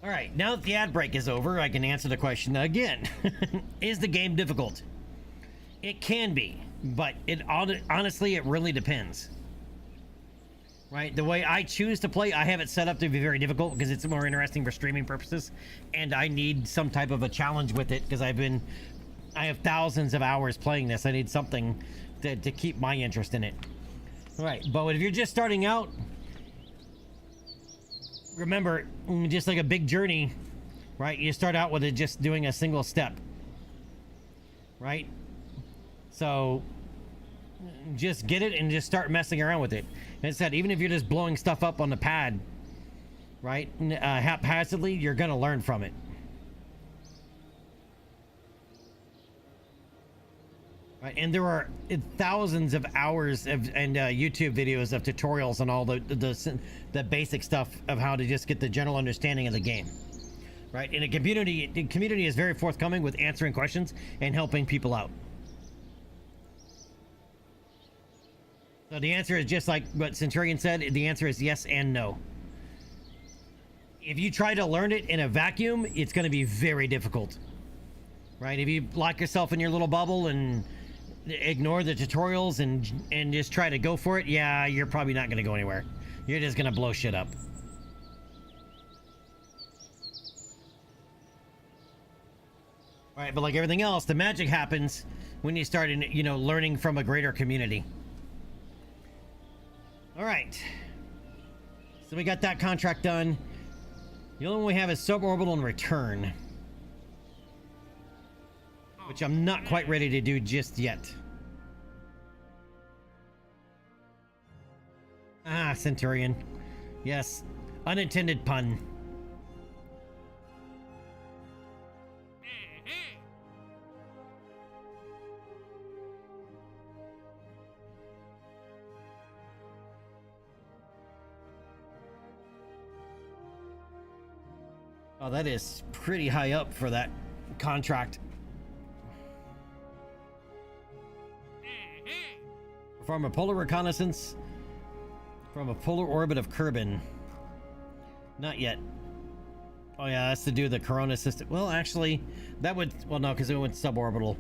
All right, now that the ad break is over, I can answer the question again. Is the game difficult? It can be, but honestly, it really depends. Right, the way I choose to play, I have it set up to be very difficult because it's more interesting for streaming purposes, and I need some type of a challenge with it because I have thousands of hours playing this. I need something to keep my interest in it. All right, but if you're just starting out, remember, just like a big journey, right? You start out with it just doing a single step, right? So just get it and just start messing around with it. And it said, even if you're just blowing stuff up on the pad, right, haphazardly, you're gonna learn from it. Right, and there are thousands of hours of YouTube videos of tutorials on all the basic stuff of how to just get the general understanding of the game. Right, and the community is very forthcoming with answering questions and helping people out. So the answer is just like what Centurion said. The answer is yes and no. If you try to learn it in a vacuum, it's going to be very difficult. Right, if you lock yourself in your little bubble and ignore the tutorials and just try to go for it, yeah, you're probably not going to go anywhere. You're just going to blow shit up. All right, but like everything else, the magic happens when you start, learning from a greater community. All right, so we got that contract done. The only one we have is suborbital and return, which I'm not quite ready to do just yet. Ah, Centurion. Yes, unintended pun. Oh, that is pretty high up for that contract. From a polar reconnaissance from a polar orbit of Kerbin. Not yet. Oh yeah, that's to do the Corona system. Well, actually, that would... Well, no, because it went suborbital.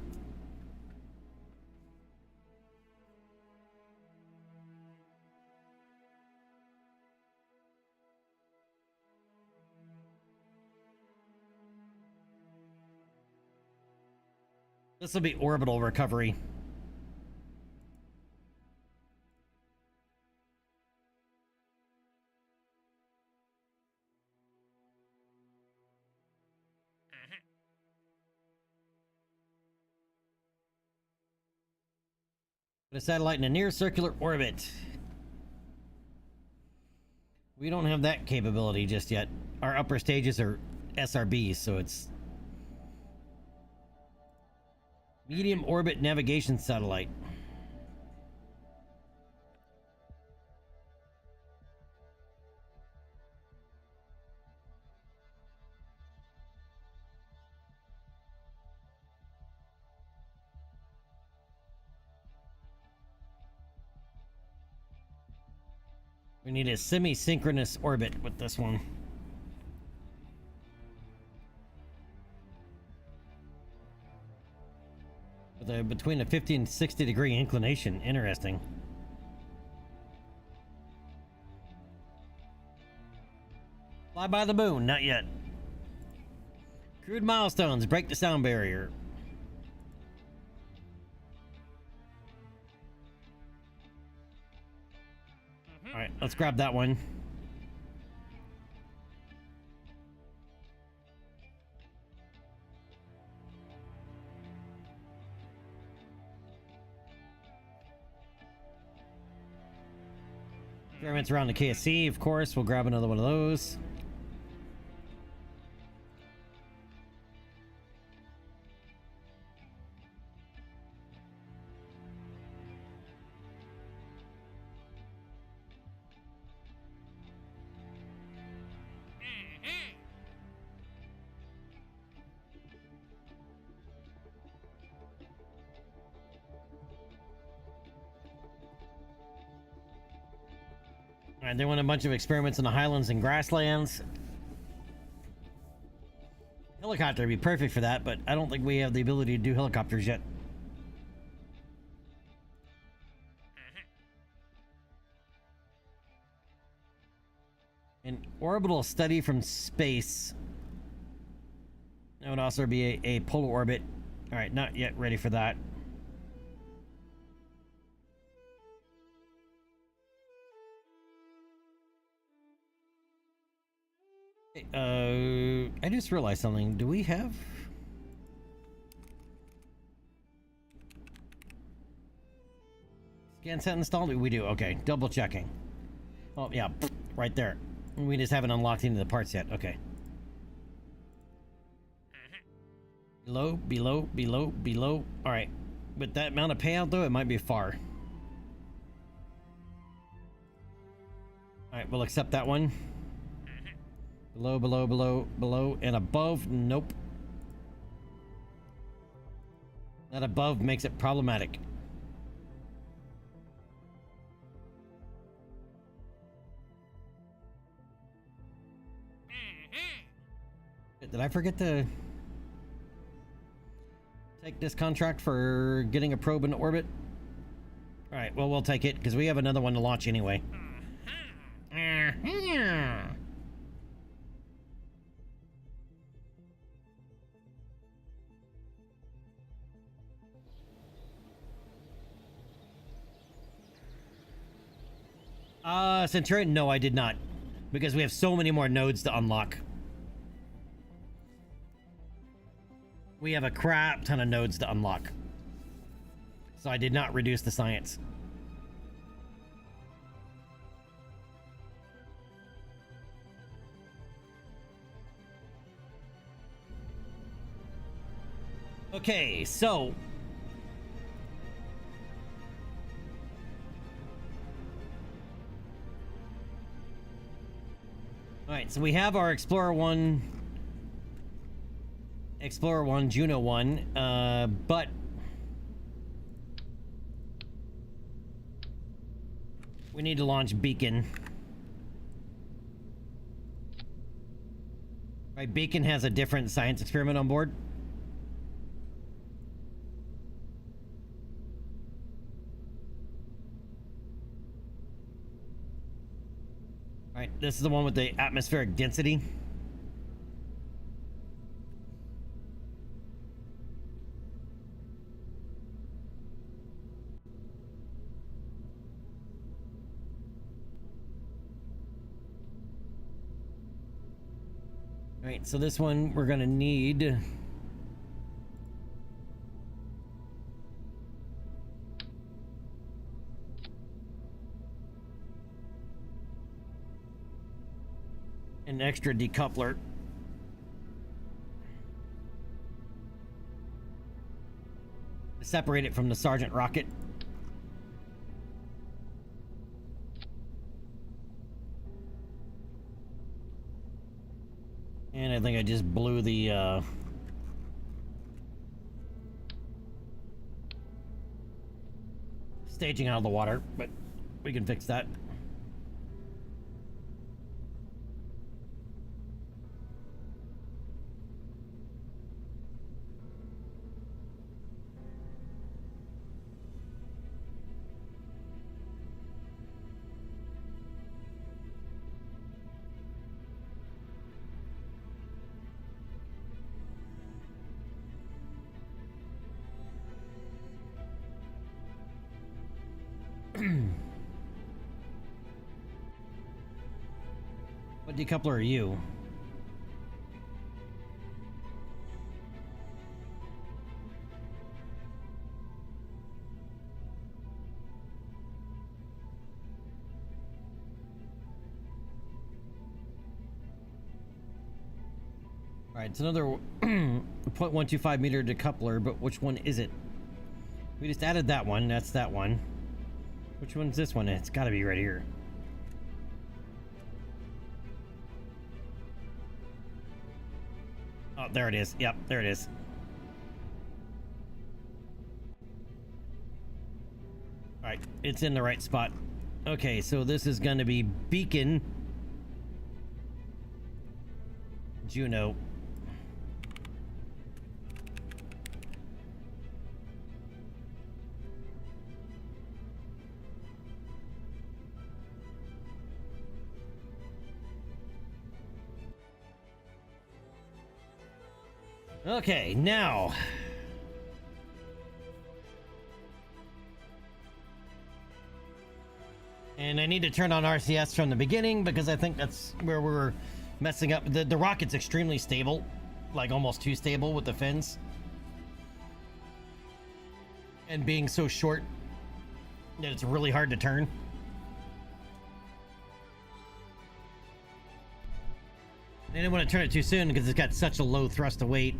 This will be orbital recovery. Put a satellite in a near circular orbit. We don't have that capability just yet. Our upper stages are SRBs, so it's medium orbit navigation satellite. We need a semi-synchronous orbit with this one. With between a 50 and 60 degree inclination. Interesting. Fly by the moon, not yet. Crude milestones, break the sound barrier. All right, let's grab that one. Experiments around the KSC, of course. We'll grab another one of those. Alright, they want a bunch of experiments in the highlands and grasslands. Helicopter would be perfect for that, but I don't think we have the ability to do helicopters yet. An orbital study from space. That would also be a polar orbit. Alright, not yet ready for that. I just realized something. Do we have... Scan set installed? We do. Okay, double checking. Oh, yeah, right there. We just haven't unlocked any of the parts yet. Okay. Below, below, below, below. Alright. With that amount of payout, though, it might be far. Alright, we'll accept that one. Below, below, below, below, and above. Nope. That above makes it problematic. Did I forget to take this contract for getting a probe into orbit? Alright, well, we'll take it, because we have another one to launch anyway. Centurion? No, I did not. Because we have so many more nodes to unlock. We have a crap ton of nodes to unlock. So I did not reduce the science. Okay, so... Alright, so we have our Explorer 1, Juno 1, but we need to launch Beacon. Right, Beacon has a different science experiment on board. Alright, this is the one with the atmospheric density. Alright, so this one we're gonna need... an extra decoupler. To separate it from the Sergeant rocket. And I think I just blew the staging out of the water, but we can fix that. What decoupler are you? Alright, it's another 0.125 meter decoupler, but which one is it? We just added that one, that's that one. Which one's this one? It's gotta be right here. Oh, there it is. Yep, there it is. Alright, it's in the right spot. Okay, so this is going to be Beacon, Juno. Okay, now. And I need to turn on RCS from the beginning because I think that's where we're messing up. The rocket's extremely stable, like almost too stable with the fins. And being so short that it's really hard to turn. I didn't want to turn it too soon because it's got such a low thrust to weight.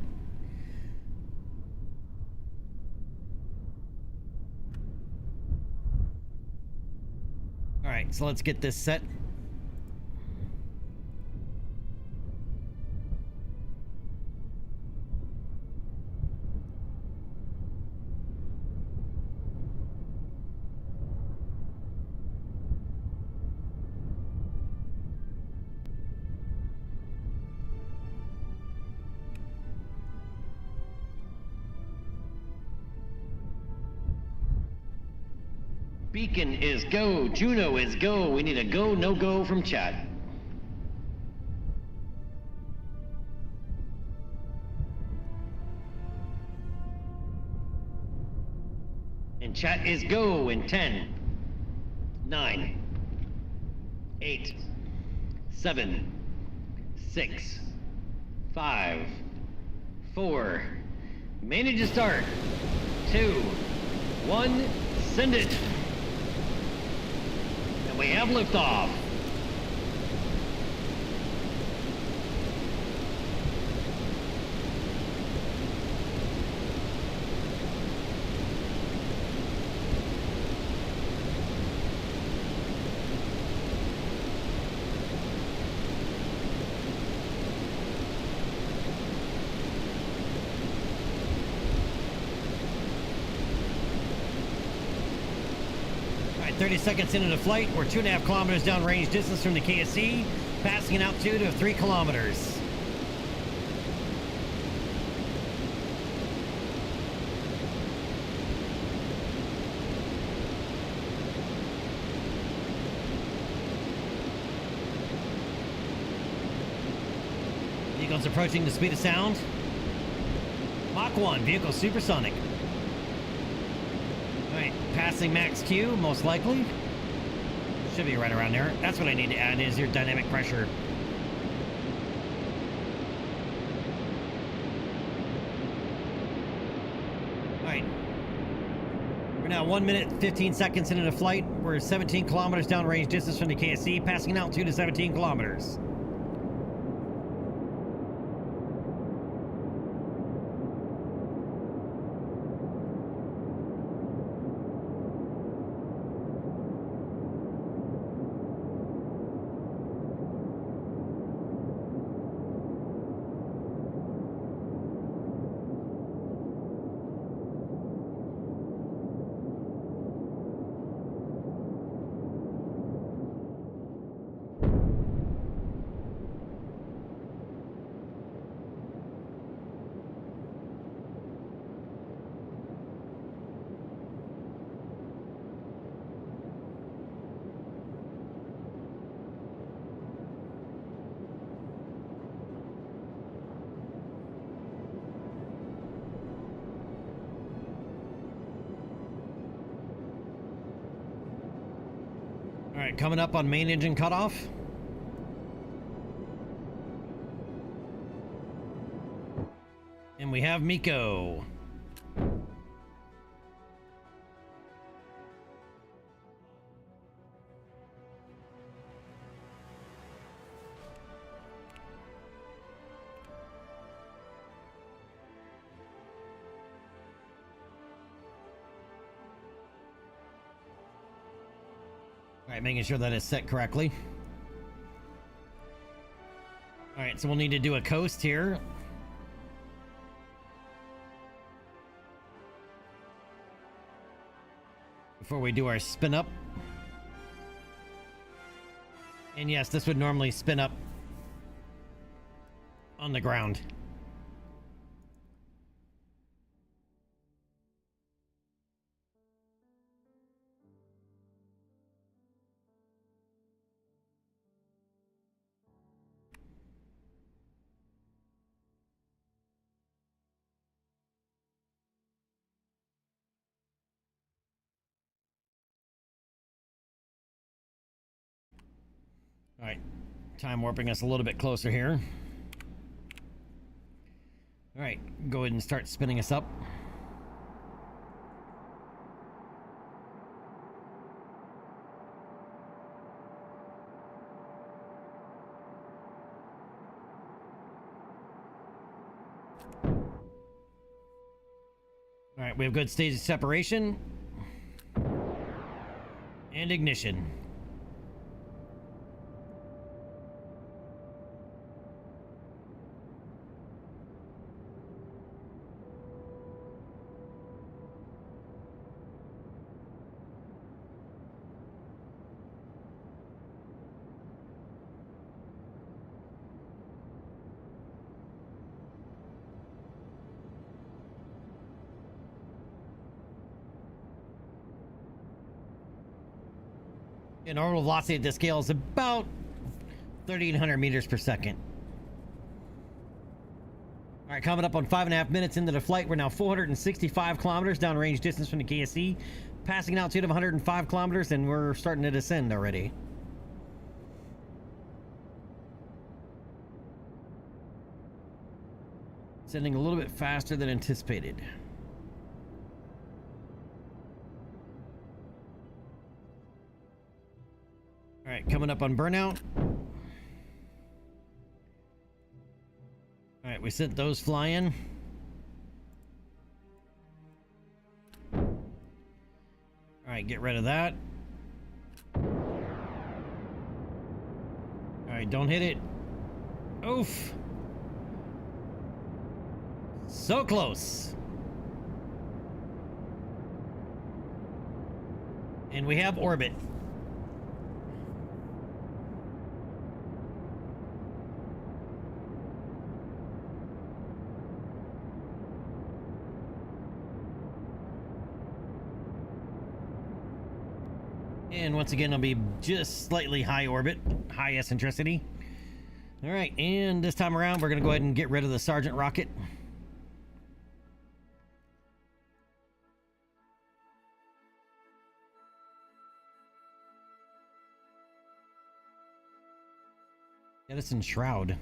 All right, so let's get this set. Beacon is go, Juno is go. We need a go, no go from chat. And chat is go in 10, 9, 8, 7, 6, 5, 4. Manage to start. 2, 1, send it. And we have liftoff. All right, 30 seconds into the flight. We're 2.5 kilometers down range distance from the KSC, passing an altitude of 3 kilometers. Vehicle's approaching the speed of sound. Mach 1, vehicle supersonic. Alright, passing max Q, most likely. Should be right around there. That's what I need to add is your dynamic pressure. Alright. We're now 1 minute, 15 seconds into the flight. We're 17 kilometers downrange distance from the KSC, passing an altitude of 17 kilometers. Alright, coming up on main engine cutoff. And we have Miko. Alright, making sure that it's set correctly. Alright, so we'll need to do a coast here. Before we do our spin up. And yes, this would normally spin up on the ground. All right, time warping us a little bit closer here. All right, go ahead and start spinning us up. All right, we have good stage of separation and ignition. And orbital velocity at this scale is about 3,800 meters per second. All right, coming up on 5.5 minutes into the flight, we're now 465 kilometers downrange distance from the KSC, passing an altitude of 105 kilometers, and we're starting to descend already. Descending a little bit faster than anticipated. All right, coming up on burnout. All right, we sent those flying. All right, get rid of that. All right, don't hit it. Oof. So close. And we have orbit. And once again, it'll be just slightly high orbit, high eccentricity. All right, and this time around, we're going to go ahead and get rid of the Sergeant rocket. Edison Shroud.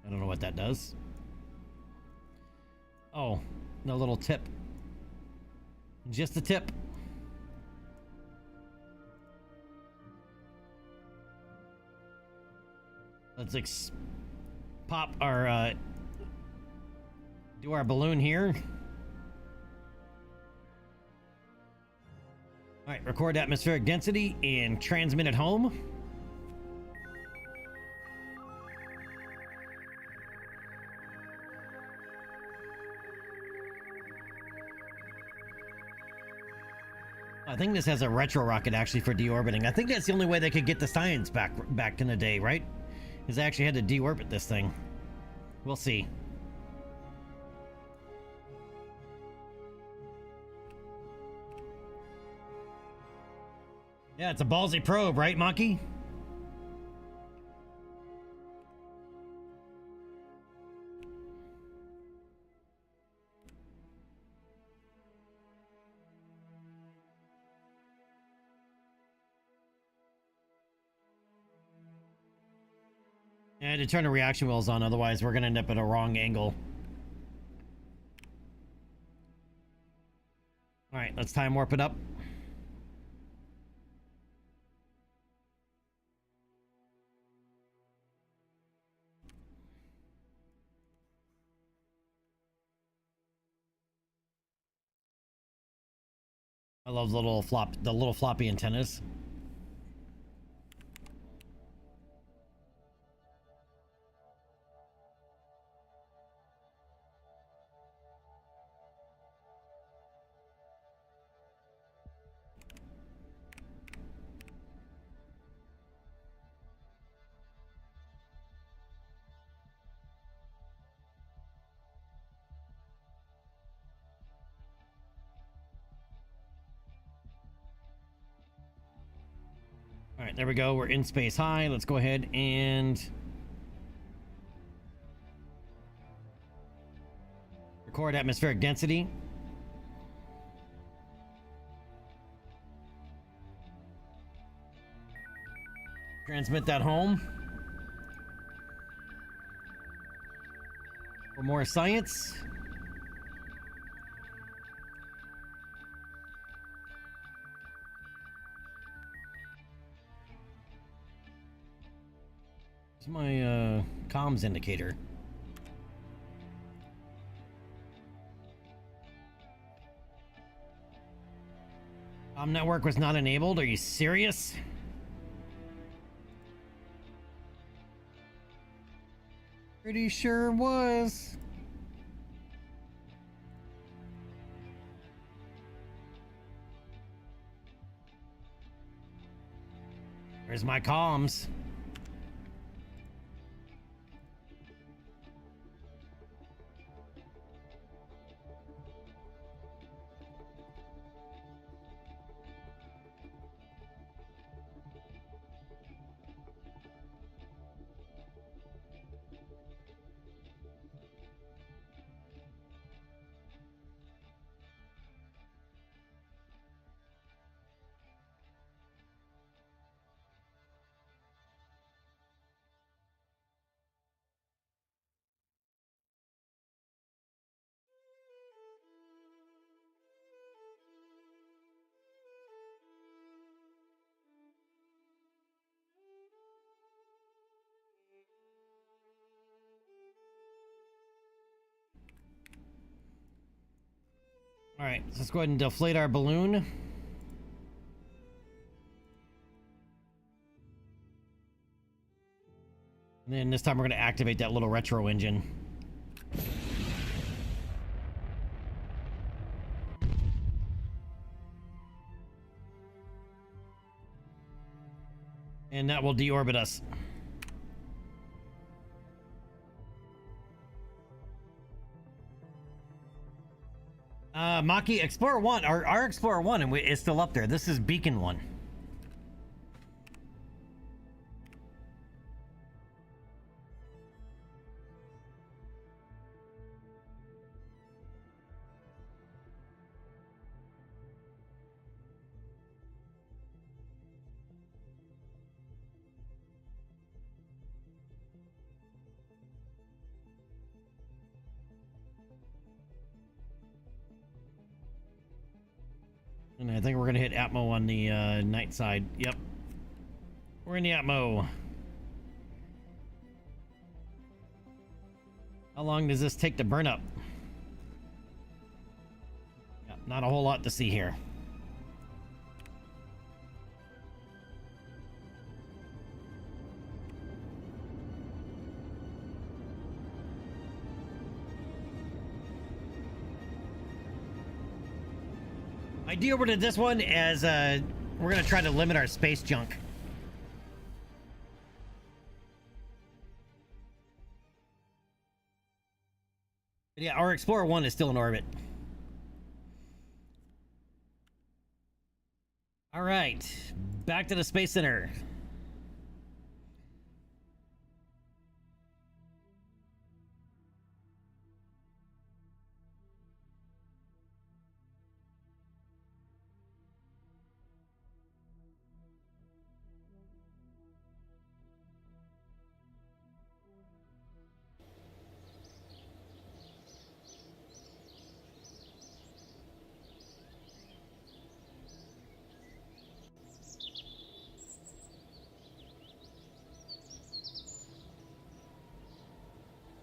I don't know what that does. Oh, no little tip. Just a tip. Let's pop our do our balloon here. All right, record atmospheric density and transmit it home. I think this has a retro rocket actually for deorbiting. I think that's the only way they could get the science back in the day, right? Is they actually had to deorbit this thing. We'll see. Yeah, it's a ballsy probe, right, Monkey? I had to turn the reaction wheels on, otherwise we're gonna end up at a wrong angle. All right, let's time warp it up. I love the little floppy antennas. right, there we go. We're in space high. Let's go ahead and record atmospheric density. Transmit that home. For more science. It's my comms indicator. Network was not enabled. Are you serious? Pretty sure was. Where's my comms? All right, so let's go ahead and deflate our balloon. And then this time we're going to activate that little retro engine. And that will deorbit us. Maki, Explorer 1, our Explorer 1 is still up there. This is Beacon 1. And I think we're going to hit Atmo on the night side. Yep. We're in the Atmo. How long does this take to burn up? Yeah, not a whole lot to see here. I deorbited this one as we're going to try to limit our space junk. But yeah, our Explorer 1 is still in orbit. All right, back to the Space Center.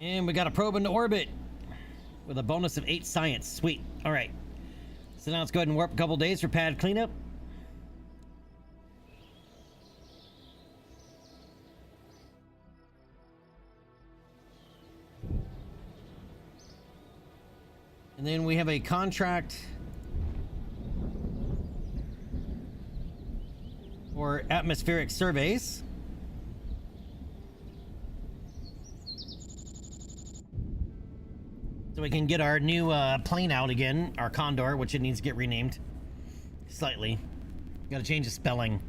And we got a probe into orbit with a bonus of 8 science. Sweet. All right. So now let's go ahead and warp a couple days for pad cleanup. And then we have a contract for atmospheric surveys. So we can get our new plane out again, our Condor, which it needs to get renamed slightly. Got to change the spelling.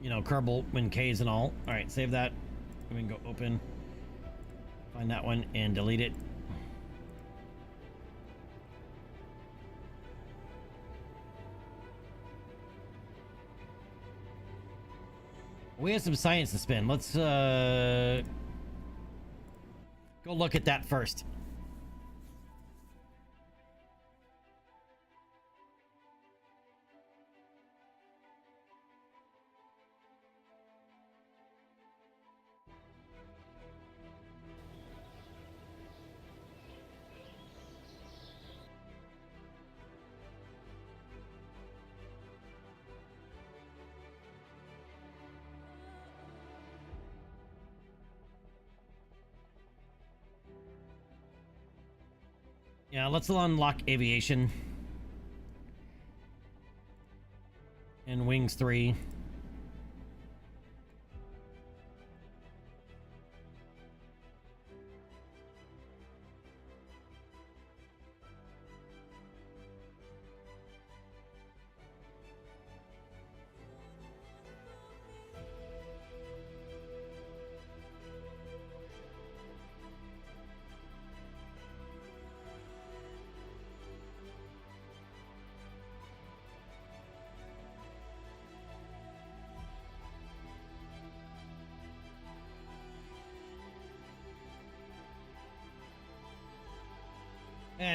you know, Kerbal win Ks and all. All right, save that. We can go open, find that one, and delete it. We have some science to spin. Let's go look at that first. Yeah, let's unlock aviation. And wings 3.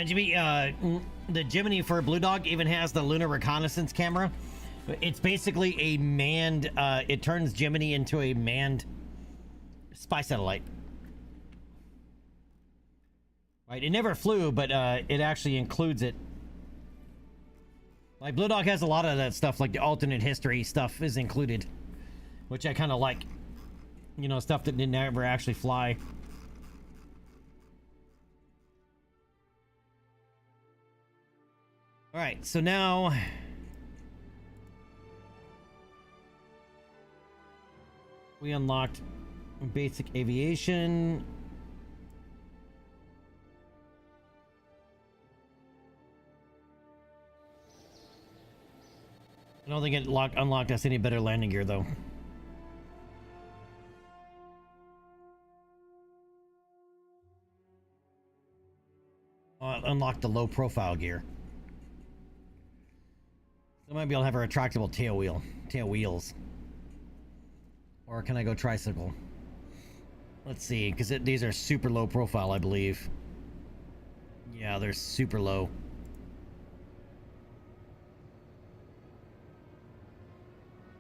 Jimmy, the Gemini for Blue Dog even has the lunar reconnaissance camera. It's basically a manned, it turns Gemini into a manned spy satellite. Right, it never flew, but it actually includes it. Like, Blue Dog has a lot of that stuff, like the alternate history stuff is included. Which I kind of like. You know, stuff that didn't ever actually fly. Alright, so now... we unlocked basic aviation. I don't think it unlocked us any better landing gear, though. Unlock the low profile gear. So I might be able to have a retractable tail wheels. Or can I go tricycle? Let's see, because these are super low profile, I believe. Yeah, they're super low.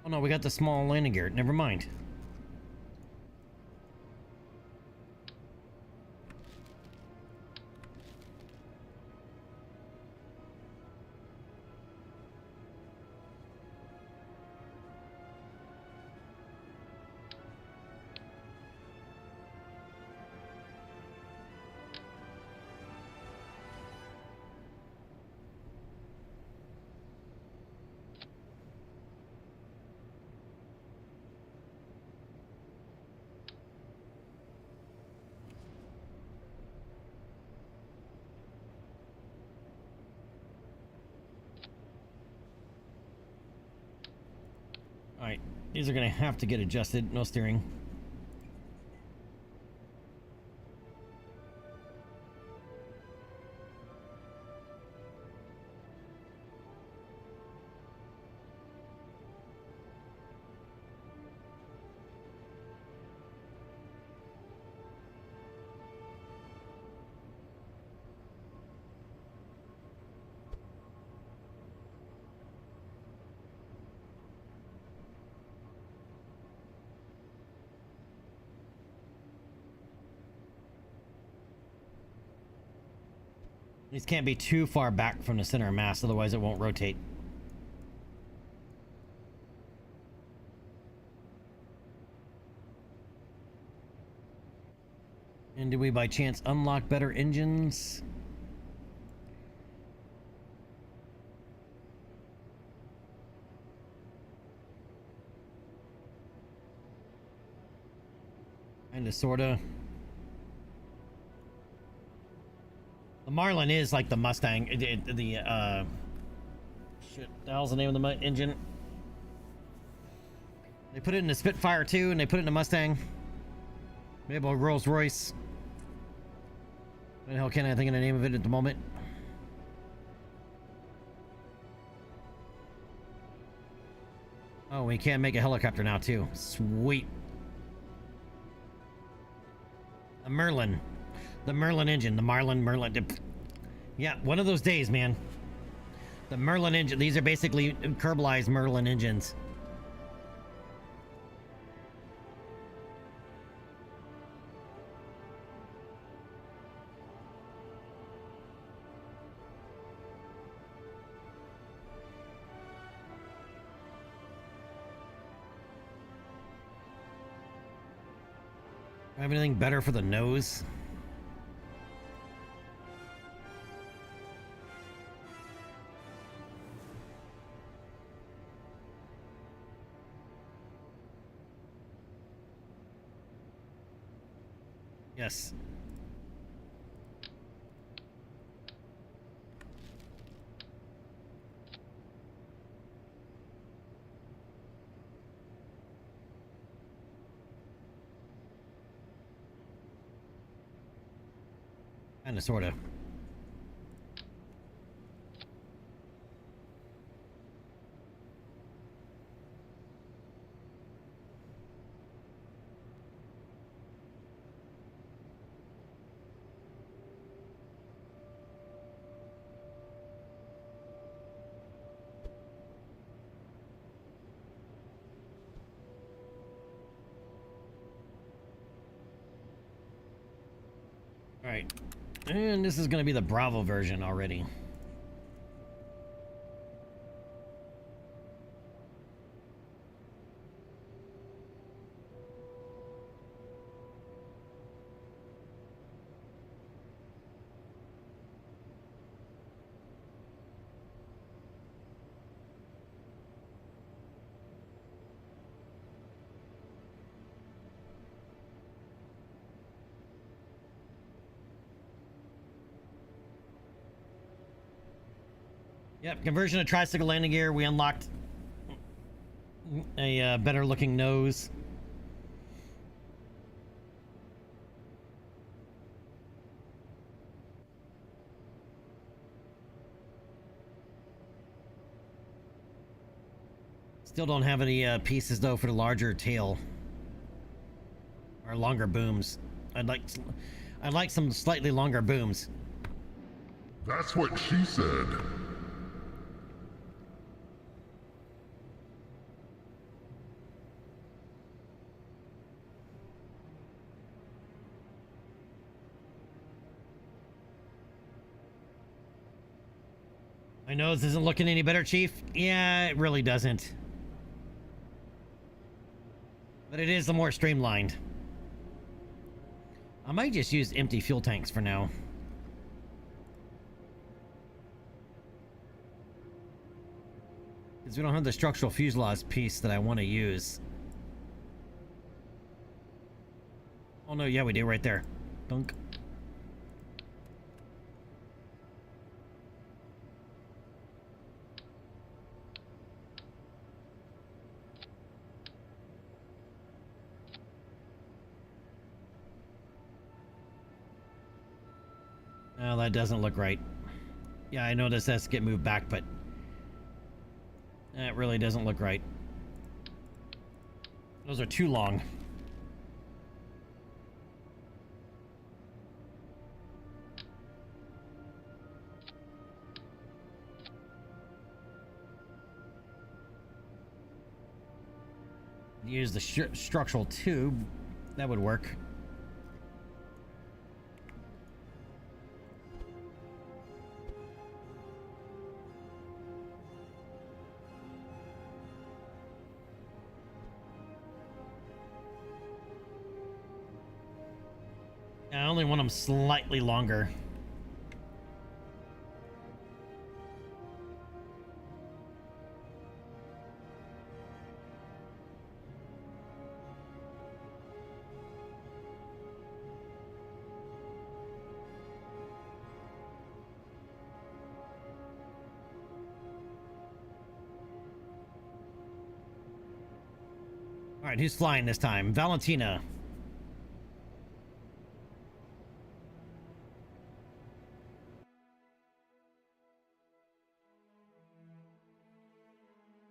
Oh no, we got the small landing gear. Never mind. Alright, these are gonna have to get adjusted. No steering. These can't be too far back from the center of mass, otherwise it won't rotate. And do we by chance unlock better engines? Kinda, sorta. The Marlin is like the Mustang. Shit, the hell's the name of the engine? They put it in a Spitfire too, and they put it in a Mustang. Maybe a Rolls Royce. What the hell can I think of the name of it at the moment? Oh, we can make a helicopter now too. Sweet. A Merlin. The Merlin engine. The Merlin. Yeah, one of those days, man. The Merlin engine. These are basically Kerbalized Merlin engines. Have anything better for the nose? Yes. Kinda, sorta. All right. And this is going to be the Bravo version already. Yep, conversion of tricycle landing gear. We unlocked a better looking nose. Still don't have any pieces though for the larger tail or longer booms. I'd like some slightly longer booms. That's what she said. My nose isn't looking any better, Chief. Yeah, it really doesn't. But it is the more streamlined. I might just use empty fuel tanks for now. Because we don't have the structural fuselage piece that I want to use. Oh no, yeah we do right there. Dunk. Oh, that doesn't look right. Yeah, I know this has to get moved back, but that really doesn't look right. Those are too long. Use the structural tube. That would work. I only want them slightly longer. All right, who's flying this time? Valentina.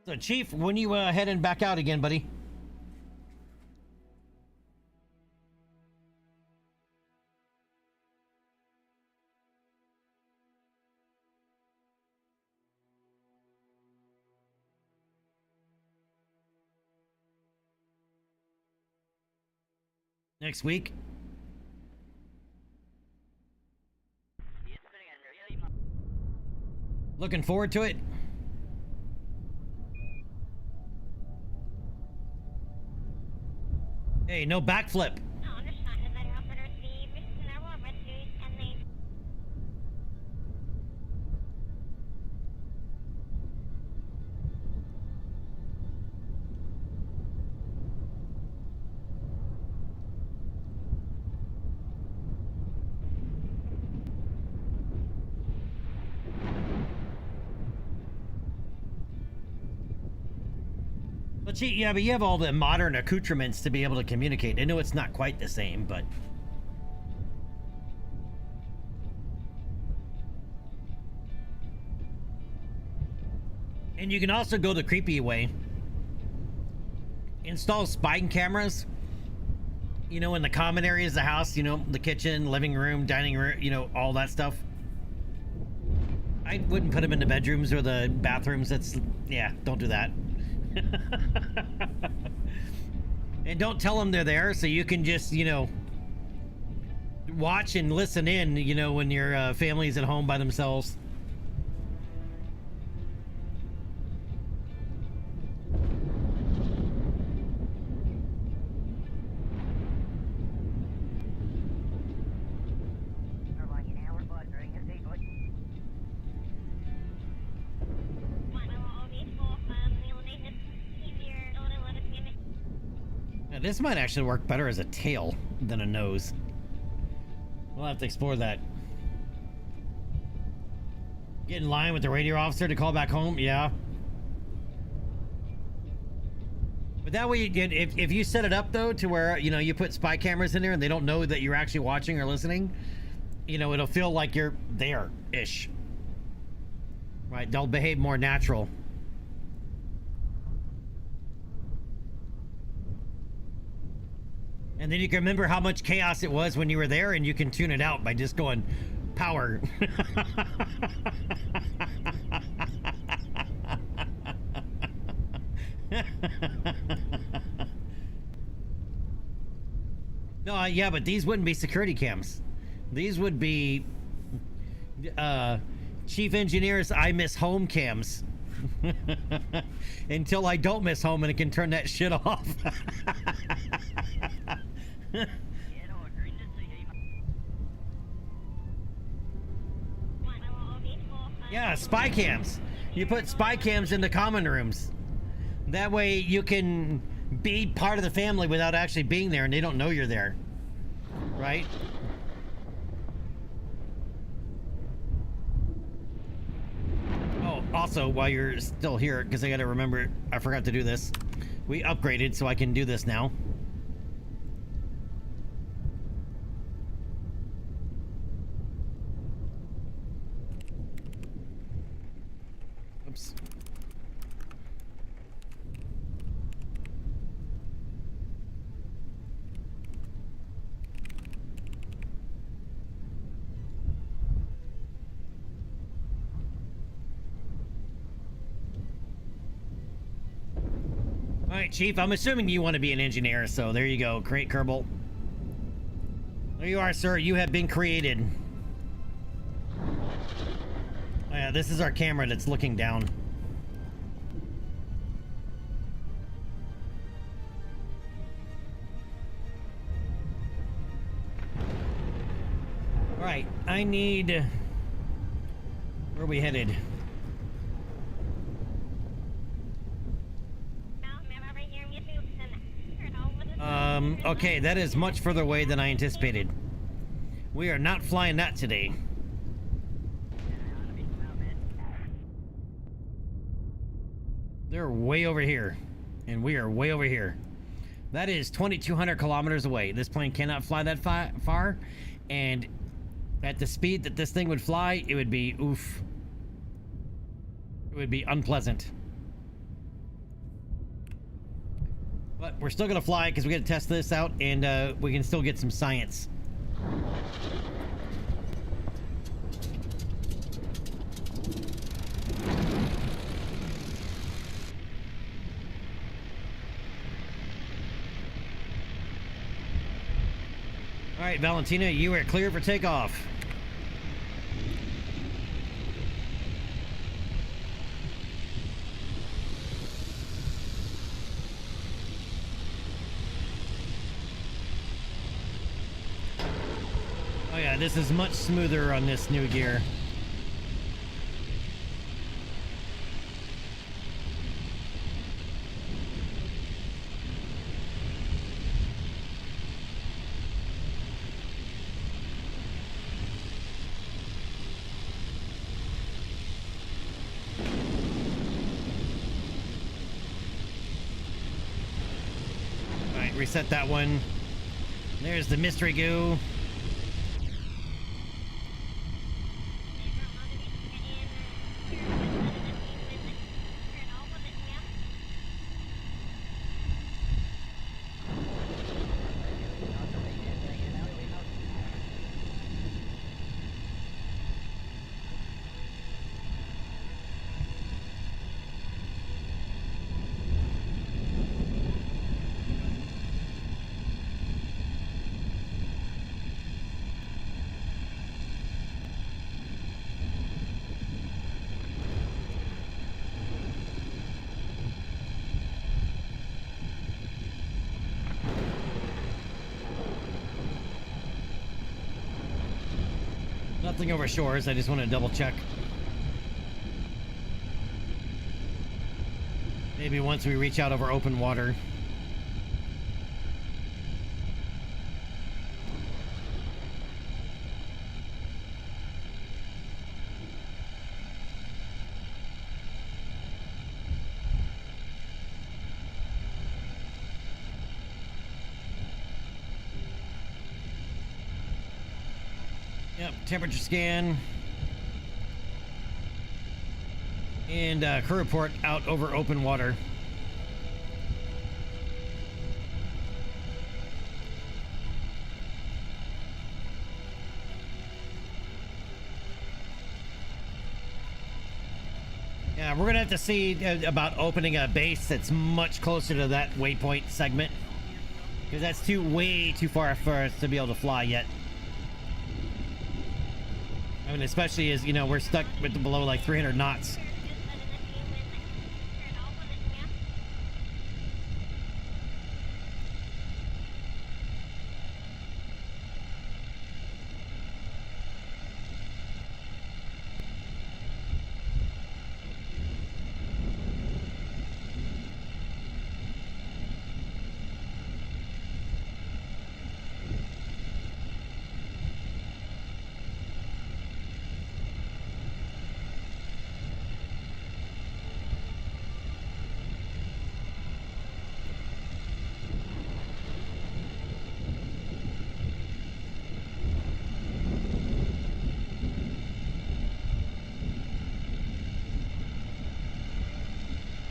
So, Chief, when you heading back out again, buddy? Next week? Looking forward to it? Hey, no backflip. But yeah, but you have all the modern accoutrements to be able to communicate. I know it's not quite the same, but and you can also go the creepy way. Install spying cameras, you know, in the common areas of the house, you know, the kitchen, living room, dining room, you know, all that stuff. I wouldn't put them in the bedrooms or the bathrooms. That's, yeah, don't do that. And don't tell them they're there, so you can just, you know, watch and listen in, you know, when your family's at home by themselves. This might actually work better as a tail than a nose. We'll have to explore that. Get in line with the radio officer to call back home, yeah. But that way, if you set it up though to where, you know, you put spy cameras in there and they don't know that you're actually watching or listening, you know, it'll feel like you're there-ish. Right, they'll behave more natural. And then you can remember how much chaos it was when you were there, and you can tune it out by just going, power. No, yeah, but these wouldn't be security cams. These would be chief engineer's I miss home cams. Until I don't miss home and it can turn that shit off. Yeah, spy cams. You put spy cams in the common rooms. That way you can be part of the family without actually being there and they don't know you're there. Right? Oh, also, while you're still here, because I gotta remember, I forgot to do this. We upgraded, so I can do this now. Oops. All right, Chief, I'm assuming you want to be an engineer, so there you go. Create Kerbal. There you are, sir. You have been created. Oh, yeah, this is our camera that's looking down. All right, I need... Where are we headed? Okay, that is much further away than I anticipated. We are not flying that today. They're way over here, and we are way over here. That is 2,200 kilometers away. This plane cannot fly that far, and at the speed that this thing would fly, it would be oof. It would be unpleasant. But we're still gonna fly because we gotta test this out, and we can still get some science. All right, Valentina, you are clear for takeoff. Oh yeah, this is much smoother on this new gear. Reset that one. There's the mystery goo. Nothing over shores. I just want to double check. Maybe once we reach out over open water. Yep, temperature scan. And crew report out over open water. Yeah, we're gonna have to see about opening a base that's much closer to that waypoint segment, because that's way too far for us to be able to fly yet. I mean, especially as, you know, we're stuck with below like 300 knots.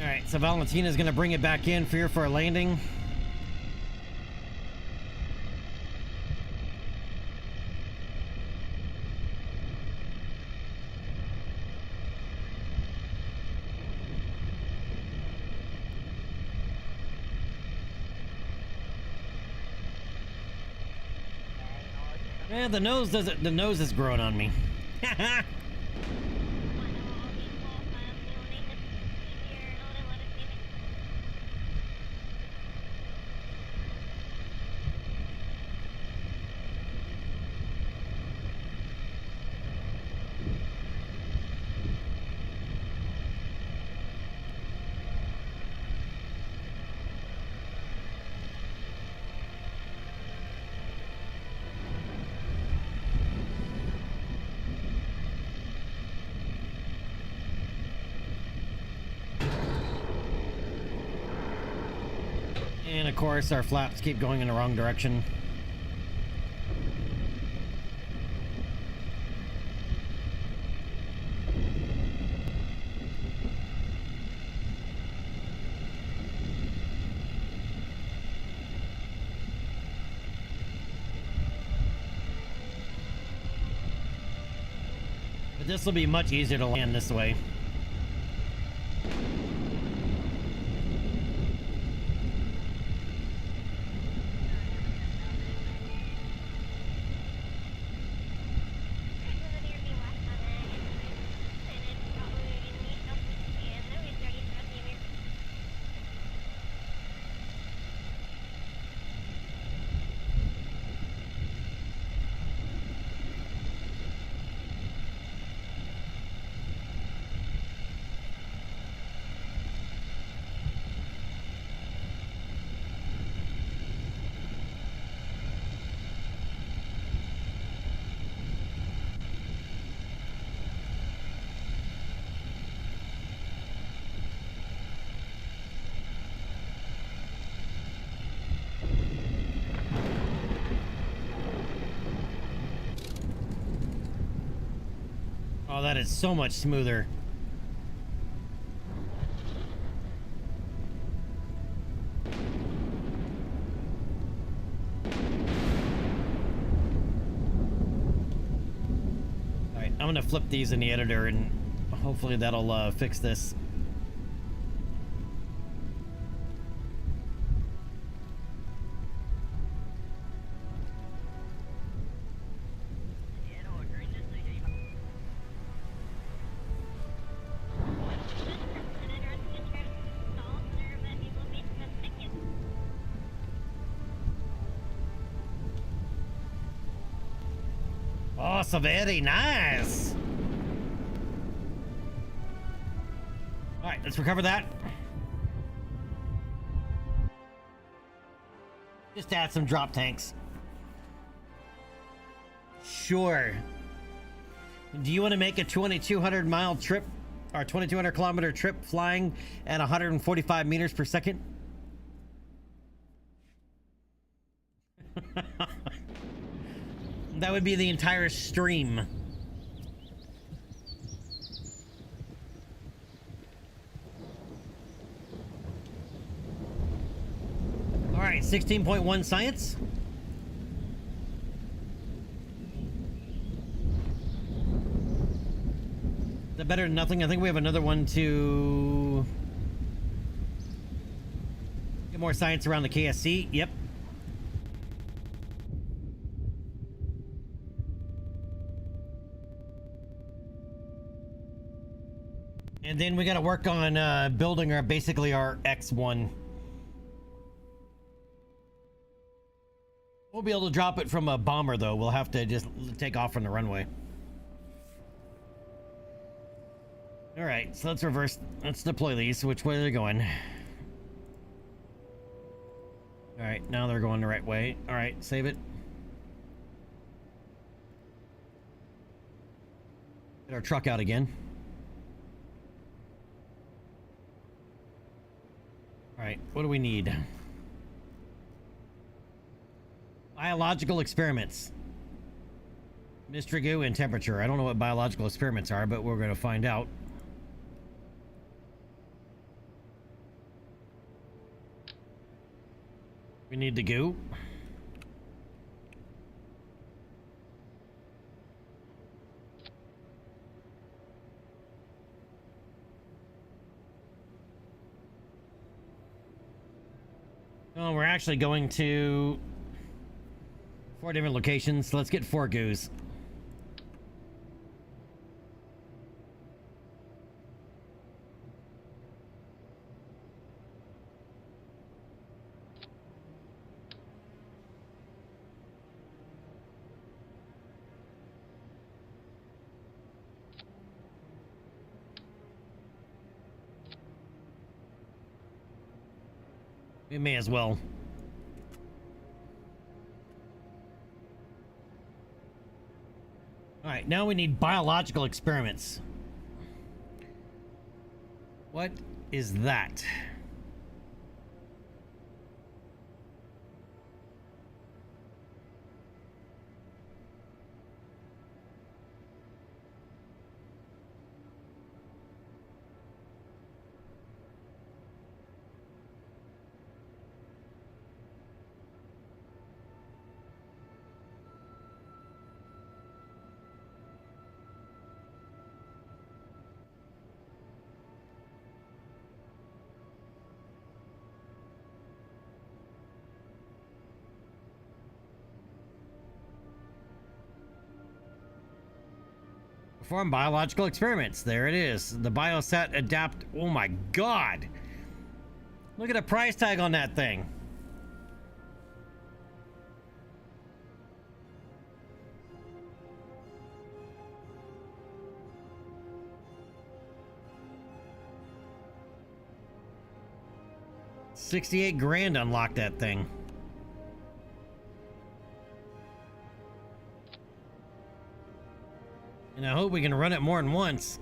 Alright, so Valentina's gonna bring it back in for a landing. Yeah, the nose doesn't. The nose is growing on me. And of course, our flaps keep going in the wrong direction. But this will be much easier to land this way. Oh, that is so much smoother. All right, I'm gonna flip these in the editor and hopefully that'll fix this. Oh, so very nice. All right, let's recover that. Just add some drop tanks. Sure. Do you want to make a 2,200 mile trip or 2,200 kilometer trip flying at 145 meters per second? That would be the entire stream. All right, 16.1 science. Is that better than nothing? I think we have another one to get more science around the KSC. Yep. And then we got to work on building our basically our X1. We'll be able to drop it from a bomber though. We'll have to just take off from the runway. All right, so let's reverse. Let's deploy these. Which way are they going? All right, now they're going the right way. All right, save it. Get our truck out again. All right, what do we need? Biological experiments. Mystery goo and temperature. I don't know what biological experiments are, but we're going to find out. We need the goo. Oh, we're actually going to 4 different locations. So let's get 4 goos. We may as well. All right, now we need biological experiments. What is that? Perform biological experiments. There it is. The biosat adapt. Oh my god. Look at the price tag on that thing. $68,000 unlocked that thing. And I hope we can run it more than once.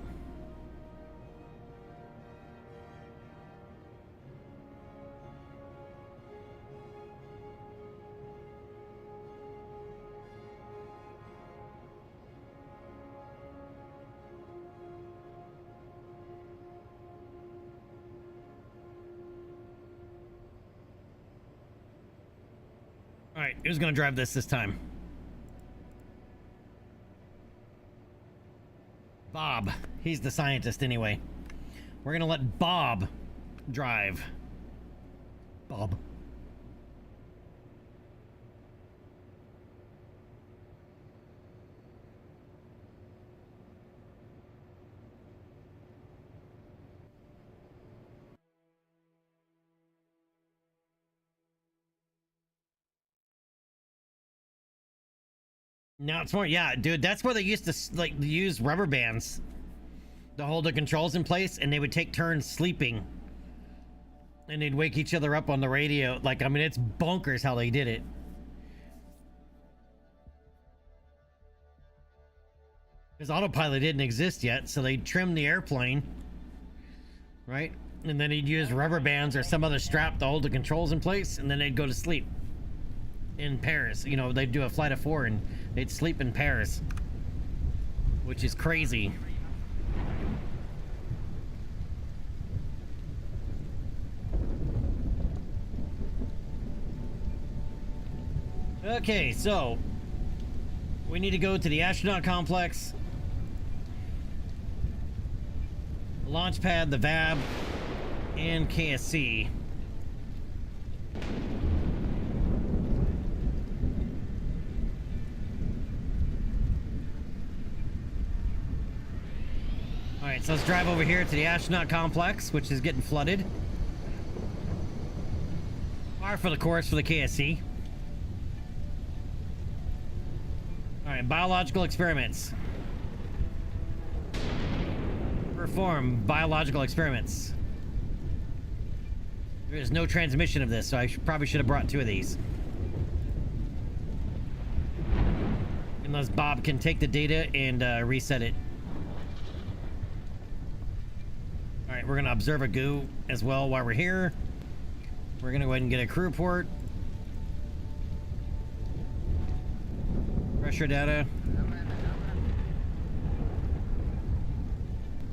All right, who's gonna drive this time? Bob. He's the scientist anyway. We're gonna let Bob drive. Bob. Now it's more, yeah, dude. That's where they used to like use rubber bands to hold the controls in place, and they would take turns sleeping, and they'd wake each other up on the radio. Like, I mean, it's bonkers how they did it. Because autopilot didn't exist yet, so they trimmed the airplane, right? And then he'd use rubber bands or some other strap to hold the controls in place, and then they'd go to sleep in pairs. You know, they'd do a flight of 4 and they'd sleep in pairs, which is crazy. Okay, so we need to go to the astronaut complex, launch pad, the VAB, and KSC. Alright, so let's drive over here to the astronaut complex, which is getting flooded. Par for the course for the KSC. Alright, biological experiments. Perform biological experiments. There is no transmission of this, so I probably should have brought 2 of these. Unless Bob can take the data and reset it. Alright, we're going to observe a goo as well while we're here. We're going to go ahead and get a crew report. Pressure data.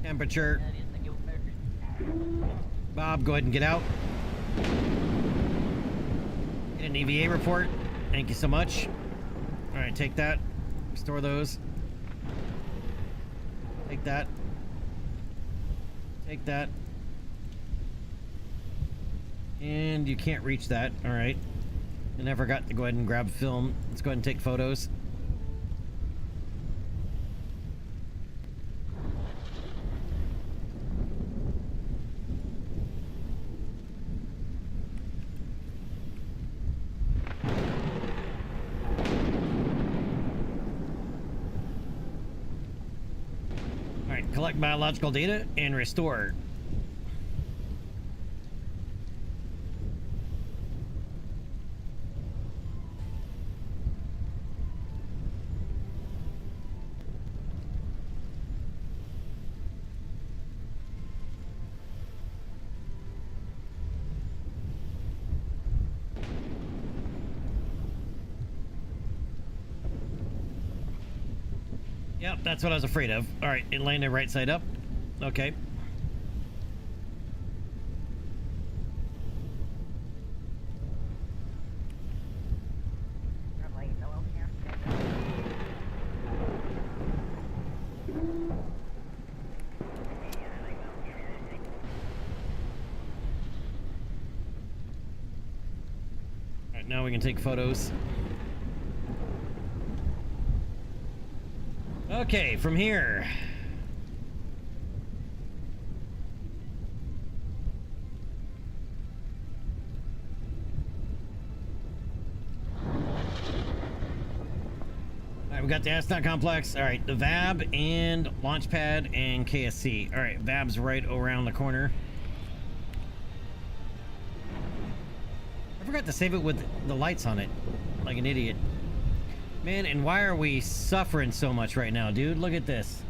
Temperature. Bob, go ahead and get out. Get an EVA report. Thank you so much. Alright, take that. Store those. Take that. Take that. And you can't reach that. Alright. And I forgot to go ahead and grab film. Let's go ahead and take photos. Alright, collect biological data and restore. Yep, that's what I was afraid of. Alright, it landed right side up. Okay. Alright, now we can take photos. Okay, from here. Alright, we got the astronaut complex. Alright, the VAB and launch pad and KSC. Alright, VAB's right around the corner. I forgot to save it with the lights on it. Like an idiot. Man, and why are we suffering so much right now, dude? Look at this.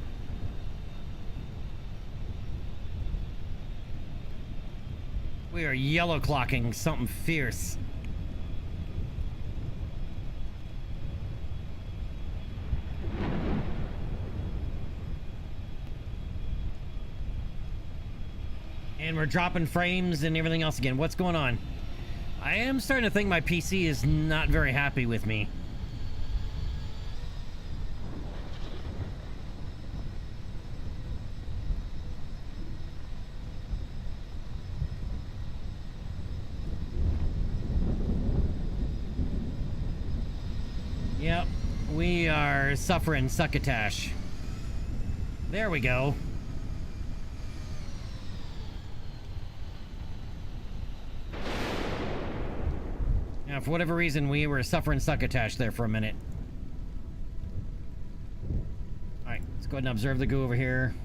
We are yellow clocking something fierce. And we're dropping frames and everything else again. What's going on? I am starting to think my PC is not very happy with me. Yep, we are suffering succotash. There we go. Now, for whatever reason, we were suffering succotash there for a minute. Alright, let's go ahead and observe the goo over here.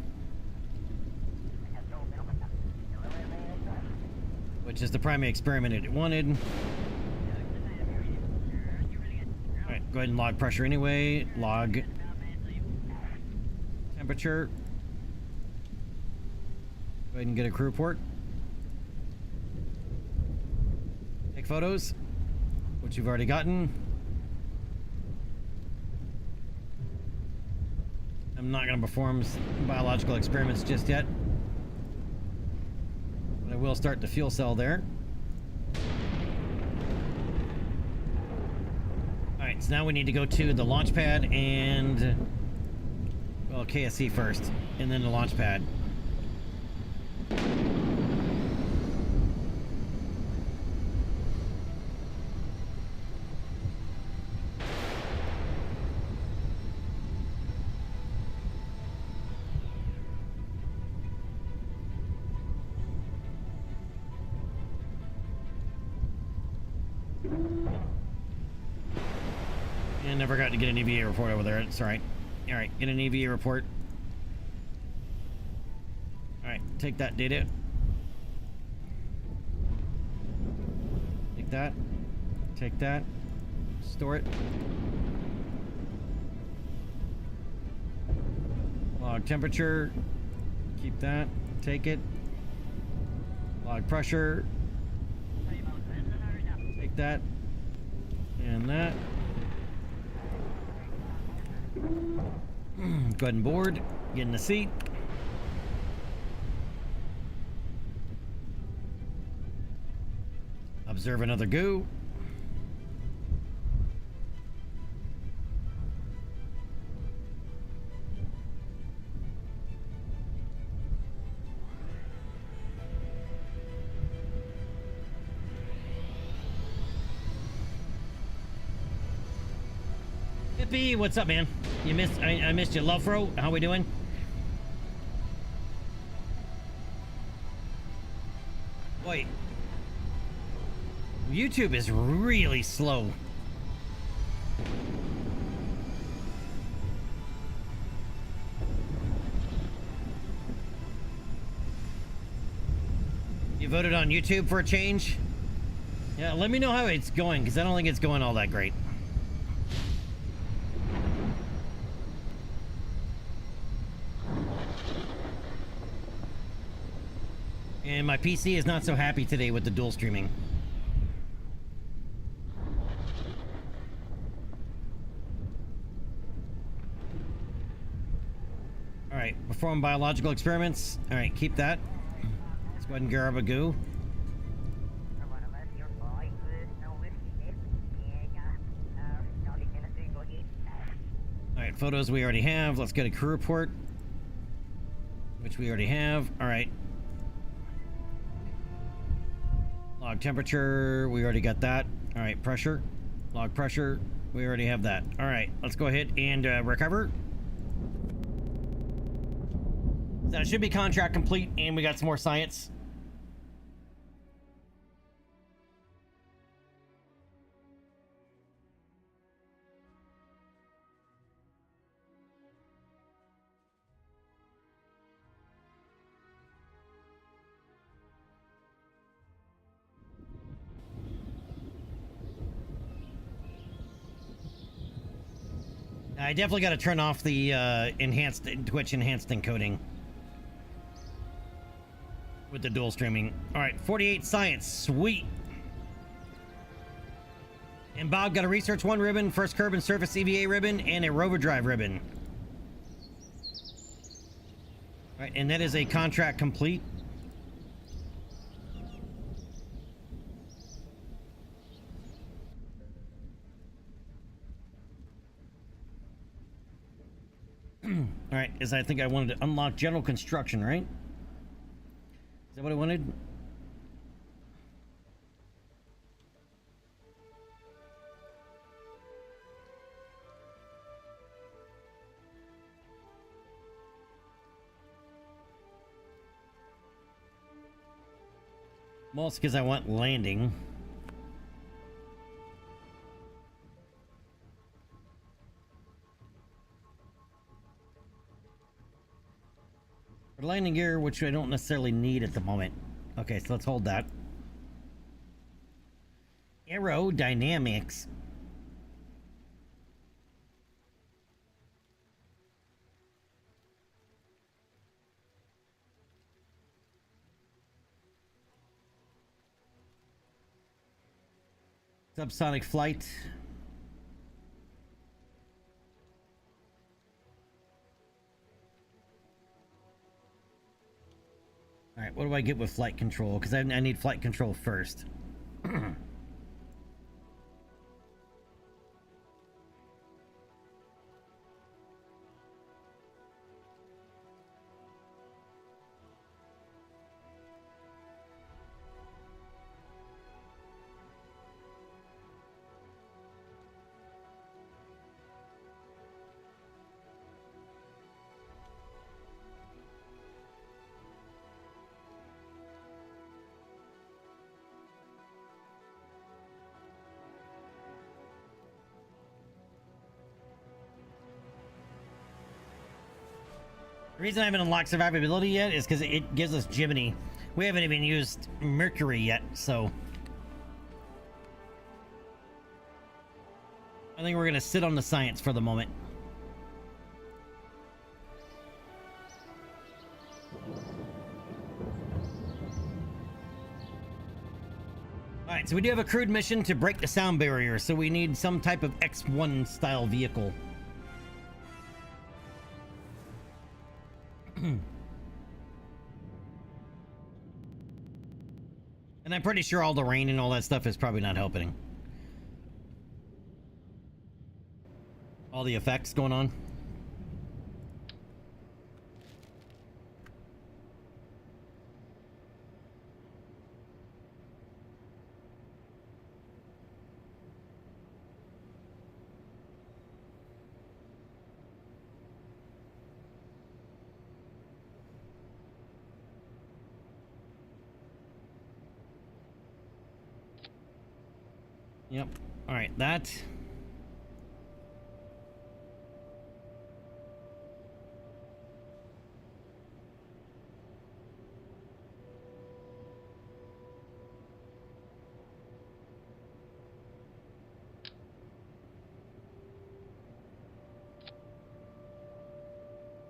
Which is the primary experiment it wanted. Alright, go ahead and log pressure anyway. Log temperature. Go ahead and get a crew report. Take photos, which you've already gotten. I'm not going to perform biological experiments just yet. But I will start the fuel cell there. Alright, so now we need to go to the launch pad and... well, KSC first, and then the launch pad. And never got to get an EVA report over there. It's alright. Alright, get an EVA report. Alright, take that data. Take that. Take that. Store it. Log temperature. Keep that. Take it. Log pressure. Take that. And that. Go ahead and board. Get in the seat. Observe another goo. Hippie, what's up, man? You missed? I missed you. Lovefro, how we doing? Wait. YouTube is really slow. You voted on YouTube for a change? Yeah, let me know how it's going, because I don't think it's going all that great. And my PC is not so happy today with the dual streaming. Alright, perform biological experiments. Alright, keep that. Let's go ahead and grab a goo. Alright, photos we already have. Let's get a crew report, which we already have. Alright. Log temperature, we already got that. Alright, pressure. Log pressure, we already have that. Alright, let's go ahead and recover. That should be contract complete, and we got some more science. I definitely got to turn off the enhanced Twitch enhanced encoding with the dual streaming. All right, 48 science, sweet. And Bob got a Research 1 ribbon, first Kerbin Surface EVA ribbon, and a Rover Drive ribbon. All right, and that is a contract complete. All right, I think I wanted to unlock general construction, right? Is that what I wanted? Well, it's because I want landing. Landing gear, which I don't necessarily need at the moment. Okay, so let's hold that. Aerodynamics. Subsonic flight. All right, what do I get with flight control? Because I need flight control first. The reason I haven't unlocked survivability yet is because it gives us Jiminy. We haven't even used Mercury yet, so I think we're gonna sit on the science for the moment. Alright, so we do have a crewed mission to break the sound barrier, so we need some type of X1 style vehicle. And I'm pretty sure all the rain and all that stuff is probably not helping. All the effects going on. Yep. All right, that.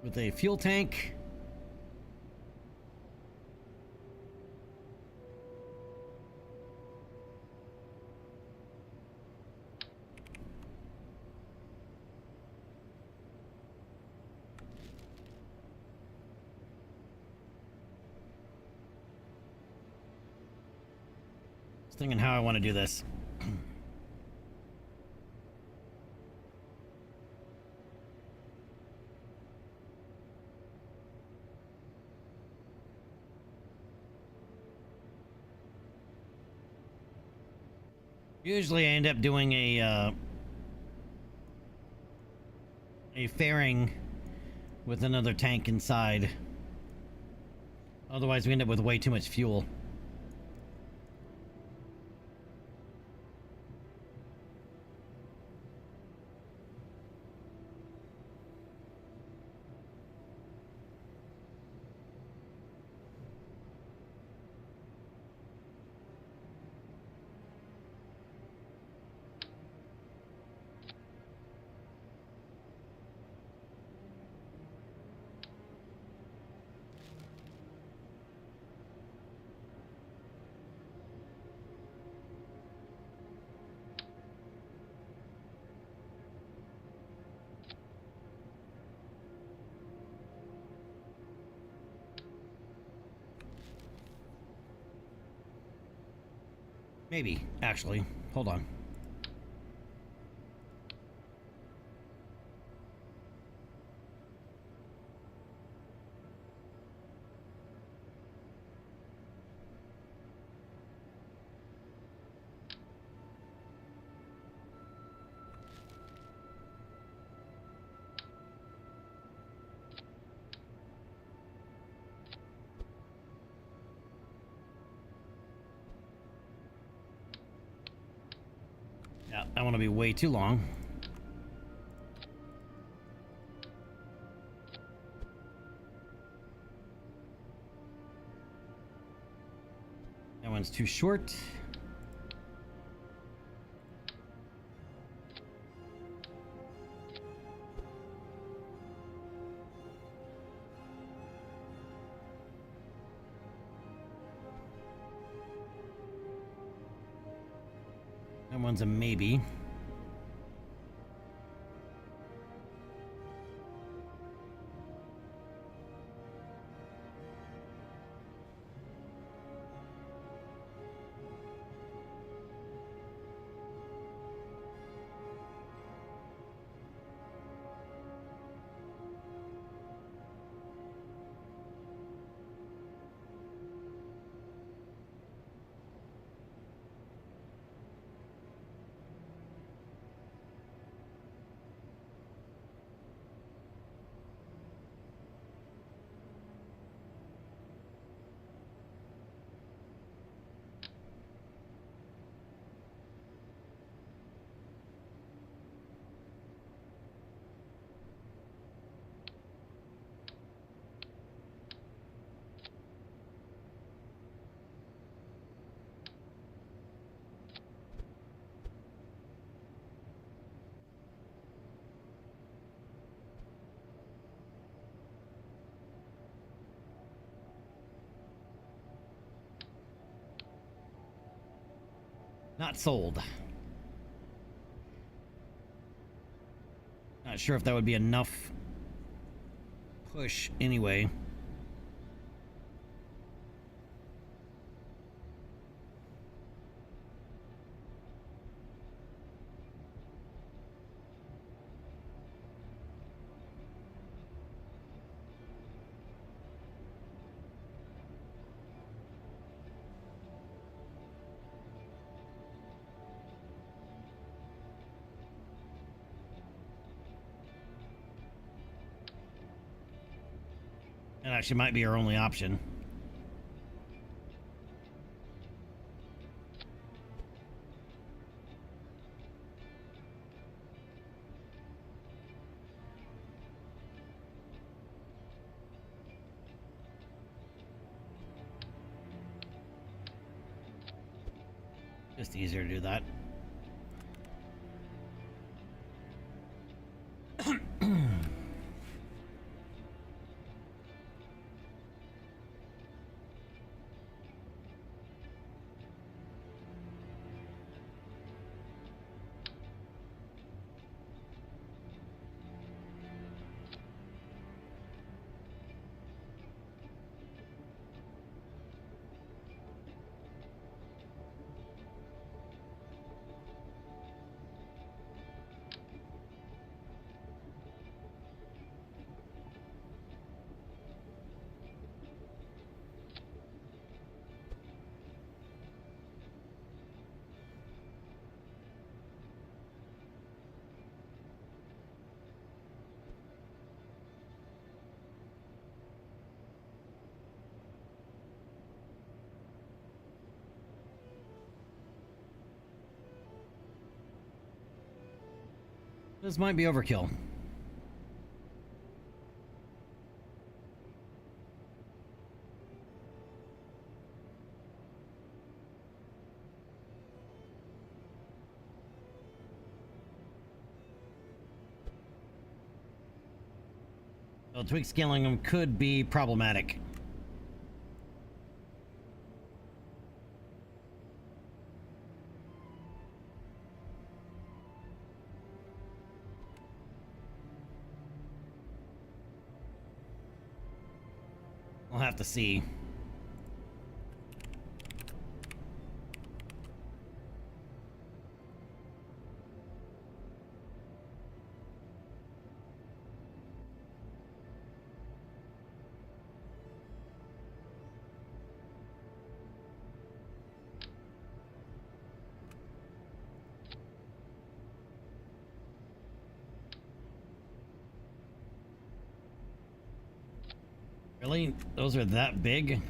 With a fuel tank. Thinking how I want to do this. Usually I end up doing a fairing with another tank inside. Otherwise, we end up with way too much fuel. Maybe, actually. Hold on. Yeah, I want to be way too long. That one's too short. That one's a maybe. Not sold. Not sure if that would be enough push anyway. That actually might be our only option. Just easier to do that. This might be overkill. So tweak scaling them could be problematic. We'll have to see. Really? Those are that big?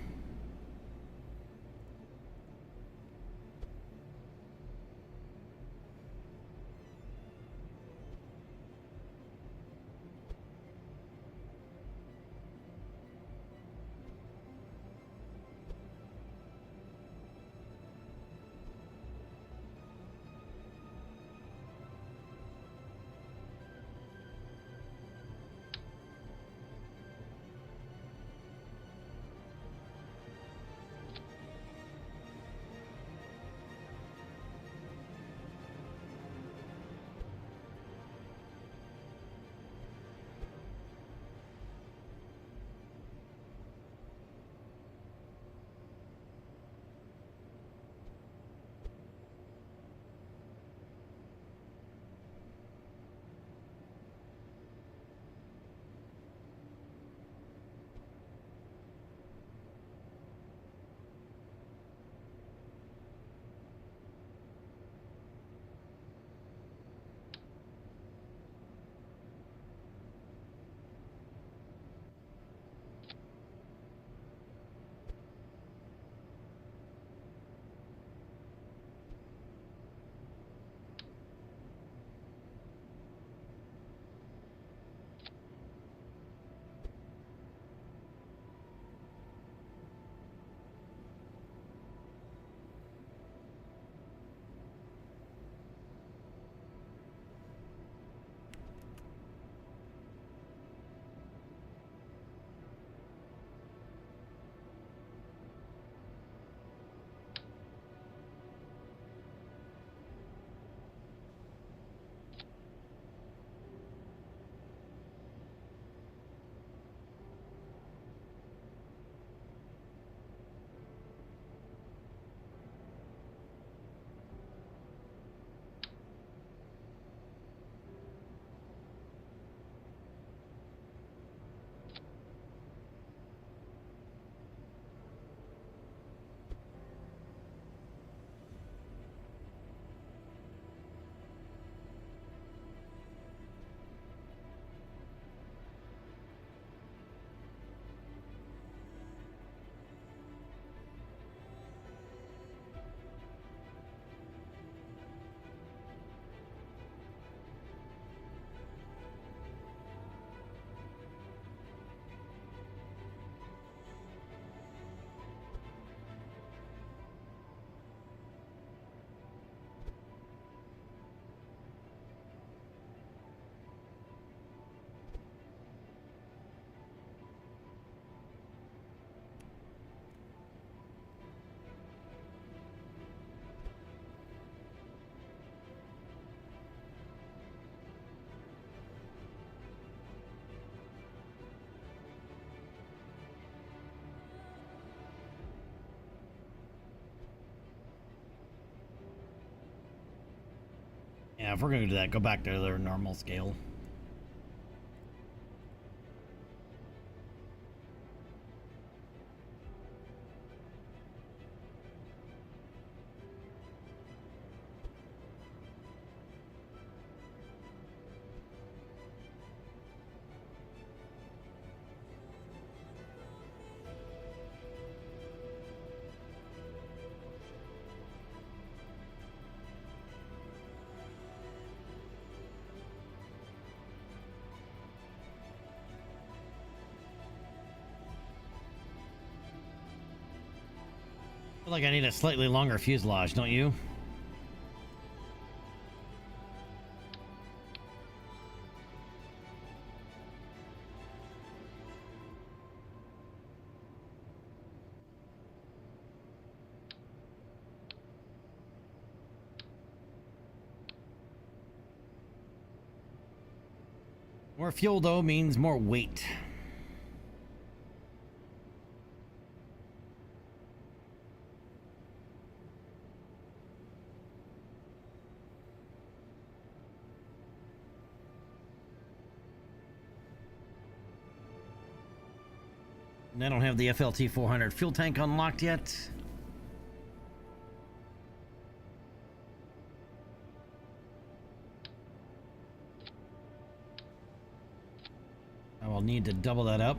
Yeah, if we're gonna do that, go back to their normal scale. like I need a slightly longer fuselage, don't you? More fuel, though, means more weight. And I don't have the FLT 400 fuel tank unlocked yet. I will need to double that up.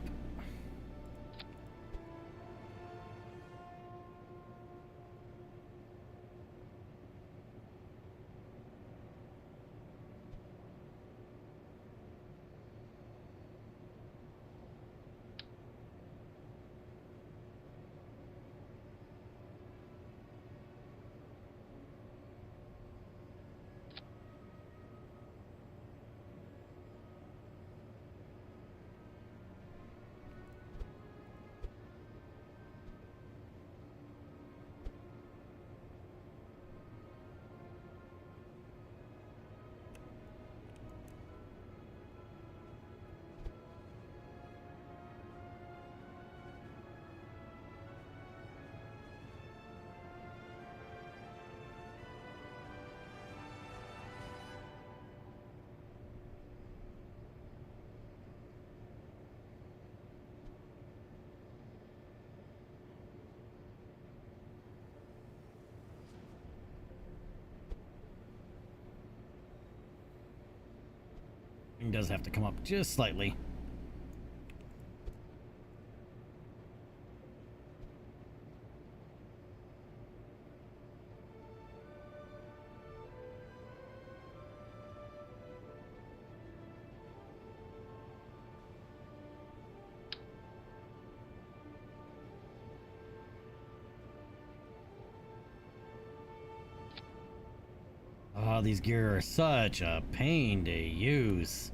It does have to come up just slightly. Oh, these gear are such a pain to use.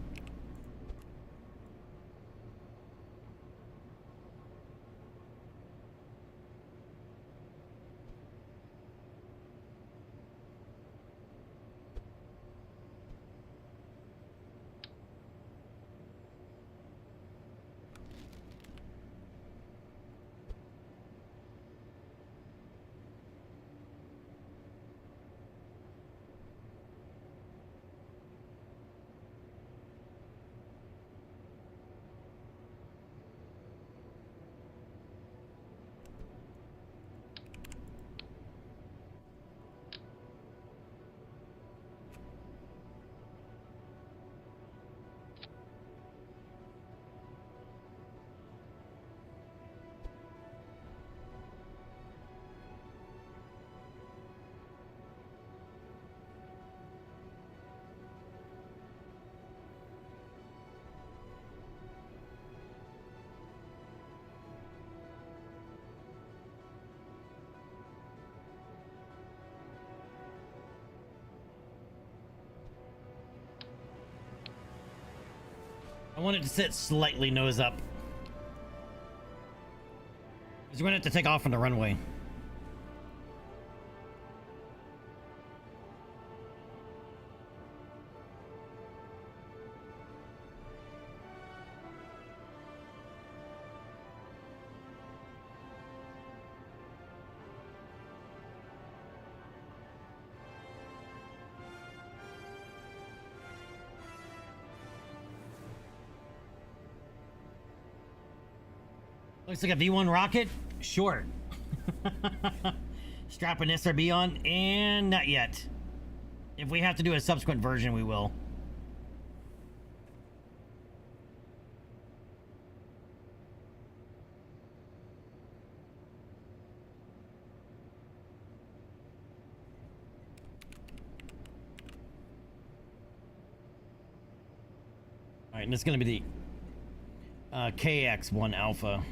I want it to sit slightly nose up. Because we're going to have to take off on the runway. Looks like a V1 rocket. Short. Strap an SRB on, and not yet. If we have to do a subsequent version, we will. All right, and it's going to be the KX1 Alpha.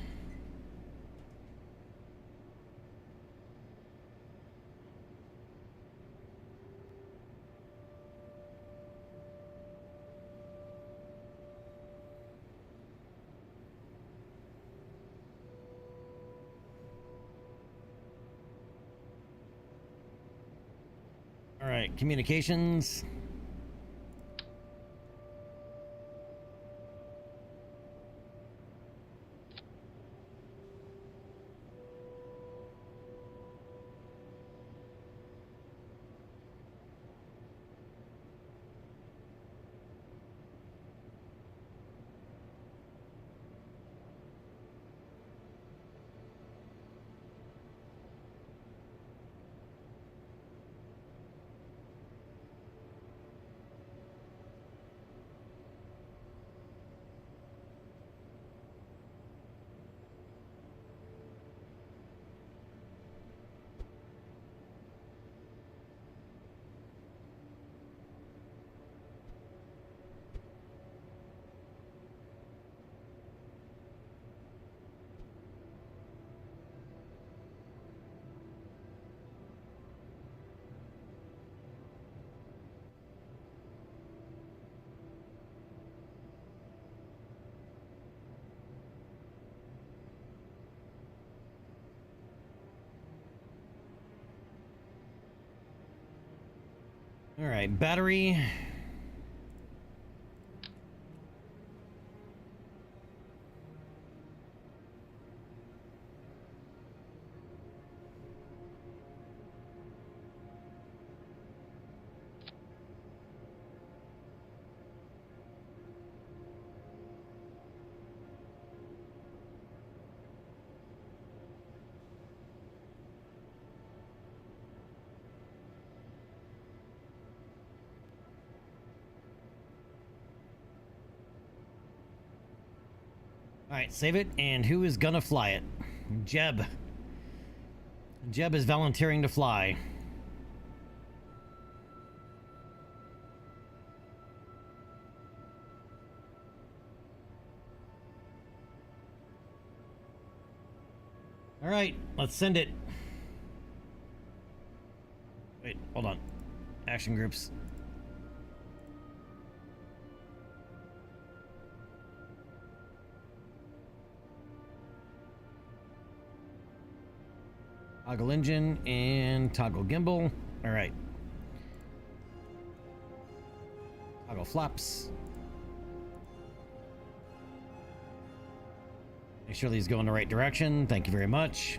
right, communications. All right, battery. All right, save it. And who is gonna fly it? Jeb. Jeb is volunteering to fly. All right, let's send it. Wait, hold on. Action groups. Toggle engine and toggle gimbal. All right. Toggle flaps. Make sure these go in the right direction. Thank you very much.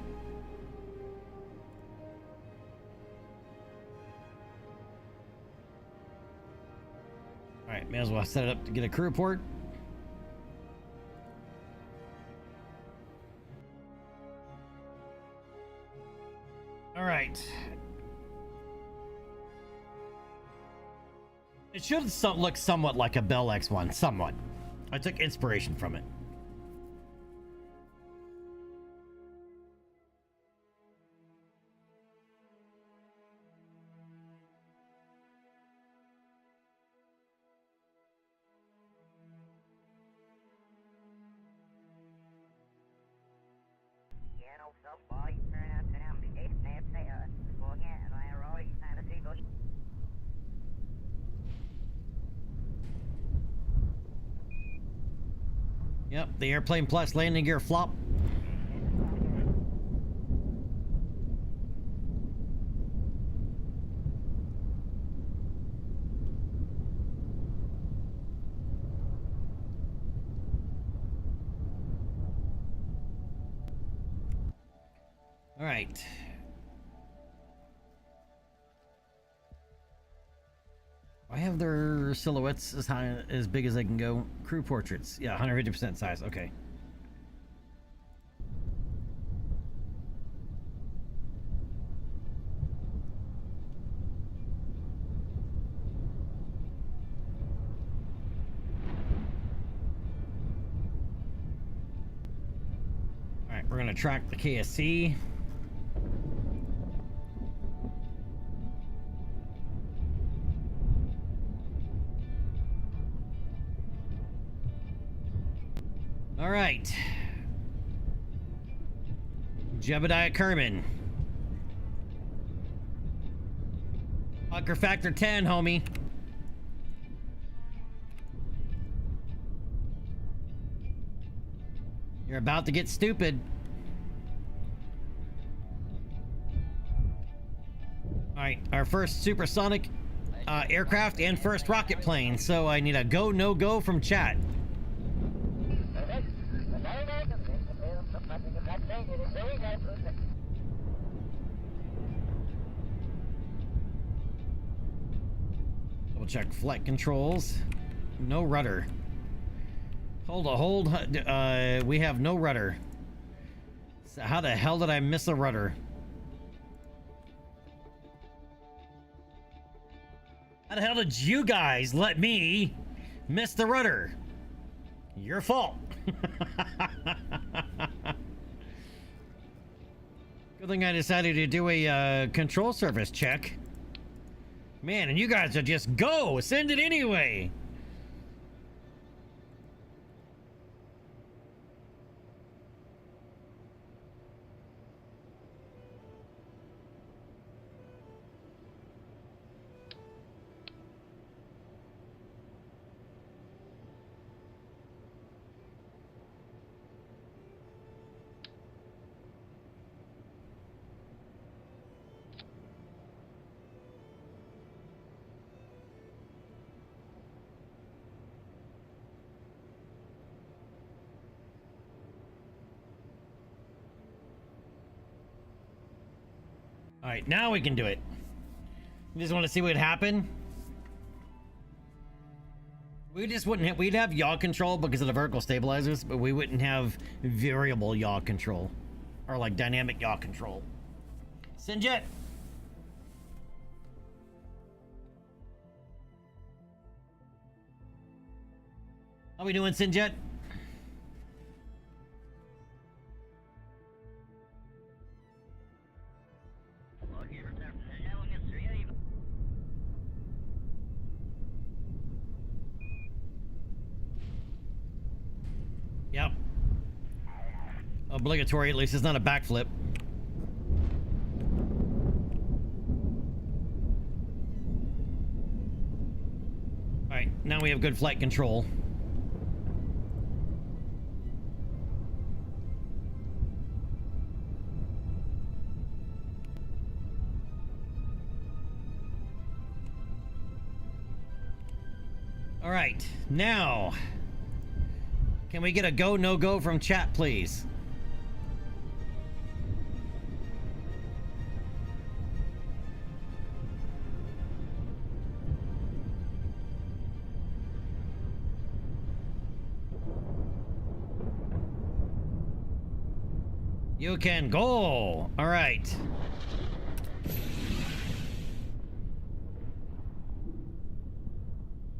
All right, may as well set it up to get a crew report. All right. It should look somewhat like a Bell X1, somewhat. I took inspiration from it. Yep, the airplane plus landing gear flop. All right. I have their silhouettes as high, as big as they can go. Crew portraits. Yeah, 150% size. Okay. All right, we're gonna track the KSC. All right. Jebediah Kerbin. Pucker factor 10, homie. You're about to get stupid. All right, our first supersonic aircraft and first rocket plane. So I need a go, no go from chat. Double check flight controls. No rudder. Hold. We have no rudder. So how the hell did I miss a rudder? How the hell did you guys let me miss the rudder? Your fault. Good thing I decided to do a control surface check. Man, and you guys are just go! Send it anyway! Alright, now we can do it. You just want to see what would happen? We just wouldn't have, we'd have yaw control because of the vertical stabilizers, but we wouldn't have variable yaw control. Or like dynamic yaw control. Sinjet! How we doing, Sinjet? Yep. Obligatory, at least it's not a backflip. Alright, now we have good flight control. Alright, now... Can we get a go, no go from chat, please? You can go. All right.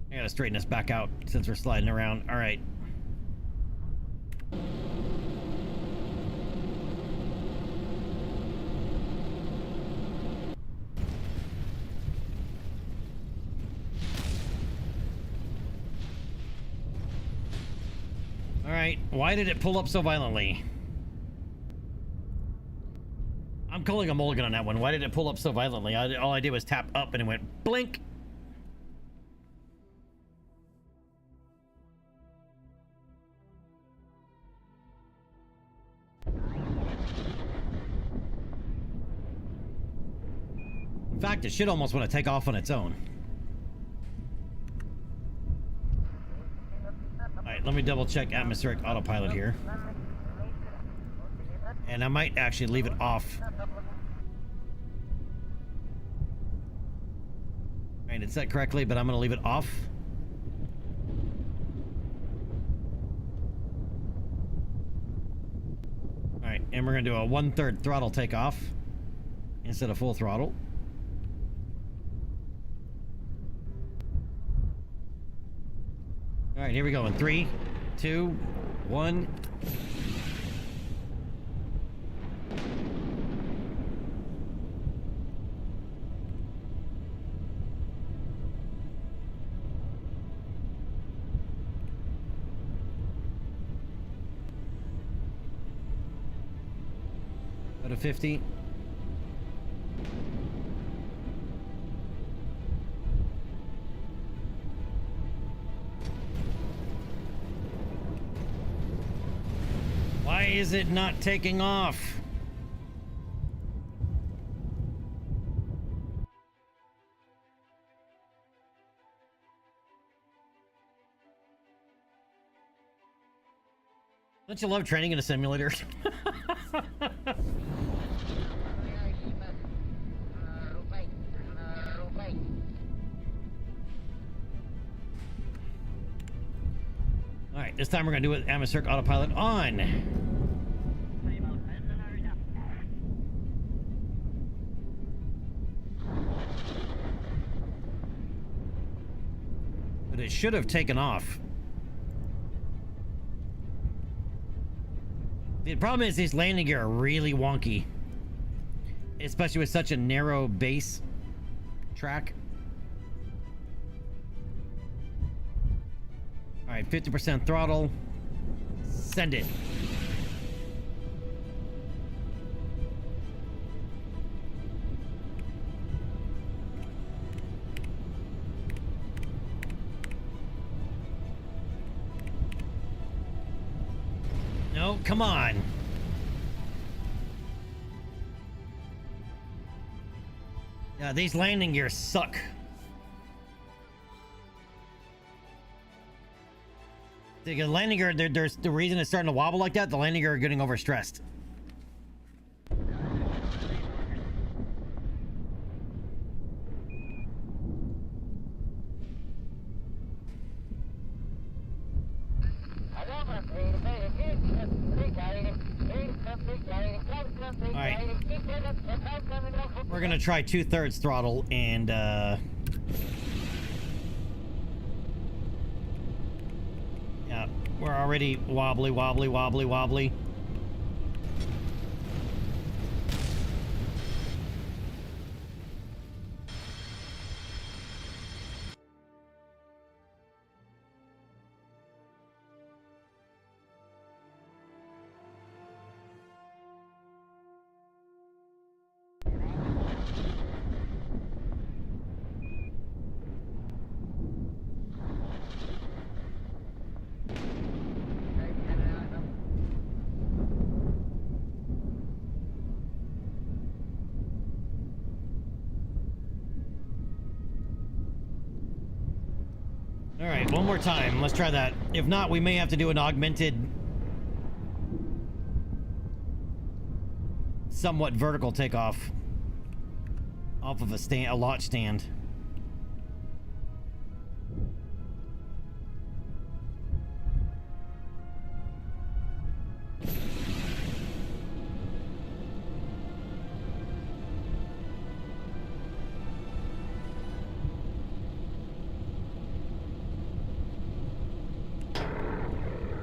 I gotta straighten this back out since we're sliding around. All right. Alright, why did it pull up so violently? I'm calling a mulligan on that one. Why did it pull up so violently? All I did was tap up and it went blink. In fact, it should almost want to take off on its own. Alright, let me double check atmospheric autopilot here. And I might actually leave it off. Alright, it's set correctly, but I'm going to leave it off. Alright, and we're going to do a 1/3 throttle takeoff instead of full throttle. All right, here we go in 3, 2, 1. Go to 50. Why is it not taking off? Don't you love training in a simulator? Alright, this time we're gonna do it atmospheric autopilot on. But it should have taken off. The problem is these landing gear are really wonky. Especially with such a narrow base track. Alright, 50% throttle. Send it. No, come on. Yeah, these landing gears suck. The landing gear, there's the reason it's starting to wobble like that. The landing gear are getting overstressed. Alright. We're gonna try 2/3 throttle and yeah, we're already wobbly. Alright, one more time. Let's try that. If not, we may have to do an augmented, somewhat vertical takeoff off of a launch stand.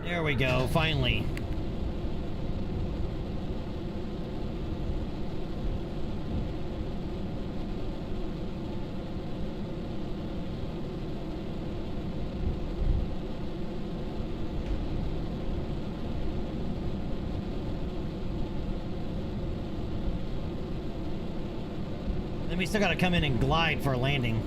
There we go, finally. Then we still gotta come in and glide for a landing.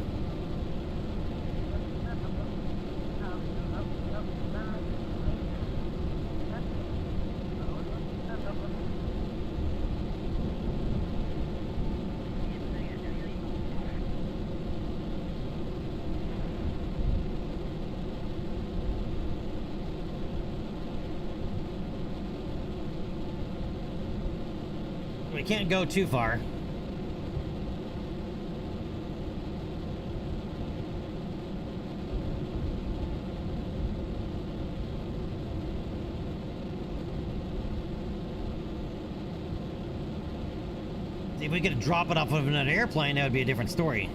We can't go too far. See, if we could drop it off of another airplane, that would be a different story.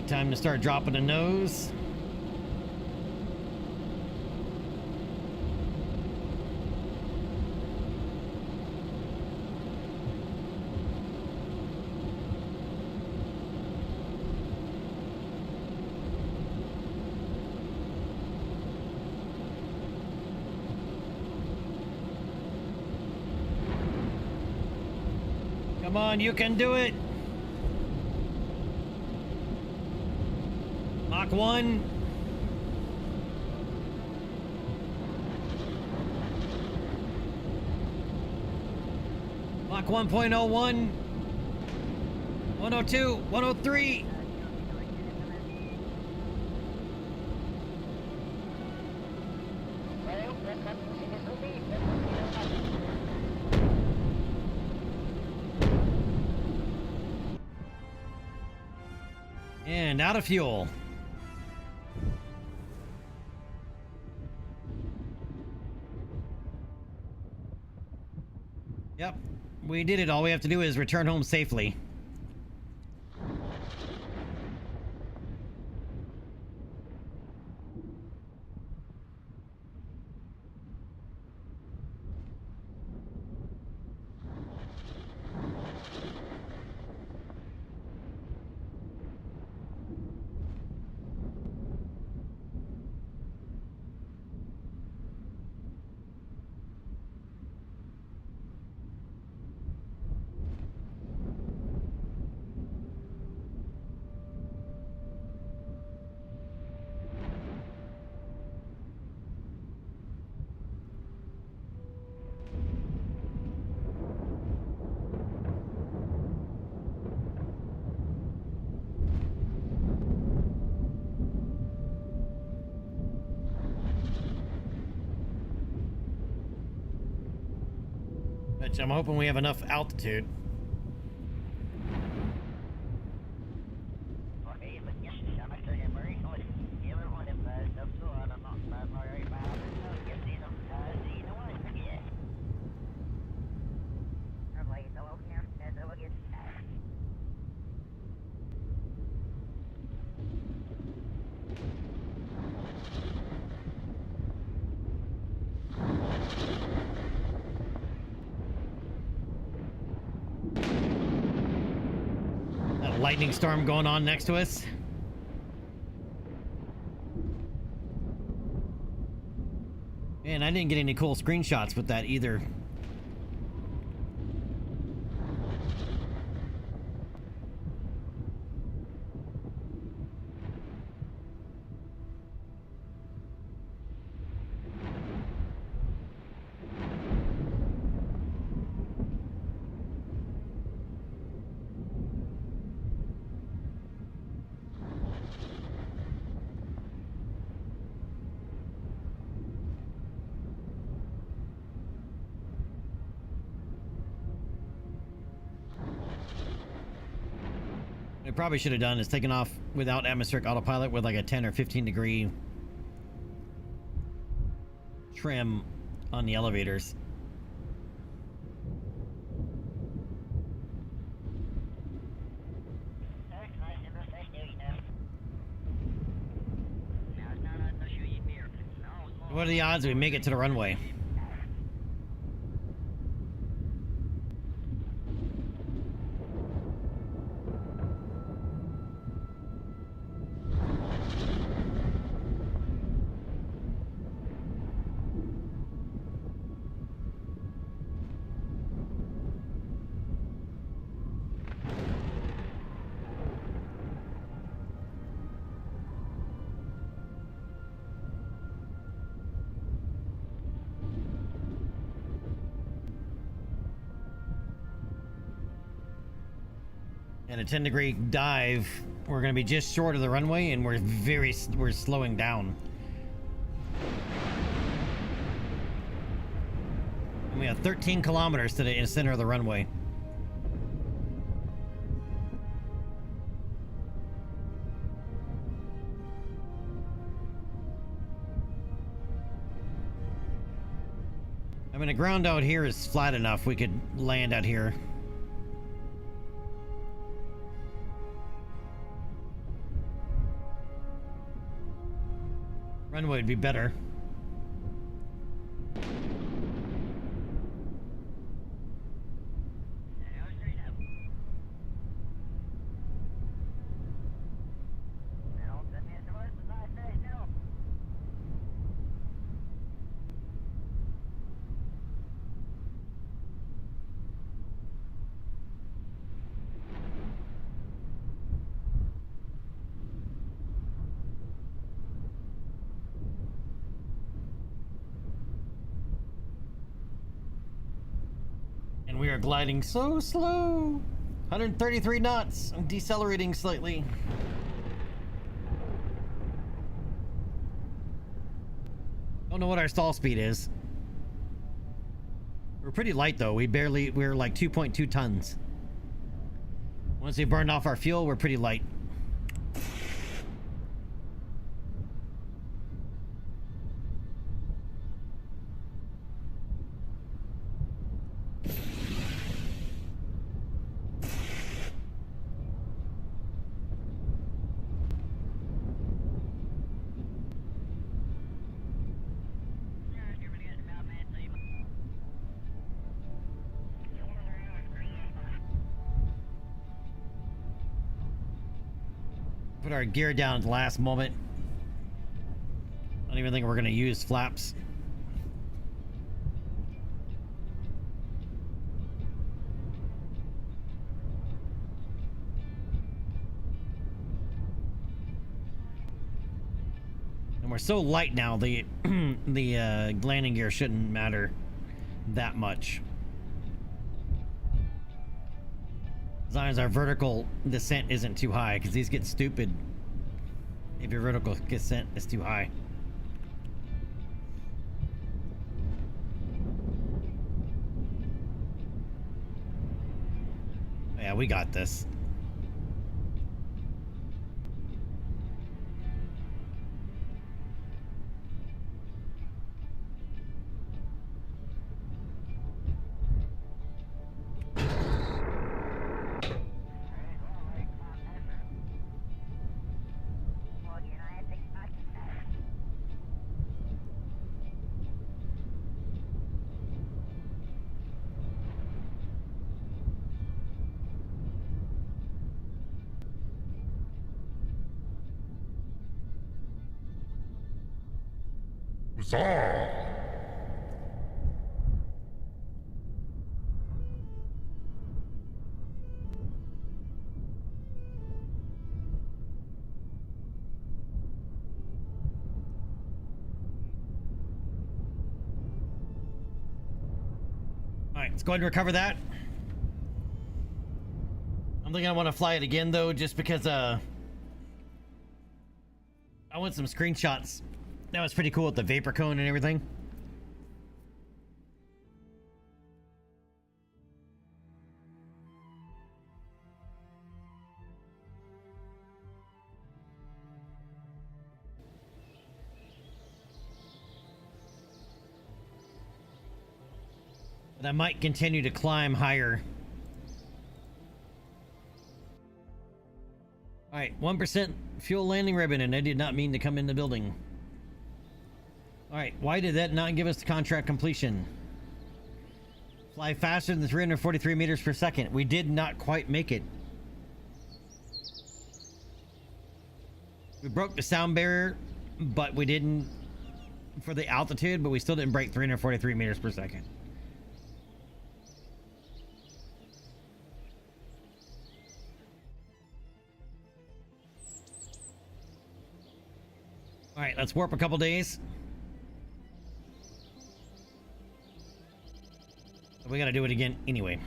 Time to start dropping the nose. Come on, you can do it. Mach 1. 1 Mach 1.01, 102, 103. And out of fuel. Yep, we did it. All we have to do is return home safely. Which I'm hoping we have enough altitude. Lightning storm going on next to us. Man, I didn't get any cool screenshots with that either. We probably should have done is taken off without atmospheric autopilot with like a 10 or 15 degree trim on the elevators. What are the odds we make it to the runway? And a 10-degree dive, we're going to be just short of the runway, and we're slowing down. And we have 13 kilometers to the center of the runway. I mean, the ground out here is flat enough we could land out here. Runway would be better. are gliding so slow. 133 knots. I'm decelerating slightly. Don't know what our stall speed is. We're pretty light though. We're like 2.2 tons. Once we burned off our fuel, we're pretty light. Put our gear down at the last moment. I don't even think we're gonna use flaps. And we're so light now, the landing gear shouldn't matter that much. As long as our vertical descent isn't too high, because these get stupid if your vertical descent is too high. Yeah, we got this. Huzzah! All right, let's go ahead and recover that. I'm thinking I want to fly it again though, just because I want some screenshots. That was pretty cool with the vapor cone and everything. But I might continue to climb higher. All right, 1% fuel landing ribbon, and I did not mean to come in the building. All right, why did that not give us the contract completion? Fly faster than 343 meters per second. We did not quite make it. We broke the sound barrier, but we didn't for the altitude, but we still didn't break 343 meters per second. All right, let's warp a couple days. We gotta do it again anyway.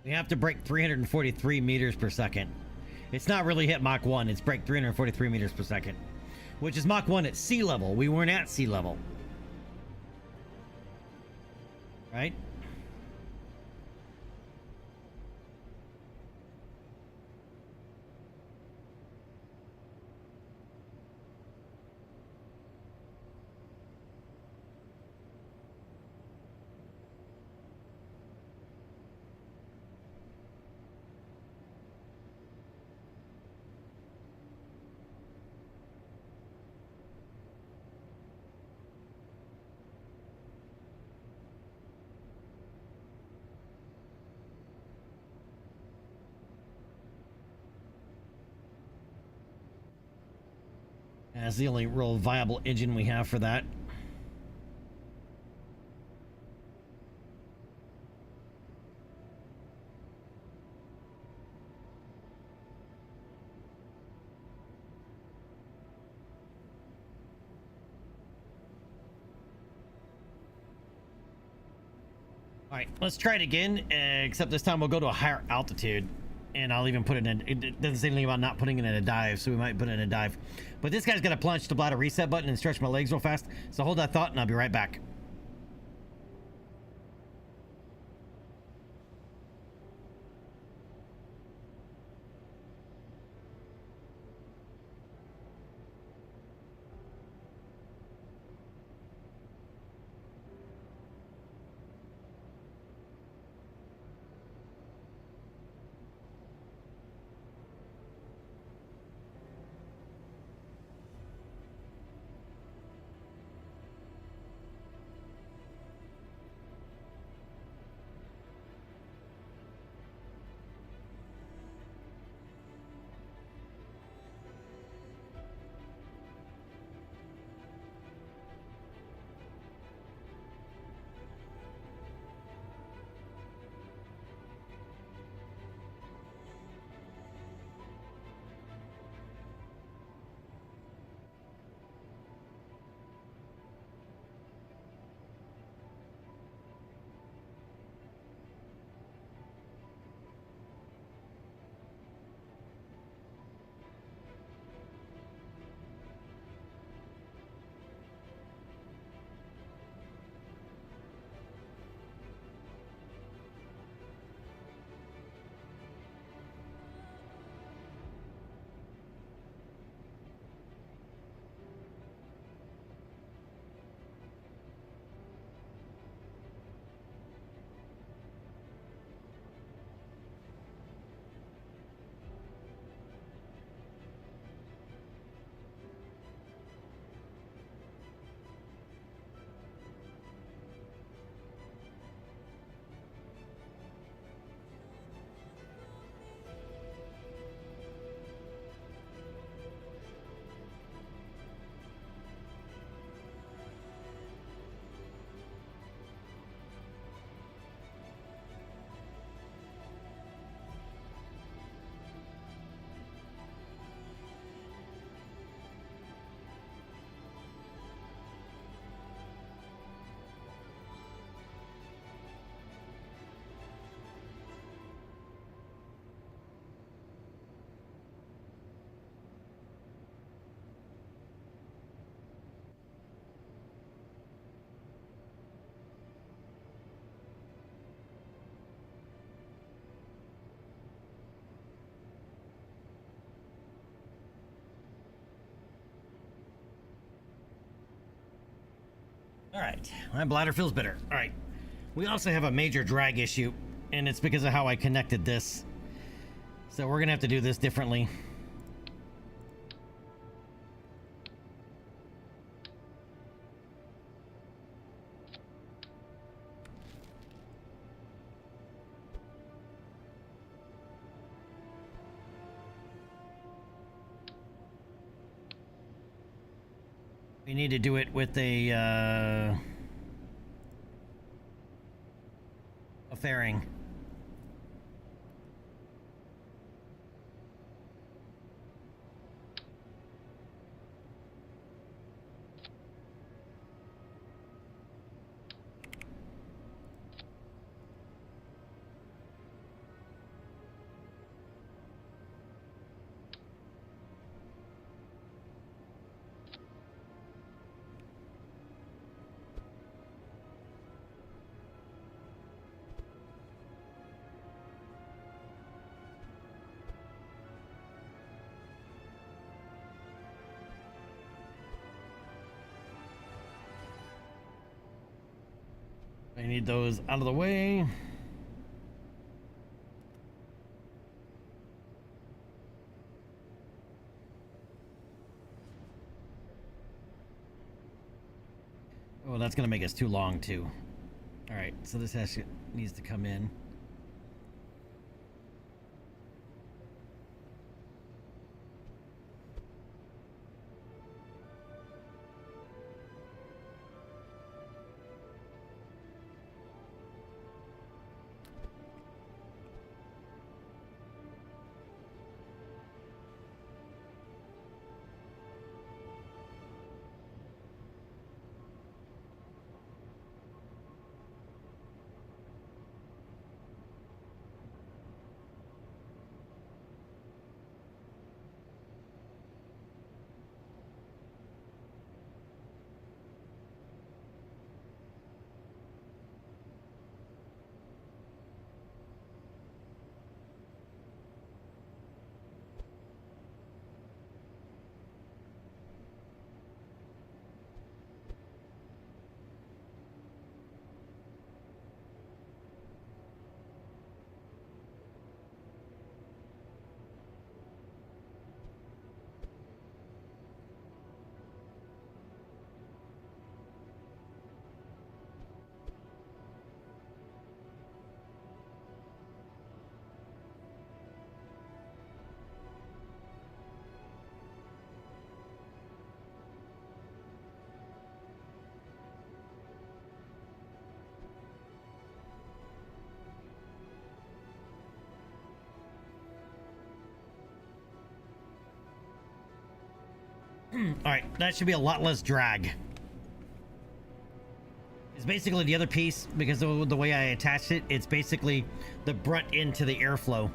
We have to break 343 meters per second. It's not really hit Mach 1, it's break 343 meters per second. Which is Mach 1 at sea level. We weren't at sea level. Right? That's the only real viable engine we have for that. All right, let's try it again, except this time we'll go to a higher altitude. And I'll even put it in, it doesn't say anything about not putting it in a dive, so we might put it in a dive. But this guy's gonna plunge to bladder reset button and stretch my legs real fast. So hold that thought and I'll be right back. All right, my bladder feels better. All right, we also have a major drag issue, and it's because of how I connected this. So we're gonna have to do this differently. We need to do it with a fairing. I need those out of the way. Oh, that's gonna make us too long too. All right, so this needs to come in. Alright, that should be a lot less drag. It's basically the other piece, because of the way I attached it, it's basically the brunt into the airflow.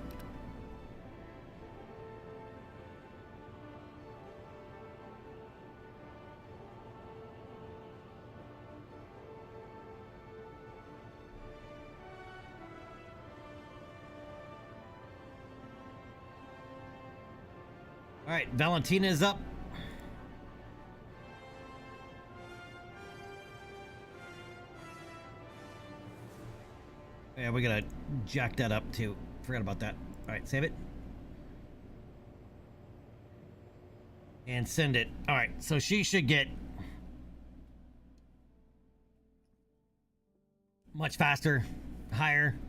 All right, Valentina is up. Yeah, we gotta jack that up too. Forgot about that. All right, save it. And send it. All right, so she should get much faster, higher,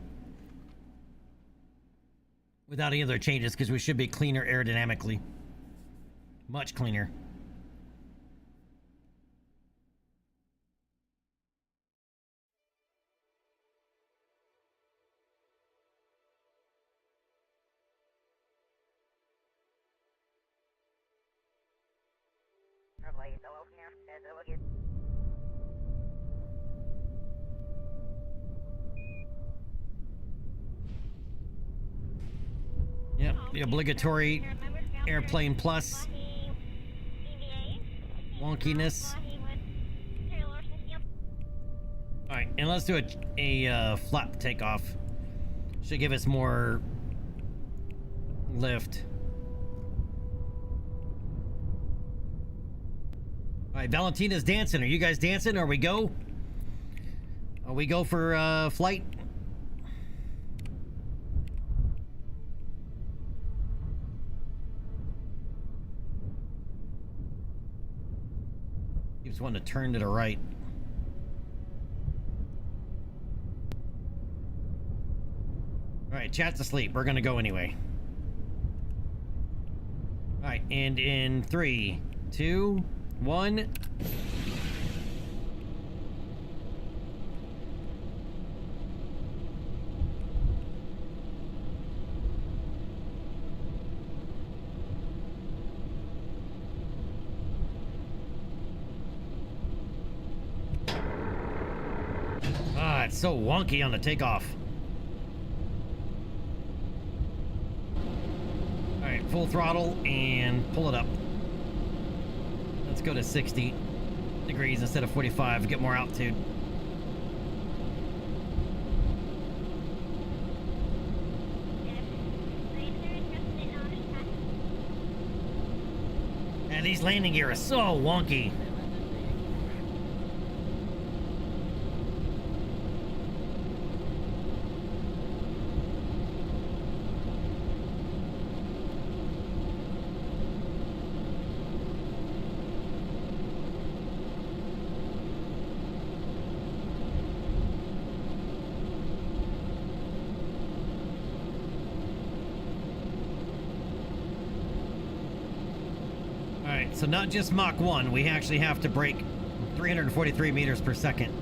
without any other changes, because we should be cleaner aerodynamically. Much cleaner. Yep, the obligatory Airplane Plus wonkiness. All right, and let's do a flap takeoff. Should give us more lift. All right, Valentina's dancing. Are you guys dancing? Are we go? Are we go for flight? Keeps wanting to turn to the right. All right, chat's asleep. We're gonna go anyway. All right, and in 3, 2, 1. Ah, it's so wonky on the takeoff. All right, full throttle and pull it up. Let's go to 60 degrees instead of 45, get more altitude. And these landing gear are so wonky. So not just Mach 1, we actually have to break 343 meters per second.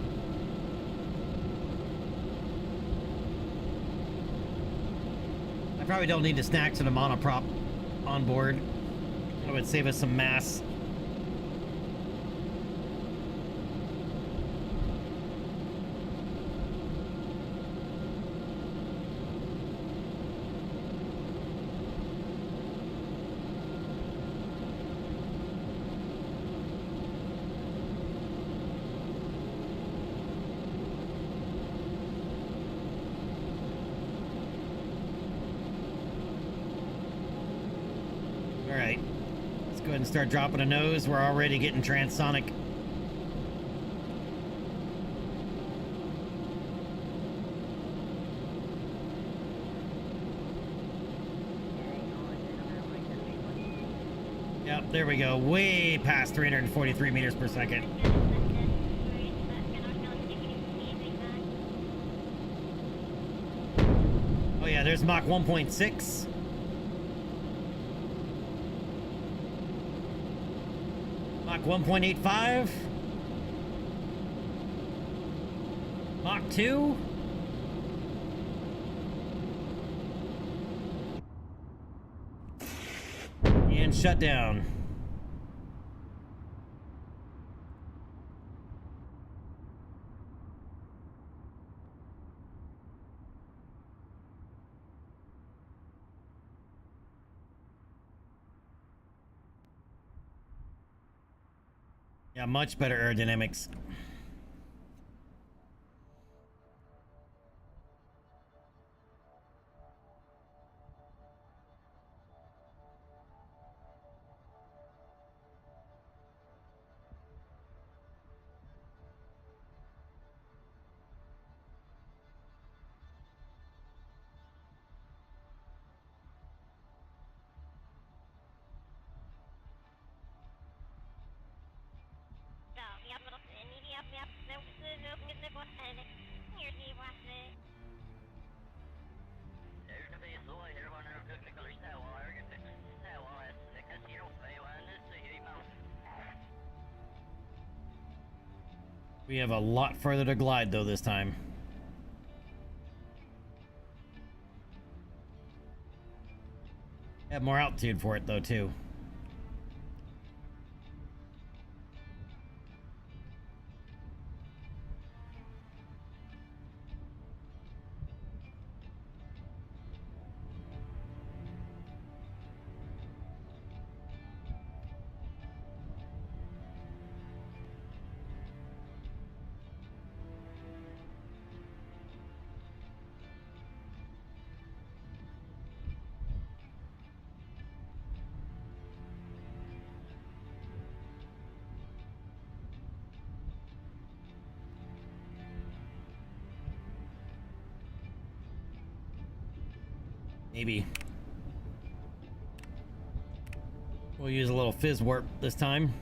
I probably don't need to snack to the monoprop on board. That would save us some mass. And start dropping a nose. We're already getting transonic. Yep, there we go. Way past 343 meters per second. Oh yeah, there's Mach 1.6. Mach 1.85. Mach 2. And shut down. Yeah, much better aerodynamics. We have a lot further to glide though this time. Have more altitude for it though too. Maybe. We'll use a little fizz warp this time.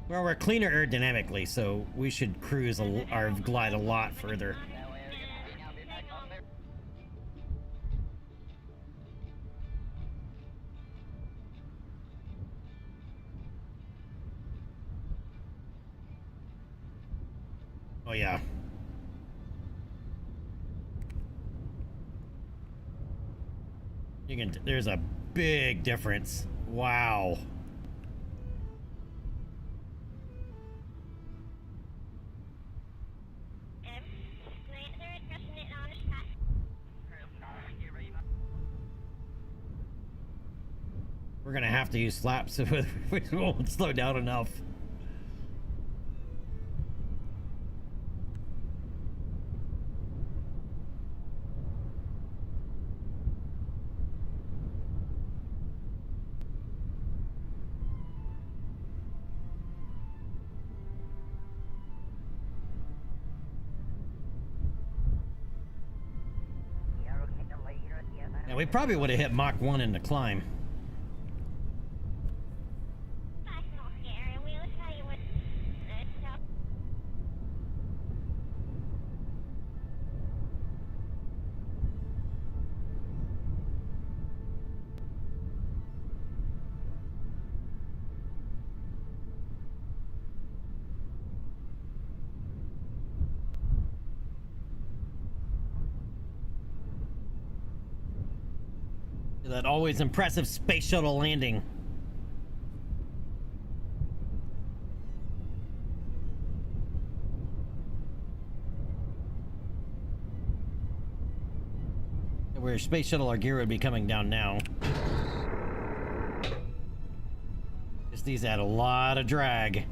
Well, we're cleaner aerodynamically, so we should cruise or glide a lot further. Oh yeah. There's a big difference. Wow. We're gonna have to use flaps if we won't slow down enough. Yeah, we probably would have hit Mach 1 in the climb. That always impressive space shuttle landing. Where space shuttle our gear would be coming down now. Just these add a lot of drag.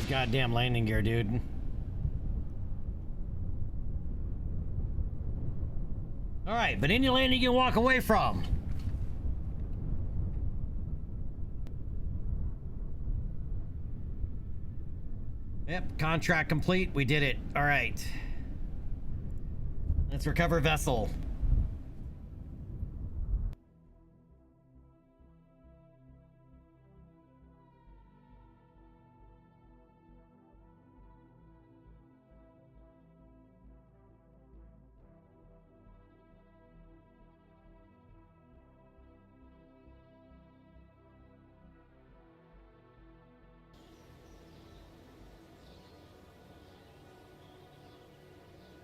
Goddamn landing gear, dude. All right, but any landing you walk away from. Yep, contract complete. We did it. All right. Let's recover vessel.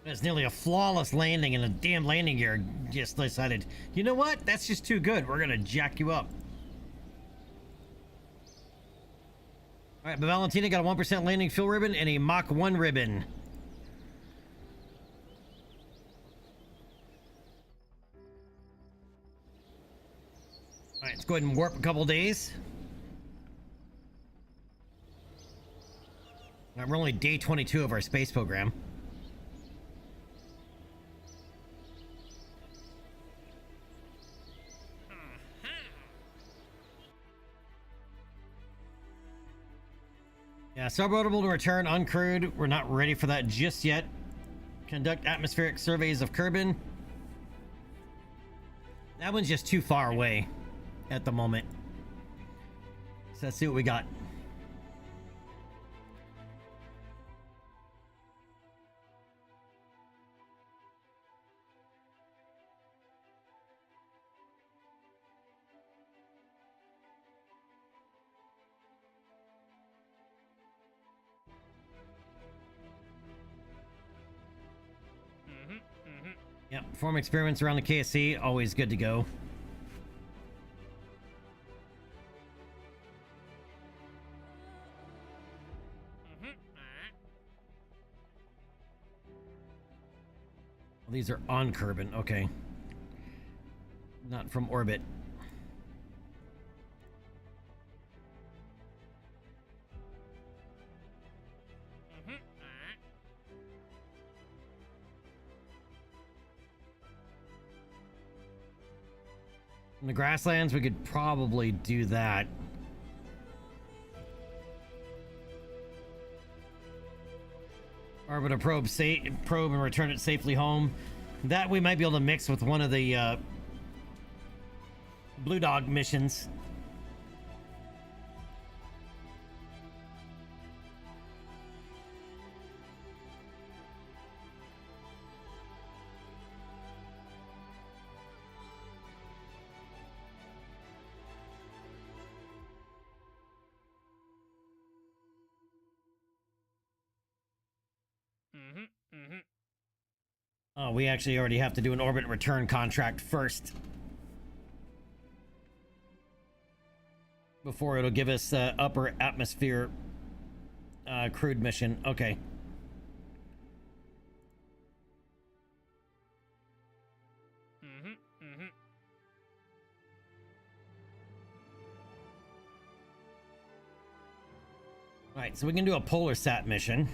It's nearly a flawless landing, and the damn landing gear just decided, you know what? That's just too good. We're gonna jack you up. All right, but Valentina got a 1% landing fill ribbon and a Mach 1 ribbon. All right, let's go ahead and warp a couple days. All right, we're only day 22 of our space program. Yeah, suborbital to return uncrewed. We're not ready for that just yet. Conduct atmospheric surveys of Kerbin. That one's just too far away at the moment. So let's see what we got. Yeah, perform experiments around the KSC, always good to go. Well, these are on Kerbin, okay. Not from orbit. In the grasslands, we could probably do that. Orbit a probe and return it safely home. That we might be able to mix with one of the Blue Dog missions. Oh, we actually already have to do an orbit return contract first. Before it'll give us upper atmosphere crewed mission. Okay. All right, so we can do a polar sat mission.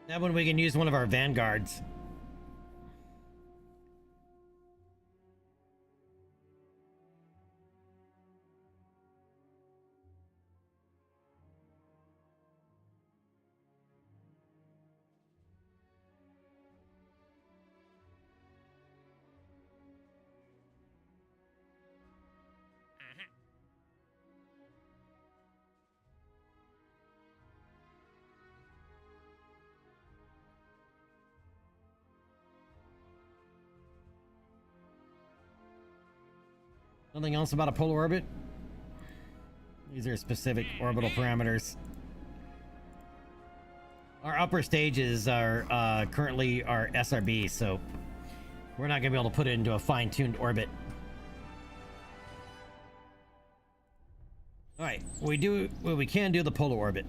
That one we can use one of our vanguards. Nothing else about a polar orbit? These are specific orbital parameters. Our upper stages are currently our SRB, so we're not going to be able to put it into a fine-tuned orbit. All right, we can do the polar orbit.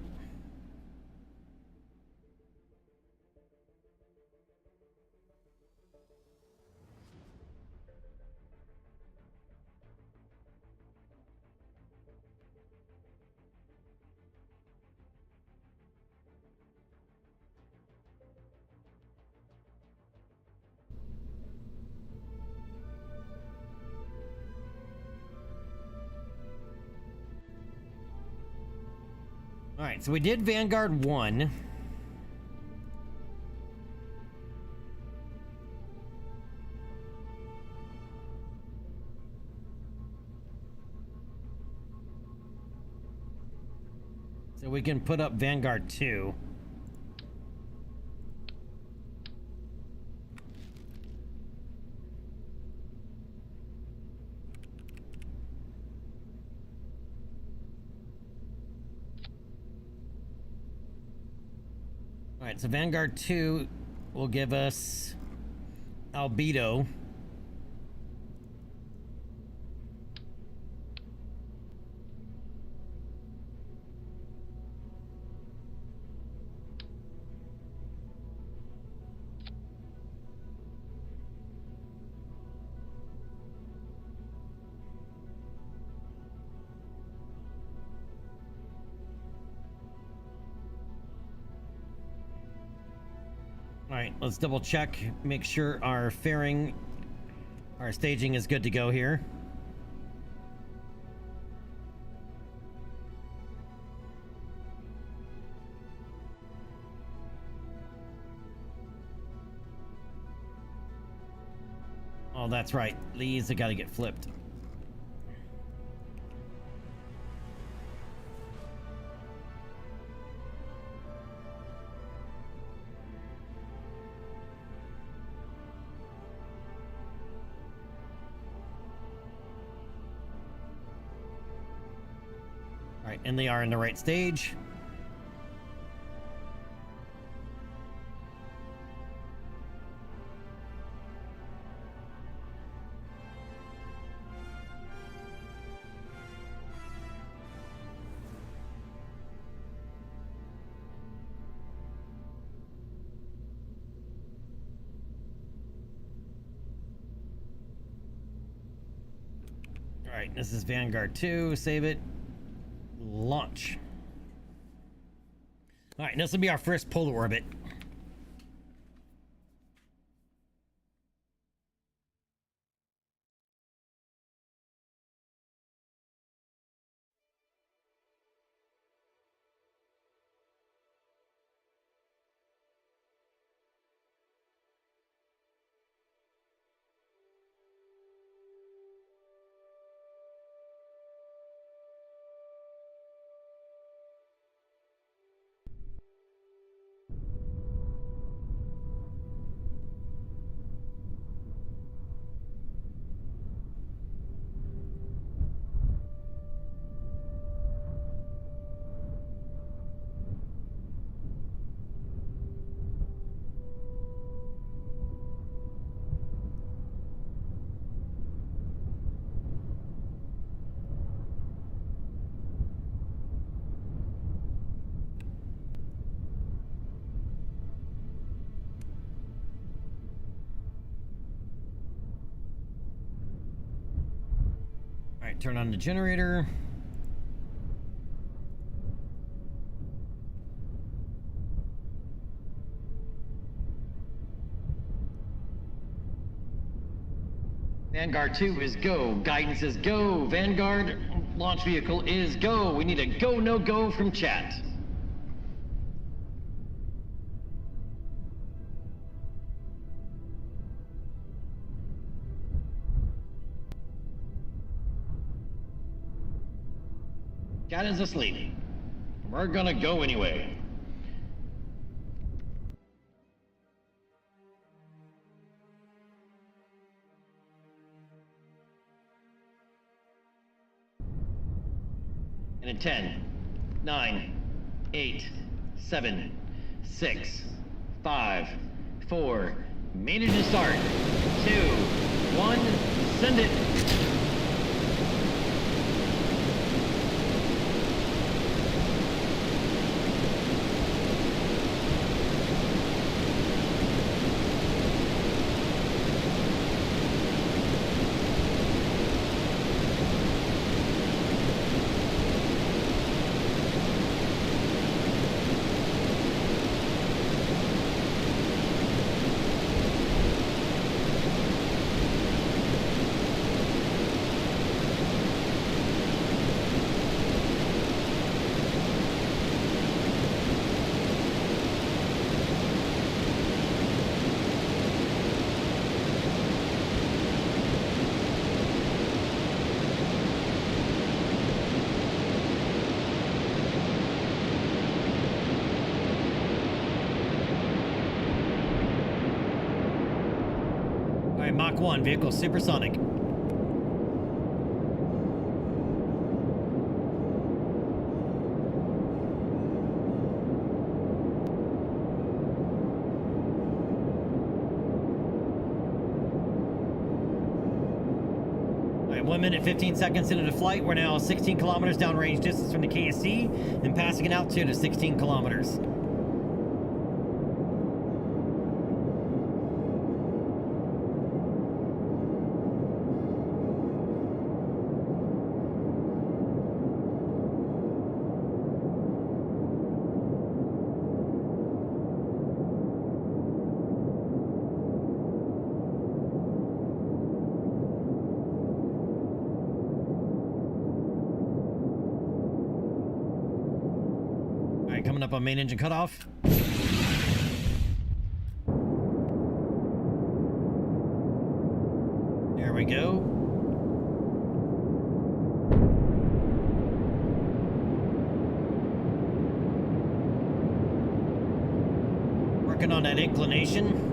All right, so we did Vanguard 1. So we can put up Vanguard 2. Alright, so Vanguard 2 will give us albedo. Alright, let's double check, make sure our fairing, our staging is good to go here. Oh, that's right. These have got to get flipped. All right, and they are in the right stage. All right, this is Vanguard 2. Save it. Launch. All right, this will be our first polar orbit. All right, turn on the generator. Vanguard 2 is go. Guidance is go. Vanguard launch vehicle is go. We need a go, no go from chat. Chat is asleep. We're gonna go anyway. And in 10, 9, 8, 7, 6, 5, 4, manage to start. 2, 1, send it. Mach 1, vehicle supersonic. right, 1 minute, 15 seconds into the flight. We're now 16 kilometers downrange distance from the KSC and passing an altitude of 16 kilometers. Coming up on main engine cutoff. There we go. Working on that inclination.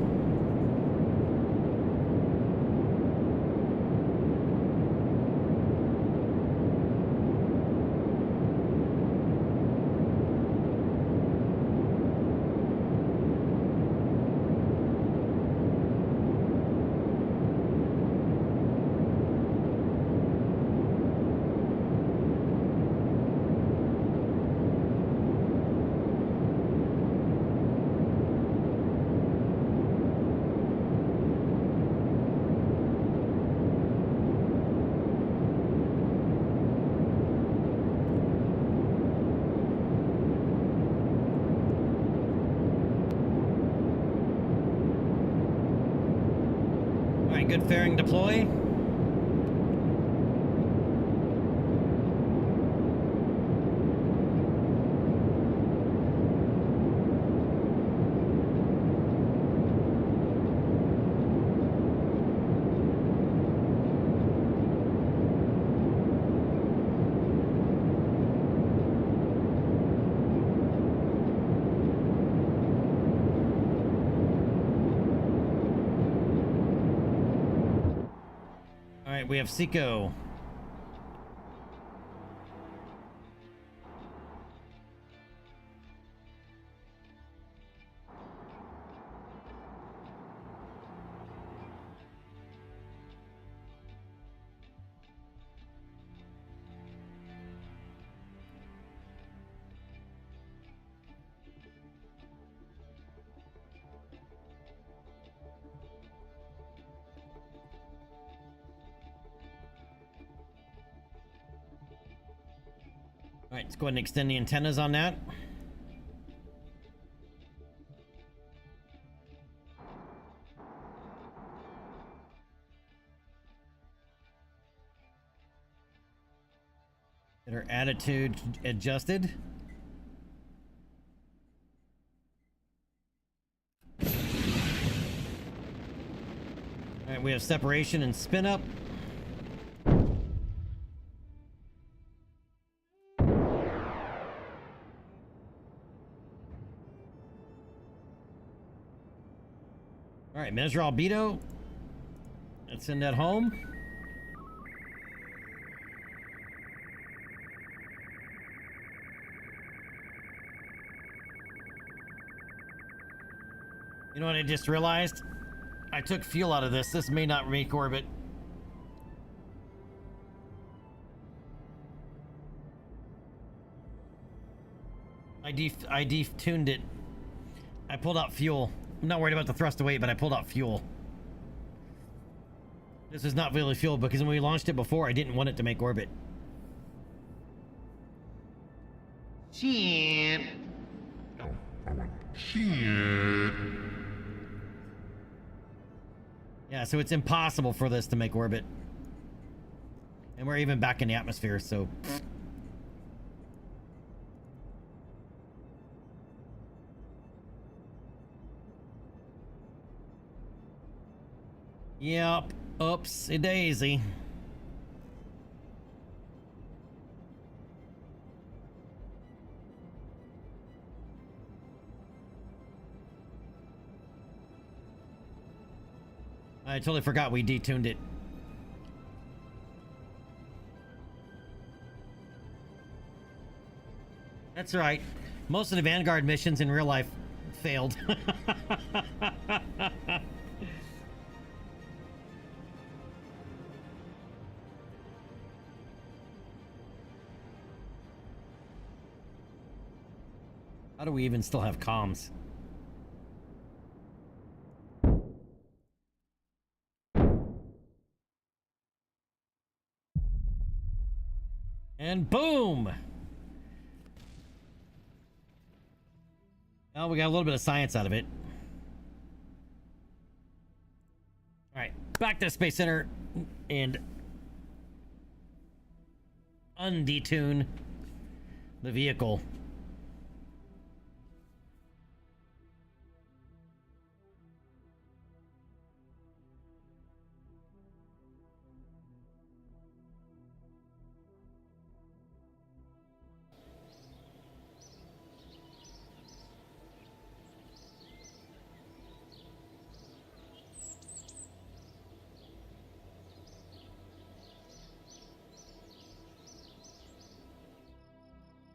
Good fairing deploy. We have Seco. All right, let's go ahead and extend the antennas on that. Get our attitude adjusted. All right, we have separation and spin up. All right, measure albedo. Let's send that home. You know what I just realized? I took fuel out of this. This may not make orbit. I detuned it. I pulled out fuel. I'm not worried about the thrust away, but I pulled out fuel. This is not really fuel because when we launched it before, I didn't want it to make orbit. Shit. Oh, I went, shit. Yeah, so it's impossible for this to make orbit. And we're even back in the atmosphere, so... Yep. Oopsie daisy. I totally forgot we detuned it. That's right. Most of the Vanguard missions in real life failed. How do we even still have comms? And boom! Well, we got a little bit of science out of it. Alright, back to the Space Center and undetune the vehicle.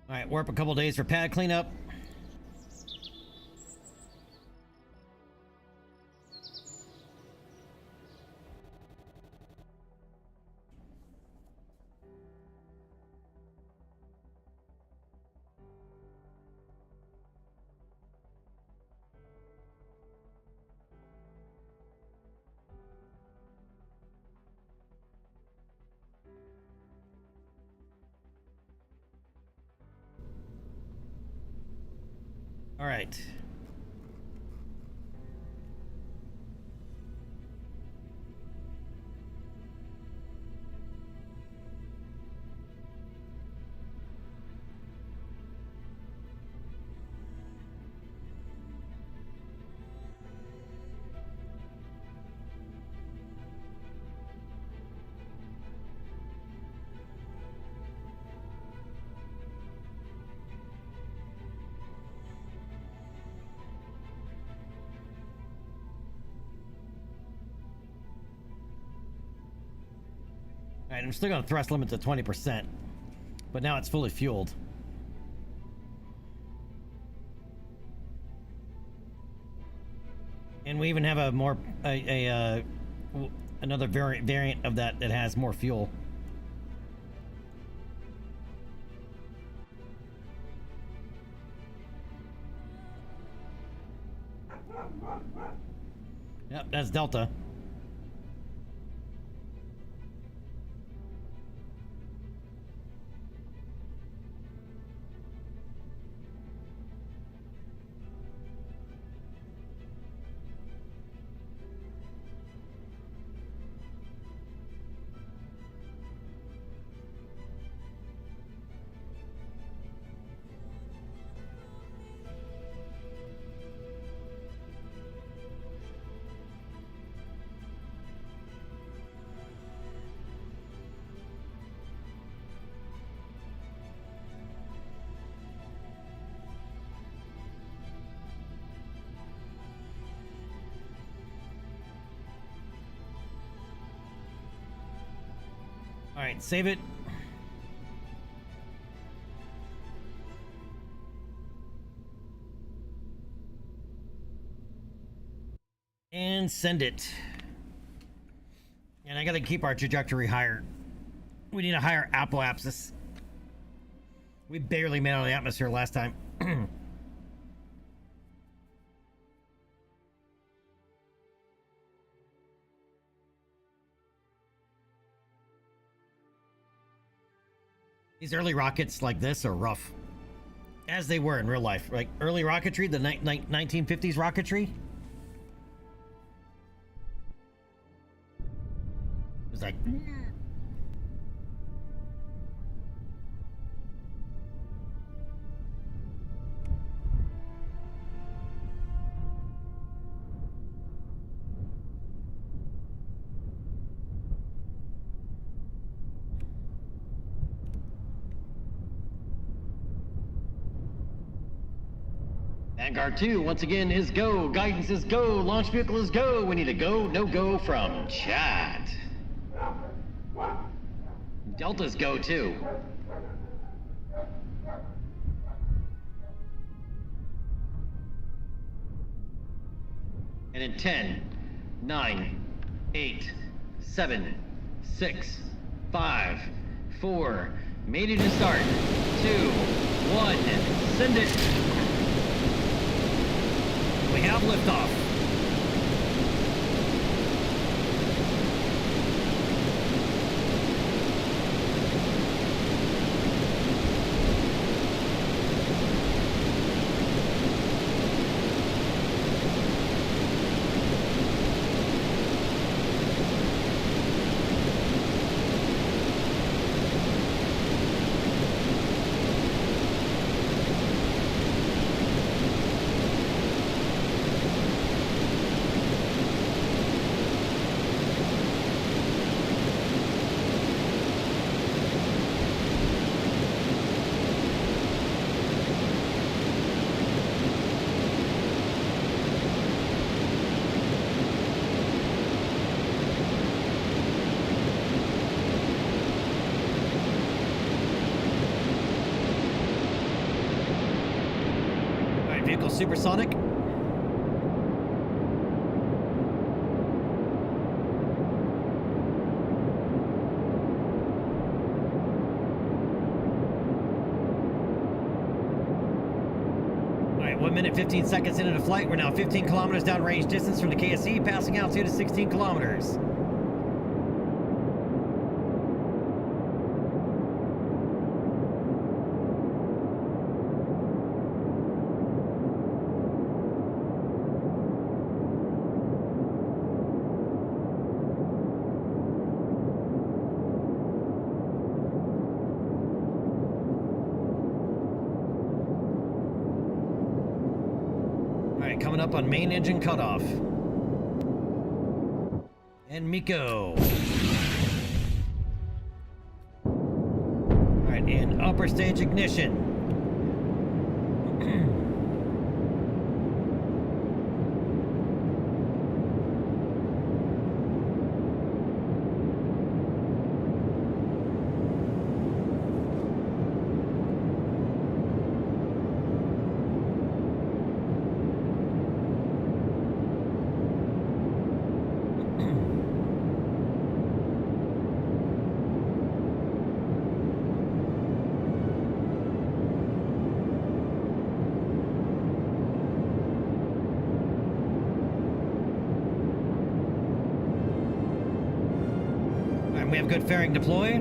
Alright, warp a couple days for pad cleanup. All right. Alright, I'm still gonna thrust limit to 20%, but now it's fully fueled. And we even have a more another variant of that that has more fuel. Yep, that's Delta. All right, save it. And send it. And I gotta keep our trajectory higher. We need a higher apoapsis. We barely made it out of the atmosphere last time. These early rockets like this are rough. As they were in real life. Like early rocketry, the 1950s rocketry. It was like... Vanguard 2, once again, is go. Guidance is go. Launch vehicle is go. We need a go, no go from chat. Delta's go too. And in 10, 9, 8, 7, 6, 5, 4, made it to start. 2, 1, send it. We have liftoff. Vehicle supersonic. Alright, 1 minute 15 seconds into the flight. We're now 15 kilometers downrange distance from the KSE, passing altitude to 16 kilometers. Alright, coming up on main engine cutoff. And Miko. Alright, and upper stage ignition. We have good fairing deploy.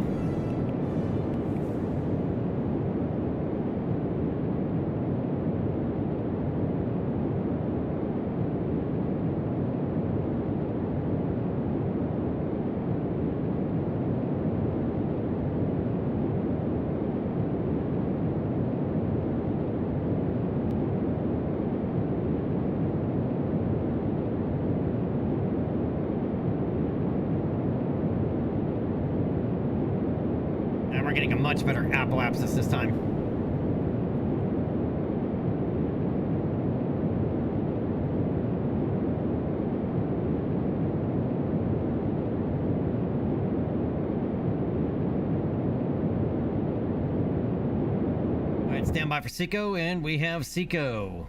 We're getting a much better apoapsis this time. All right, stand by for Seco, and we have Seco.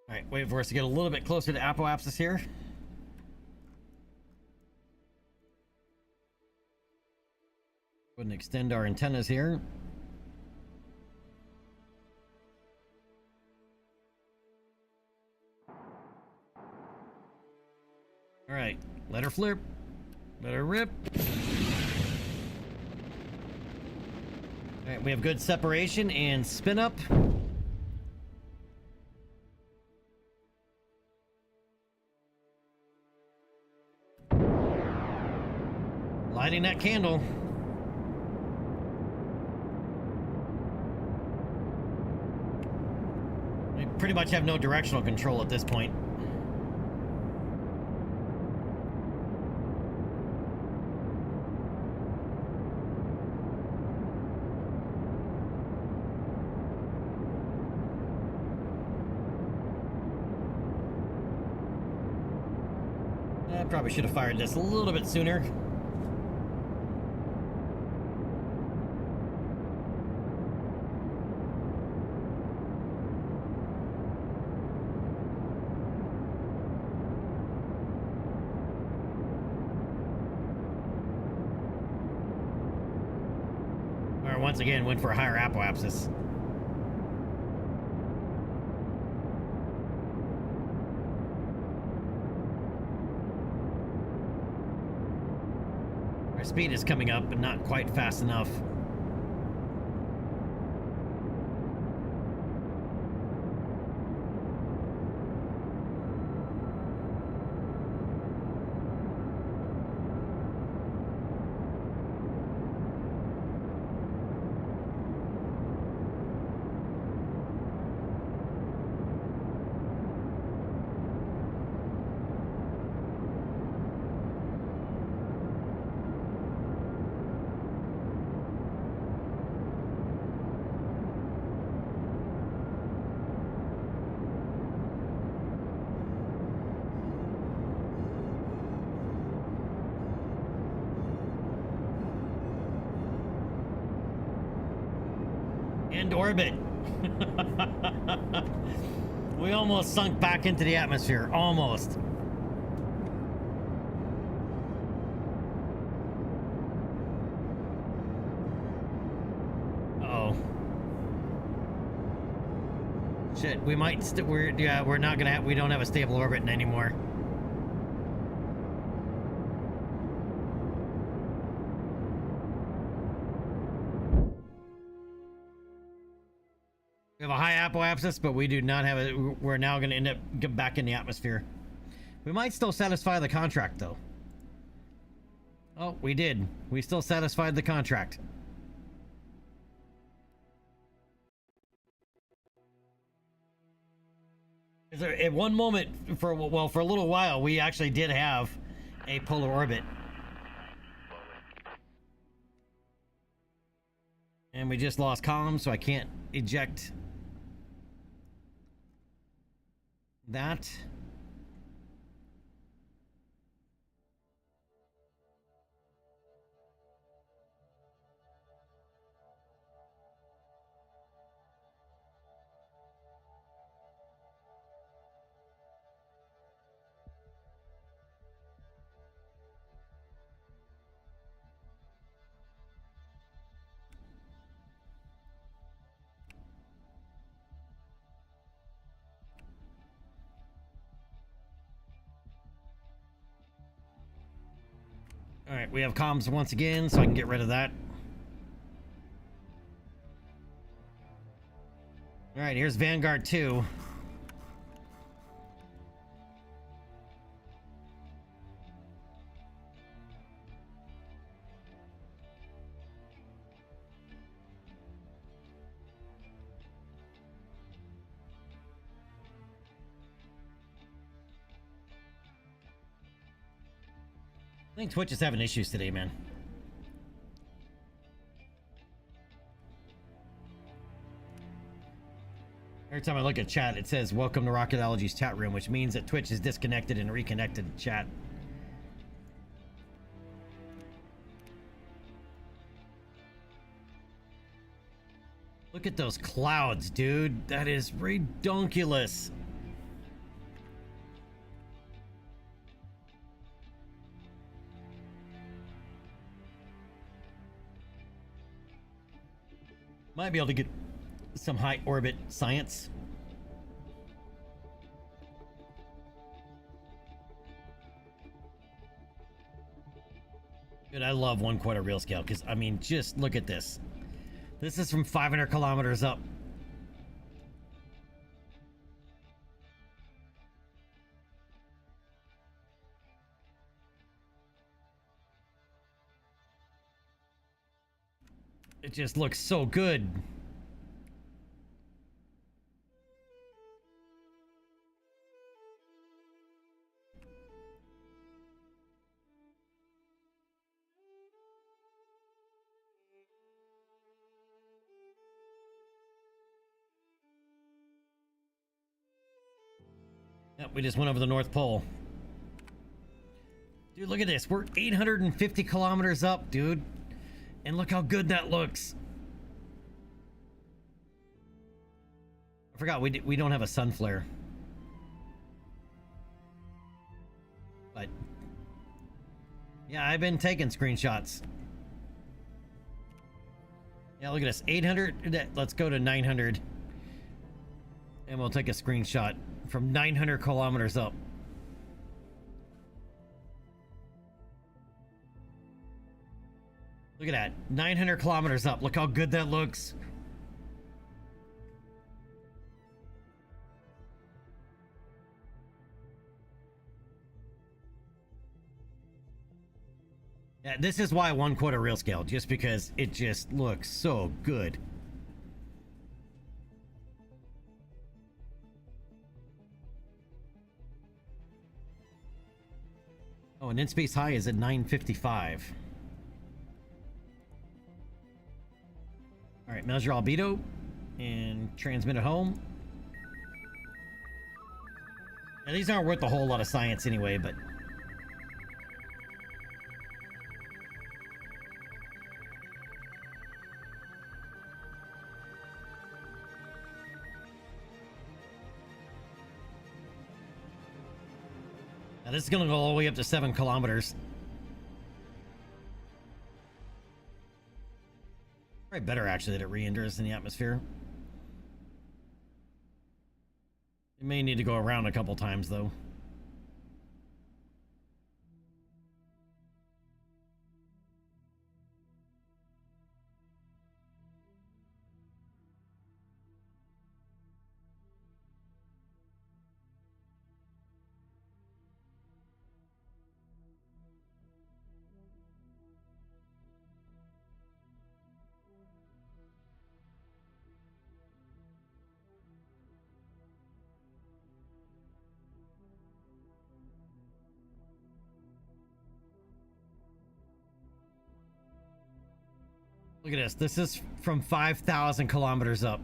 All right, wait for us to get a little bit closer to apoapsis here. Go ahead and extend our antennas here. All right, let her flip, let her rip. All right, we have good separation and spin up. Lighting that candle. We pretty much have no directional control at this point. I probably should have fired this a little bit sooner. once again went for a higher apoapsis. Our speed is coming up, but not quite fast enough. End orbit. We almost sunk back into the atmosphere. Almost. Uh-oh. Shit, we might we're not gonna have, we don't have a stable orbit anymore. We have a high apoapsis, but we do not have it. We're now going to end up get back in the atmosphere. We might still satisfy the contract, though. Oh, we did. We still satisfied the contract. At one moment, for a little while, we actually did have a polar orbit. And we just lost comms, so I can't eject that. All right, we have comms once again, so I can get rid of that. All right, here's Vanguard 2. I think Twitch is having issues today, man. Every time I look at chat, it says, welcome to Rocketology's chat room, which means that Twitch is disconnected and reconnected to chat. Look at those clouds, dude. That is redonkulous. Might be able to get some high orbit science. Dude, I love 1/4 real scale because, I mean, just look at this. This is from 500 kilometers up. It just looks so good. Yep, we just went over the North Pole. Dude, look at this. We're 850 kilometers up, dude. And look how good that looks. I forgot we don't have a sun flare. But yeah, I've been taking screenshots. Yeah, look at this. 800. Let's go to 900. And we'll take a screenshot from 900 kilometers up. Look at that. 900 kilometers up. Look how good that looks. Yeah, this is why 1/4 real scale, just because it just looks so good. Oh, and in-space high is at 955. All right, measure albedo and transmit it home. Now, these aren't worth a whole lot of science anyway, but now this is gonna go all the way up to 7 kilometers. Probably better actually that it re-enters in the atmosphere. It may need to go around a couple times though. Look at this. This is from 5,000 kilometers up.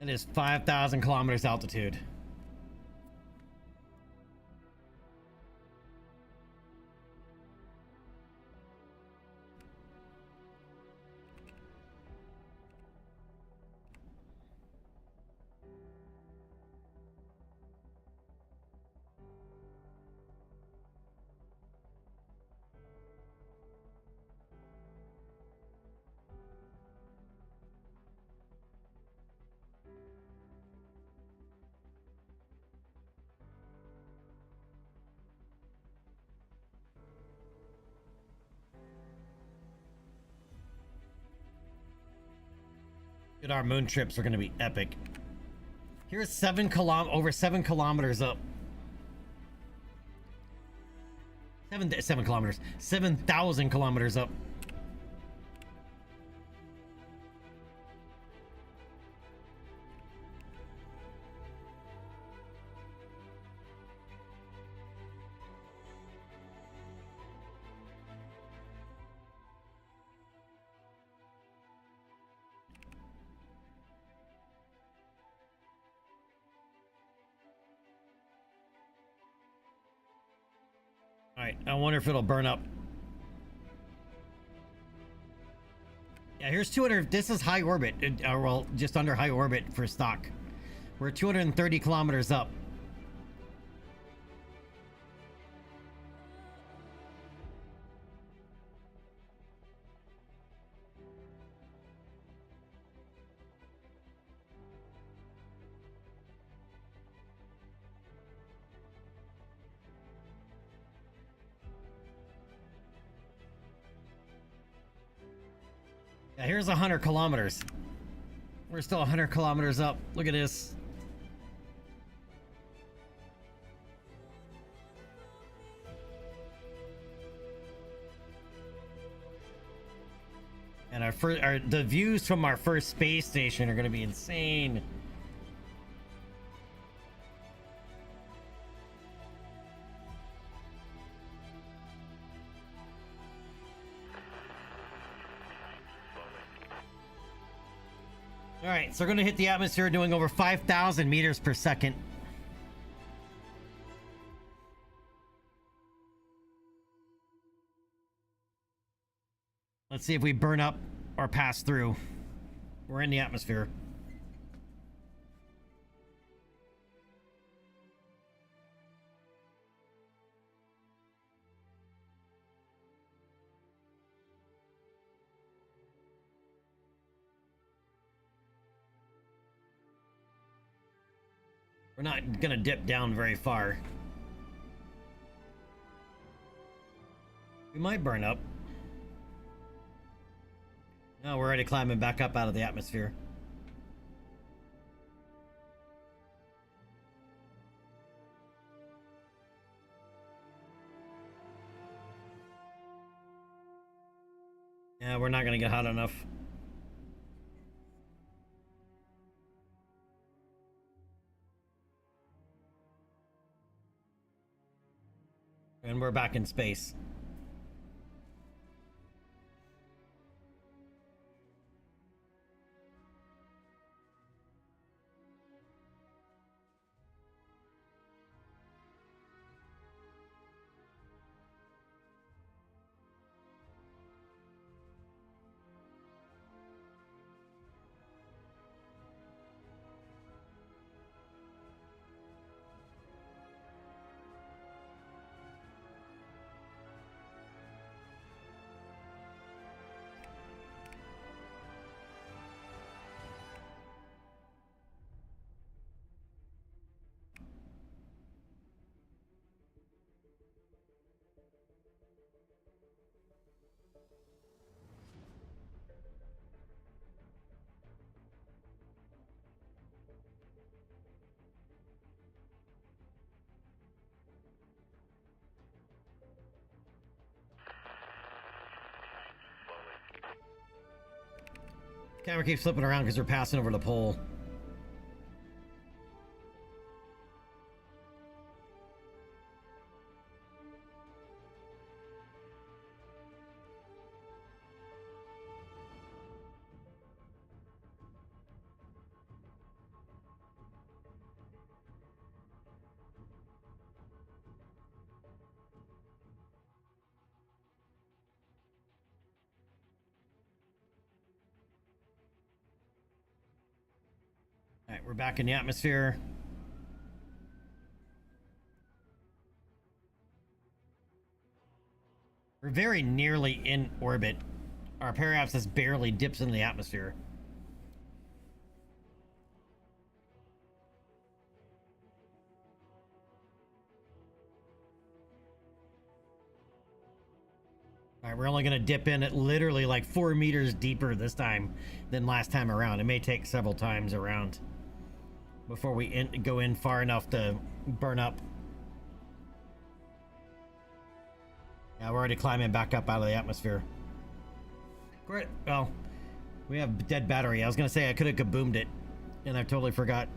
It is 5,000 kilometers altitude. Dude, our moon trips are going to be epic. Here's over 7 kilometers up. 7 kilometers. 7,000 kilometers up. Alright, I wonder if it'll burn up. Yeah, here's 200. This is high orbit. Well, just under high orbit for stock. We're 230 kilometers up. Yeah, here's 100 kilometers. We're still 100 kilometers up. Look at this. And the views from our first space station are going to be insane. All right, so we're going to hit the atmosphere doing over 5,000 meters per second. Let's see if we burn up or pass through. We're in the atmosphere. We're not gonna dip down very far. We might burn up. No, we're already climbing back up out of the atmosphere. Yeah, we're not gonna get hot enough. And we're back in space. Camera keeps flipping around because we're passing over the pole. All right, we're back in the atmosphere. We're very nearly in orbit. Our periapsis barely dips into the atmosphere. All right, we're only going to dip in at literally like 4 meters deeper this time than last time around. It may take several times around before we go in far enough to burn up. Yeah, we're already climbing back up out of the atmosphere. Great. Well, we have dead battery. I was going to say I could have kaboomed it, and I totally forgot.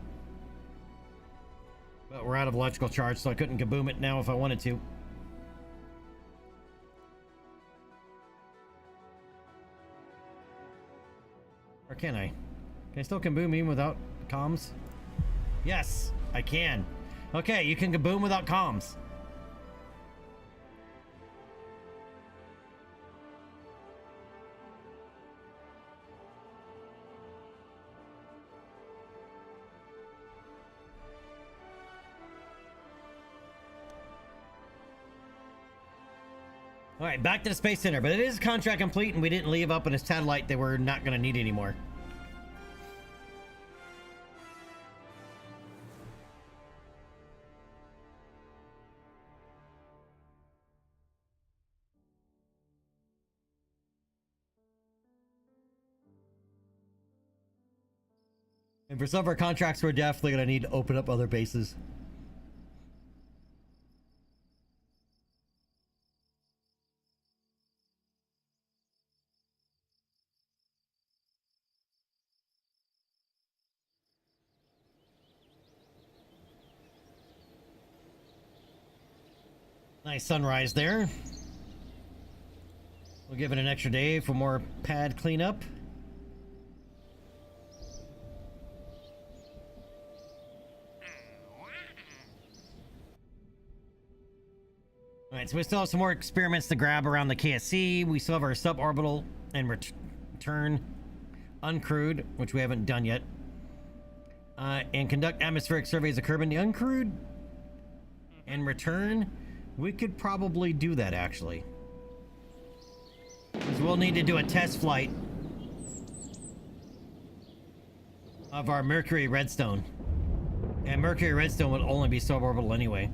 But we're out of electrical charge, so I couldn't kaboom it now if I wanted to. Or can I? Can I still kaboom even without comms? Yes, I can. Okay, you can kaboom without comms. All right, back to the Space Center, but it is contract complete, and we didn't leave up on a satellite that we're not going to need anymore. And for some of our contracts, we're definitely going to need to open up other bases. Nice sunrise there. We'll give it an extra day for more pad cleanup. Alright, so we still have some more experiments to grab around the KSC. We still have our suborbital and return uncrewed, which we haven't done yet. And conduct atmospheric surveys of Kerbin. The uncrewed and return, we could probably do that actually. Because we'll need to do a test flight of our Mercury Redstone. And mercury redstone would only be suborbital anyway.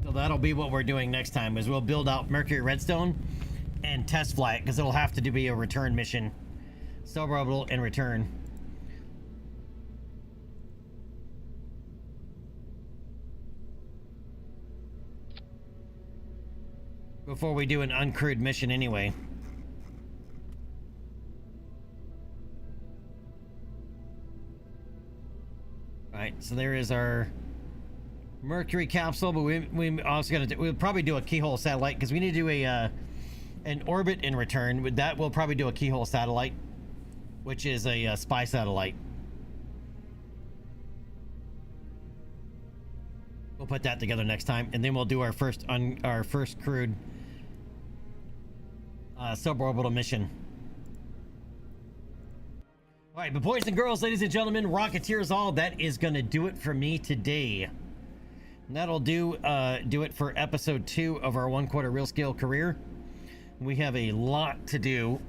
So that'll be what we're doing next time, is we'll build out mercury redstone and test fly it, because it'll have to be a return mission. Suborbital and return. Before we do an uncrewed mission anyway. Alright, so there is our Mercury capsule, but we also gonna we'll probably do a keyhole satellite, because we need to do a an orbit in return. With that, we'll probably do a keyhole satellite, which is a spy satellite. We'll put that together next time, and then we'll do our first crewed suborbital mission. All right, but boys and girls, ladies and gentlemen, Rocketeers all, that is gonna do it for me today. And that'll do it for episode 2 of our 1/4 real scale career. We have a lot to do.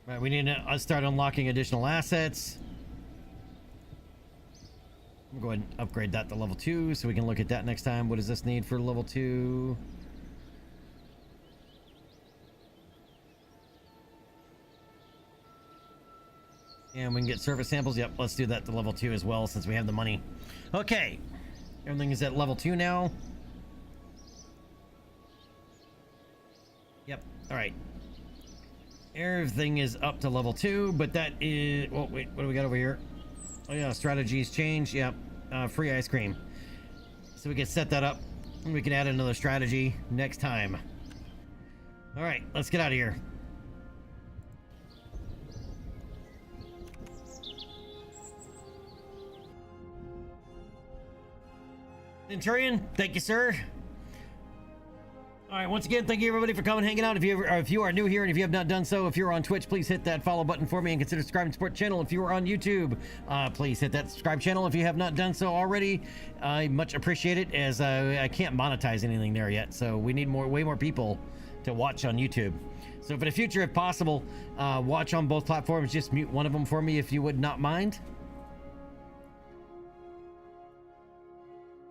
All right, we need to start unlocking additional assets. I'm going to go ahead and upgrade that to level 2 so we can look at that next time. What does this need for level 2? And we can get surface samples. Yep, let's do that to level 2 as well, since we have the money. Okay, everything is at level 2 now. Yep, all right. Everything is up to level 2, but that is... Oh, wait, what do we got over here? Oh, yeah, strategies change. Yep, free ice cream. So we can set that up, and we can add another strategy next time. All right, let's get out of here. Centurion, thank you, sir. All right, once again, thank you everybody for coming, hanging out. If you are new here and if you have not done so, if you're on Twitch, please hit that follow button for me and consider subscribing to support the channel. If you are on YouTube, please hit that subscribe channel if you have not done so already. I much appreciate it, as I can't monetize anything there yet, so we need way more people to watch on YouTube. So for the future, if possible, watch on both platforms. Just mute one of them for me if you would not mind.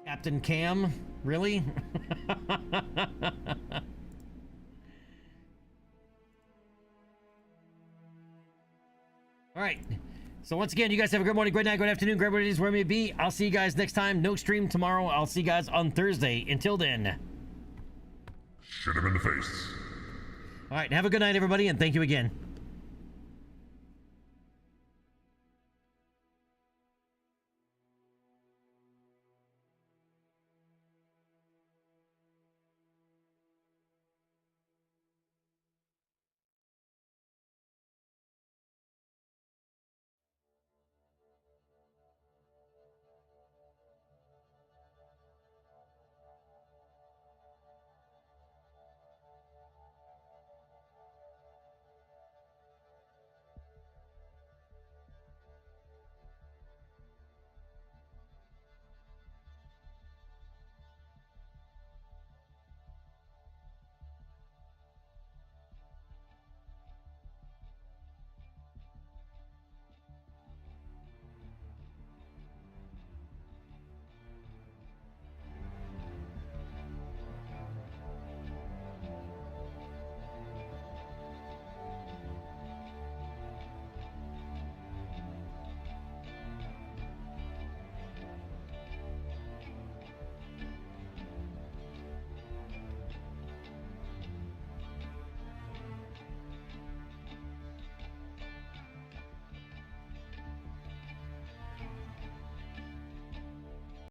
Captain Cam, really? All right. So once again, you guys have a good morning, great night, good afternoon, great whatever it is, where it may be. I'll see you guys next time. No stream tomorrow. I'll see you guys on Thursday. Until then. Shoot him in the face. All right. Have a good night, everybody, and thank you again.